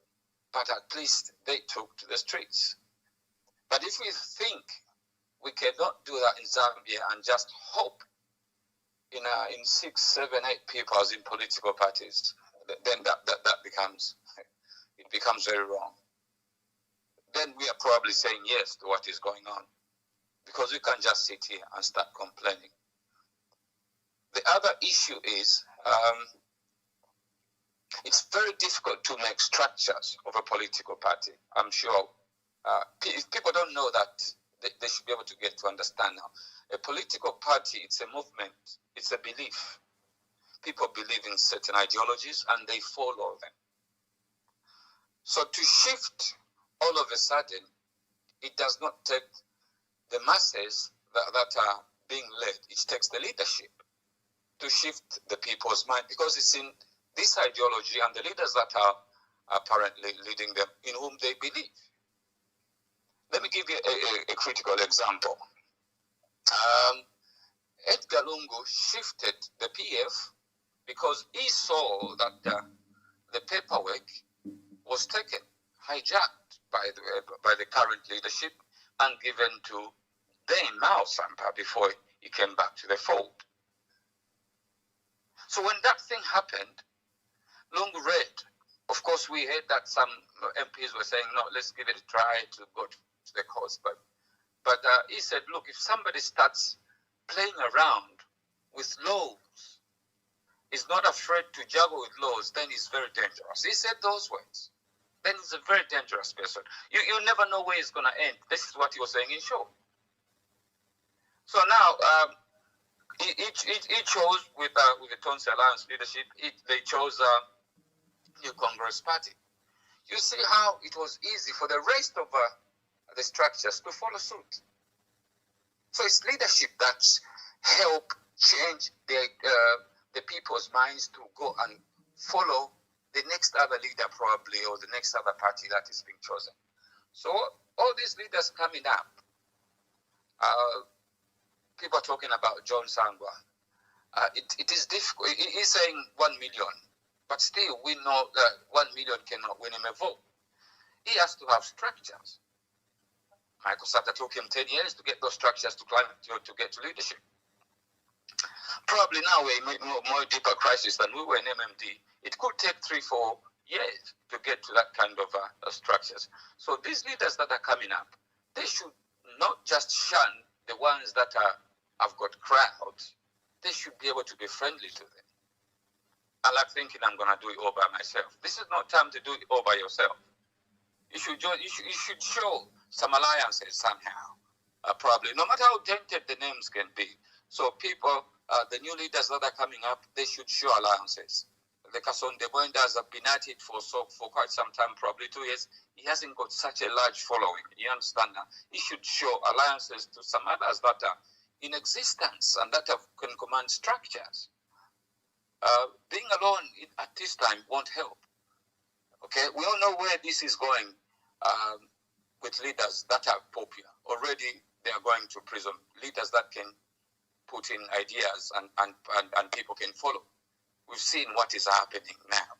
but at least they took to the streets. But if we think we cannot do that in Zambia and just hope in 6, 7, 8 people as in political parties, then that becomes very wrong. Then we are probably saying yes to what is going on, because we can't just sit here and start complaining. The other issue is it's very difficult to make structures of a political party. I'm sure if people don't know that, they should be able to get to understand now. A political party, it's a movement, it's a belief. People believe in certain ideologies and they follow them. So to shift all of a sudden, it does not take the masses that are being led. It takes the leadership to shift the people's mind, because it's in this ideology and the leaders that are apparently leading them in whom they believe. Let me give you a critical example. Edgar Lungu shifted the PF because he saw that the paperwork was taken, hijacked by the current leadership and given to then Mao Sampa before he came back to the fold. So when that thing happened, Lungu read. Of course, we heard that some MPs were saying, no, let's give it a try to go to the courts. But he said, look, if somebody starts playing around with laws, is not afraid to juggle with laws, then he's very dangerous. He said those words. Then he's a very dangerous person. You never know where it's going to end. This is what he was saying in show. So now, he chose with the Tonsi Alliance leadership, they chose New Congress Party. You see how it was easy for the rest of the structures to follow suit. So it's leadership that help change the people's minds to go and follow the next other leader probably, or the next other party that is being chosen. So all these leaders coming up, people are talking about John Sangwa. It is difficult. He's saying 1 million, but still we know that 1 million cannot win him a vote. He has to have structures. Michael Sata took him 10 years to get those structures to climb to get to leadership. probably now we're in a more deeper crisis than we were in MMD. It could take 3-4 years to get to that kind of structures. So these leaders that are coming up, they should not just shun the ones that have got crowds. They should be able to be friendly to them. I like thinking I'm going to do it all by myself. This is not time to do it all by yourself. You should show some alliances somehow, probably, no matter how tainted the names can be. So people, the new leaders that are coming up, they should show alliances. The Kasonde Boendas have been at it for quite some time, probably 2 years. He hasn't got such a large following. You understand that? He should show alliances to some others that are in existence and that can command structures. Being alone at this time won't help. Okay, we all know where this is going with leaders that are popular. Already they are going to prison. Leaders that can put in ideas and people can follow. We've seen what is happening now.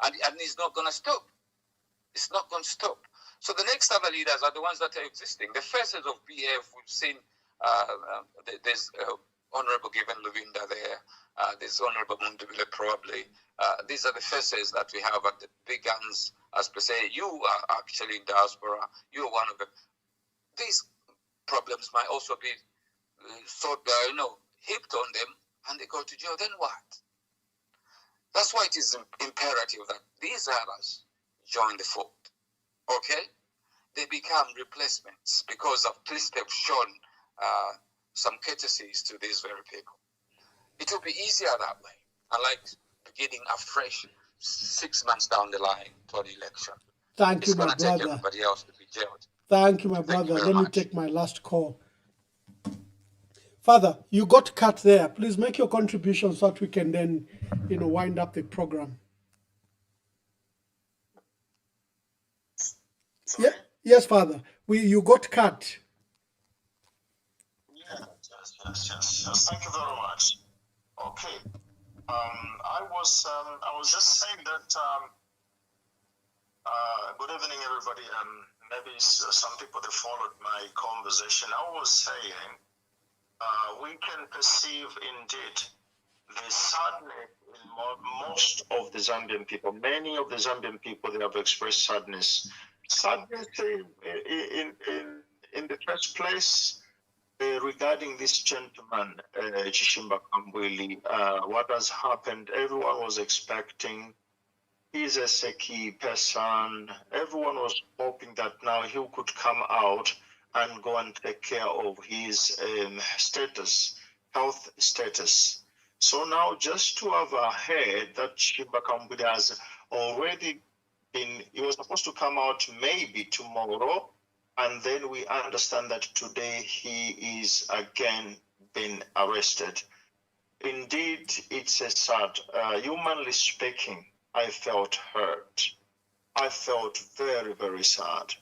And it's not going to stop. It's not going to stop. So the next other leaders are the ones that are existing. The faces of BF, we've seen there's Honorable Given Luvinda there. There's Honorable Mundubile probably. These are the faces that we have at the big guns, as per se. You are actually in diaspora. You're one of them. These problems might also be heaped on them, and they go to jail. Then what? That's why it is imperative that these others join the fold. Okay? They become replacements because at least they've shown some courtesies to these very people. It will be easier that way, unlike beginning afresh 6 months down the line to an election. Thank you, my It's going to take brother. everybody else to be jailed. Thank you, my brother. Let me take my last call. Father, you got cut there. Please make your contribution so that we can then, wind up the program. Yeah, yes, Father. You got cut. Yes. Thank you very much. Okay. I was just saying that. Good evening, everybody. Maybe some people that followed my conversation. I was saying we can perceive indeed the sadness in most of the Zambian people. Many of the Zambian people, they have expressed sadness. Sadness in the first place regarding this gentleman, Chishimba Kambwili. What has happened, everyone was expecting. He's a Seki person. Everyone was hoping that now he could come out and go and take care of his health status. So now just to have heard that Chishimba Kambwili has already he was supposed to come out maybe tomorrow, and then we understand that today he is again been arrested. Indeed, it's a sad, humanly speaking, I felt hurt. I felt very, very sad.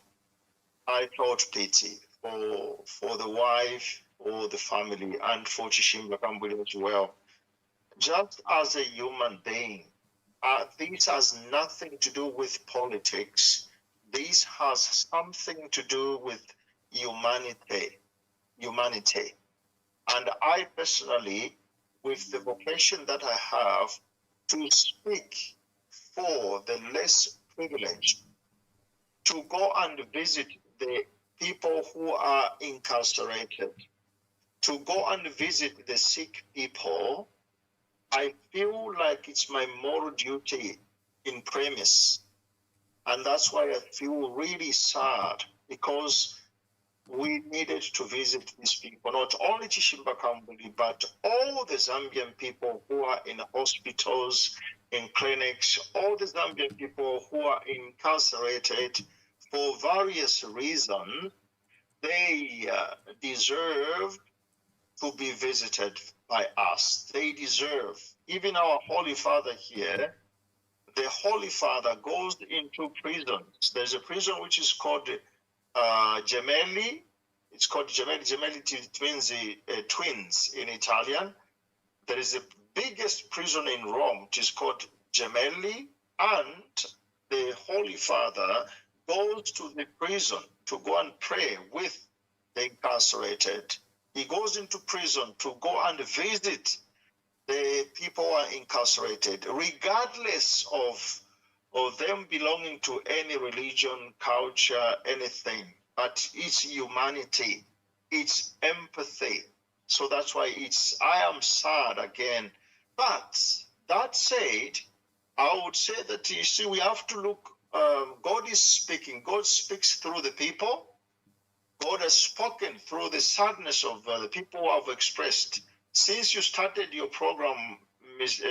I felt pity for the wife, for the family, and for Chishimba Kambwili as well. Just as a human being, this has nothing to do with politics. This has something to do with humanity. And I personally, with the vocation that I have, to speak for the less privileged, to go and visit the people who are incarcerated, to go and visit the sick people, I feel like it's my moral duty in premise. And that's why I feel really sad, because we needed to visit these people, not only Chishimba Kambwili, but all the Zambian people who are in hospitals, in clinics, all the Zambian people who are incarcerated for various reasons. They deserve to be visited by us. They deserve. Even our Holy Father here, the Holy Father goes into prisons. There's a prison which is called Gemelli. It's called Gemelli. Gemelli means twins in Italian. There is the biggest prison in Rome, which is called Gemelli, and the Holy Father goes to the prison to go and pray with the incarcerated. He goes into prison to go and visit the people are incarcerated, regardless of them belonging to any religion, culture, anything. But it's humanity, it's empathy. So that's why I am sad again. But that said, I would say that, you see, we have to look, God is speaking. God speaks through the people. God has spoken through the sadness of the people who have expressed. Since you started your program, Mr.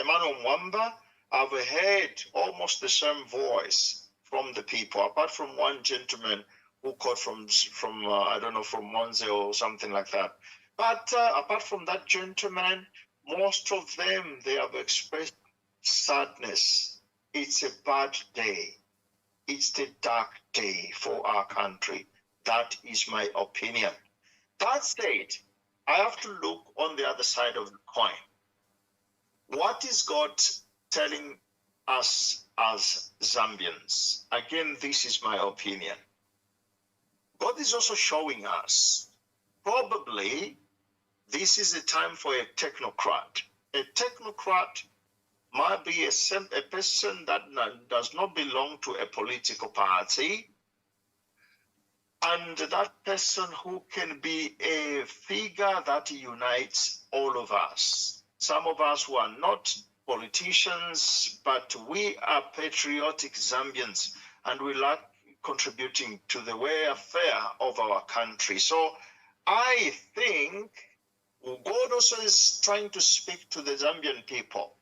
Emmanuel Mwamba, I've heard almost the same voice from the people, apart from one gentleman who called from I don't know, from Monze or something like that. But apart from that gentleman, most of them, they have expressed sadness. It's a bad day. It's the dark day for our country. That is my opinion. That said, I have to look on the other side of the coin. What is God telling us as Zambians? Again, this is my opinion. God is also showing us, probably, this is a time for a technocrat. A technocrat might be a person that does not belong to a political party, and that person who can be a figure that unites all of us. Some of us who are not politicians, but we are patriotic Zambians, and we like contributing to the welfare of our country. So I think God also is trying to speak to the Zambian people.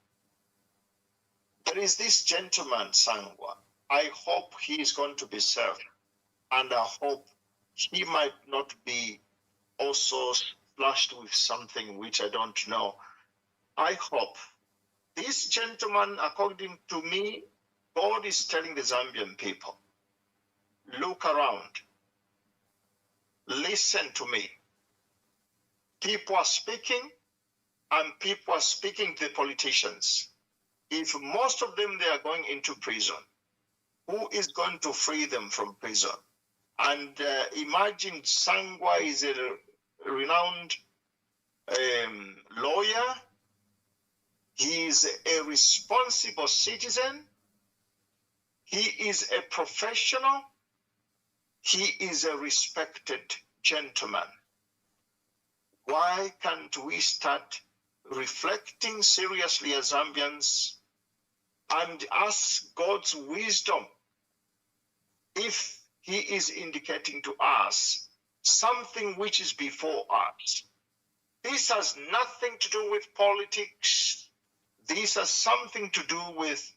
There is this gentleman, Sangwa. I hope he is going to be served, and I hope he might not be also splashed with something which I don't know. I hope. This gentleman, according to me, God is telling the Zambian people, look around, listen to me. People are speaking, and people are speaking to the politicians. If most of them, they are going into prison, who is going to free them from prison? And imagine Sangwa is a renowned lawyer. He is a responsible citizen. He is a professional. He is a respected gentleman. Why can't we start reflecting seriously as Zambians and ask God's wisdom if He is indicating to us something which is before us? This has nothing to do with politics. This has something to do with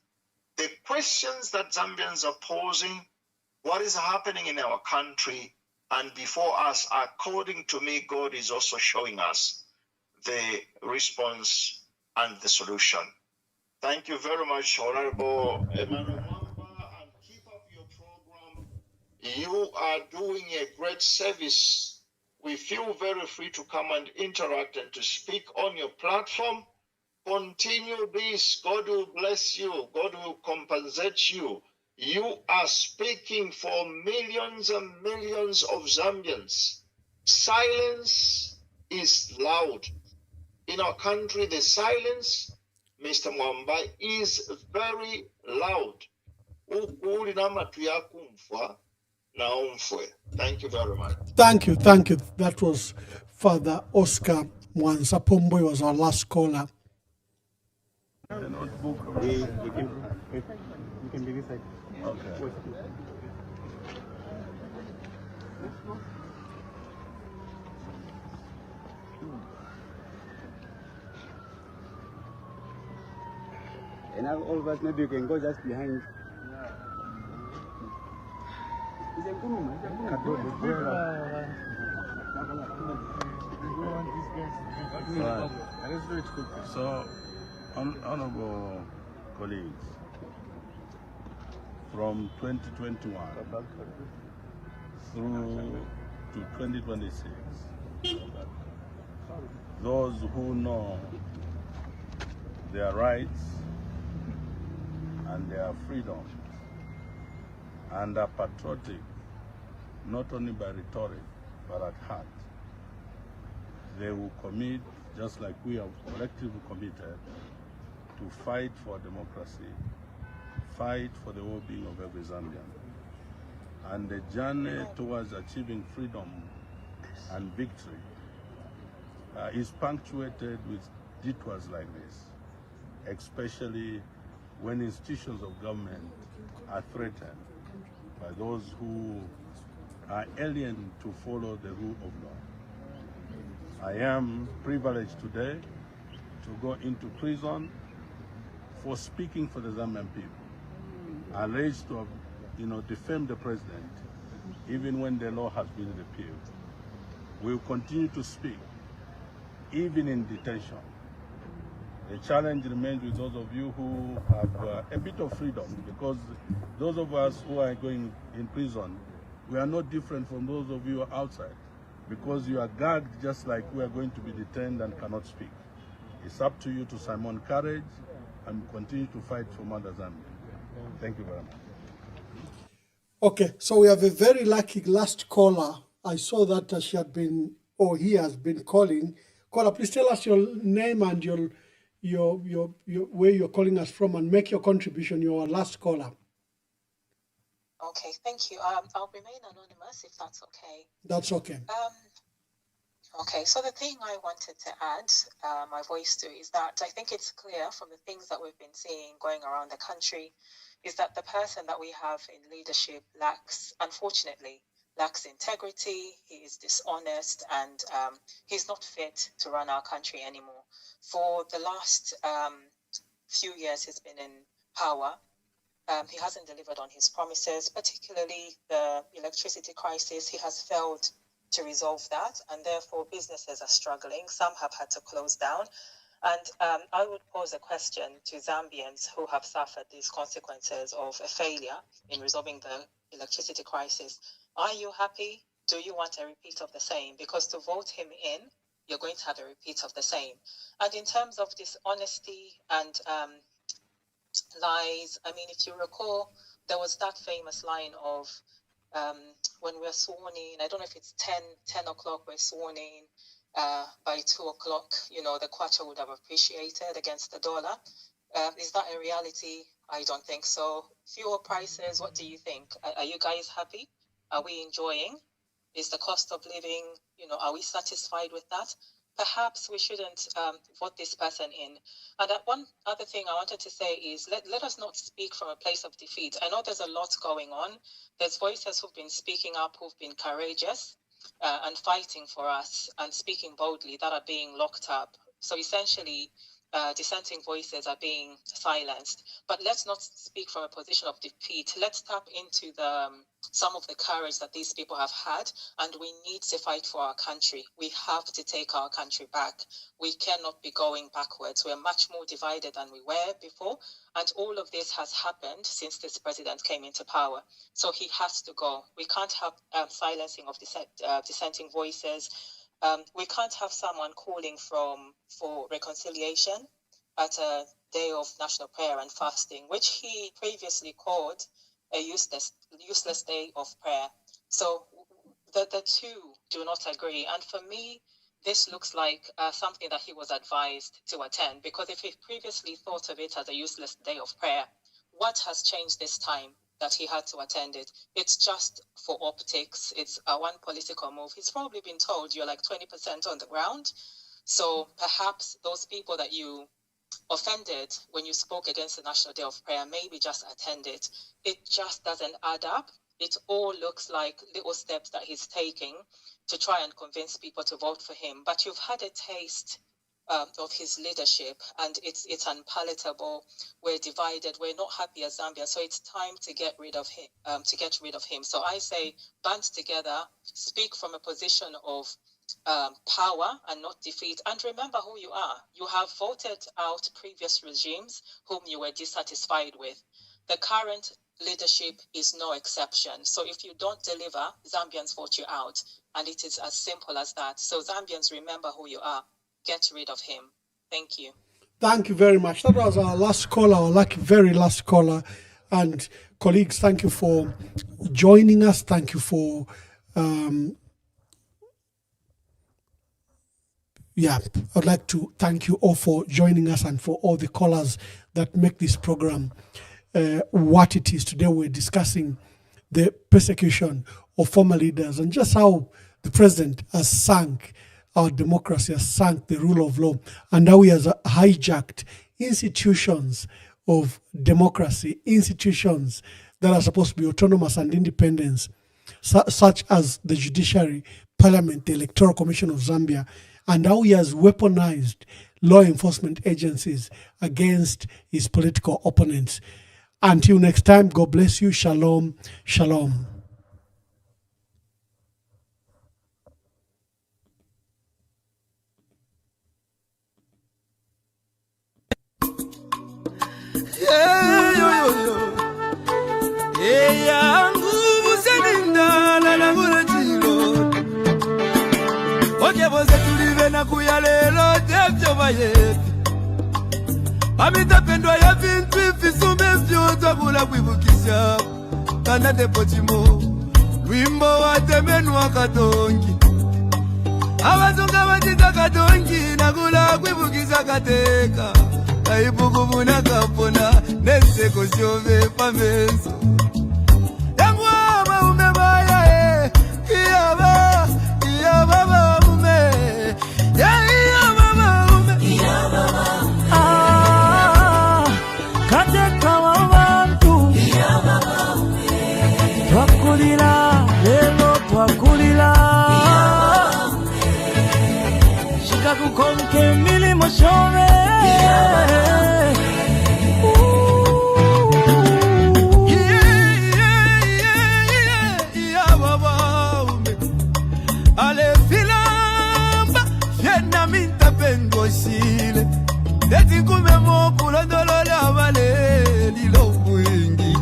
the questions that Zambians are posing, what is happening in our country, and before us, according to me, God is also showing us the response and the solution. Thank you very much, Honorable Emmanuel Mwamba, and keep up your program. You are doing a great service. We feel very free to come and interact and to speak on your platform. Continue this. God will bless you. God will compensate you. You are speaking for millions and millions of Zambians. Silence is loud. In our country, the silence, Mr. Mwamba, is very loud. Thank you very much. Thank you, thank you. That was Father Oscar Mwansapombo. Was our last caller. We can be this side. Okay. And now all of us, maybe you can go just behind. So, honorable colleagues, from 2021 through to 2026, those who know their rights and their freedoms and are patriotic, not only by rhetoric, but at heart, they will commit just like we are collectively committed to fight for democracy, fight for the well-being of every Zambian. And the journey towards achieving freedom and victory is punctuated with detours like this, especially when institutions of government are threatened by those who are alien to follow the rule of law. I am privileged today to go into prison for speaking for the Zambian people, alleged to have, defamed the president, even when the law has been repealed. We will continue to speak, even in detention. The challenge remains with those of you who have a bit of freedom, because those of us who are going in prison, we are not different from those of you outside, because you are gagged just like we are going to be detained and cannot speak. It's up to you to summon courage and continue to fight for Mother Zambia. Thank you very much. Okay, so we have a very lucky last caller. I saw that she had been, or he has been calling. Caller, please tell us your name and your where you're calling us from, and make your contribution. Your last caller. Okay, thank you. I'll remain anonymous if that's okay. That's okay. Okay, so the thing I wanted to add my voice to is that I think it's clear from the things that we've been seeing going around the country is that the person that we have in leadership unfortunately, lacks integrity, he is dishonest, and he's not fit to run our country anymore. For the last few years he's been in power, he hasn't delivered on his promises, particularly the electricity crisis. He has failed to resolve that, and therefore businesses are struggling. Some have had to close down. And I would pose a question to Zambians who have suffered these consequences of a failure in resolving the electricity crisis. Are you happy? Do you want a repeat of the same? Because to vote him in, you're going to have a repeat of the same. And in terms of dishonesty and lies, I mean, if you recall, there was that famous line of when we're sworn in, I don't know if it's 10 o'clock we're sworn in, by 2 o'clock, the kwacha would have appreciated against the dollar. Is that a reality? I don't think so. Fuel prices, what do you think? Are you guys happy? Are we enjoying? Is the cost of living, are we satisfied with that? Perhaps we shouldn't vote this person in. And one other thing I wanted to say is let us not speak from a place of defeat. I know there's a lot going on. There's voices who've been speaking up, who've been courageous and fighting for us and speaking boldly that are being locked up. So essentially, dissenting voices are being silenced. But let's not speak from a position of defeat. Let's tap into some of the courage that these people have had, and we need to fight for our country. We have to take our country back. We cannot be going backwards. We're much more divided than we were before, and all of this has happened since this president came into power. So he has to go. We can't have silencing of dissenting voices. We can't have someone calling for reconciliation at a day of national prayer and fasting, which he previously called a useless day of prayer. So the two do not agree. And for me, this looks like something that he was advised to attend, because if he previously thought of it as a useless day of prayer, what has changed this time that he had to attend it? It's just for optics. It's one political move. He's probably been told you're like 20% on the ground. So perhaps those people that you offended when you spoke against the National Day of Prayer maybe just attend it. It just doesn't add up. It all looks like little steps that he's taking to try and convince people to vote for him. But you've had a taste of his leadership, and it's unpalatable. We're divided. We're not happy as Zambia. So it's time to get rid of him. So I say band together, speak from a position of power and not defeat. And remember who you are. You have voted out previous regimes whom you were dissatisfied with. The current leadership is no exception. So if you don't deliver, Zambians vote you out. And it is as simple as that. So Zambians, remember who you are. Get rid of him. Thank you. Thank you very much. That was our last caller, our very last caller. And colleagues, thank you for joining us. Thank you for yeah, I'd like to thank you all for joining us and for all the callers that make this program what it is. Today we're discussing the persecution of former leaders and just how the president has sunk our democracy, has sunk the rule of law, and how he has hijacked institutions of democracy, institutions that are supposed to be autonomous and independent, such as the judiciary, parliament, the Electoral Commission of Zambia, and how he has weaponized law enforcement agencies against his political opponents. Until next time, God bless you. Shalom, shalom. Amitapendwa ya vintu ifisume vyoza kula kuivukisha kana depotimo wimbo wa temenu wa katongi abazunga batita katongi na kula kuivukisha kateka kaibukubuna kapona neseko syove pameso yangu ama umebaya iyaba baume ya iyaba baume kateka wabantu twakulira lelo twakulira shikakukonke milimo shove Deti kume mokulo ndolola wale lilo mwingi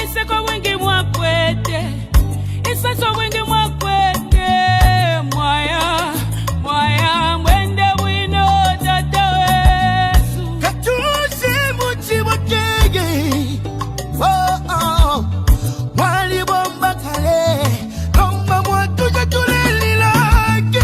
Iseko wingi mwakwete Iseko wingi mwakwete Mwaya mwende wino tata wesu Katusi muchi wakege Wali bomba kale Lomba mwatuja tuleli laki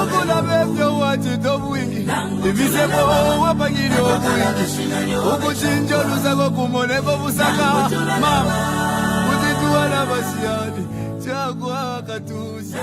Ukula bebyo wachito bwingi Ibisebo wapangiri obwingi Ukuchinjo lusako kumoneko busaka Mama Utituwa na basiani Chakwa katuse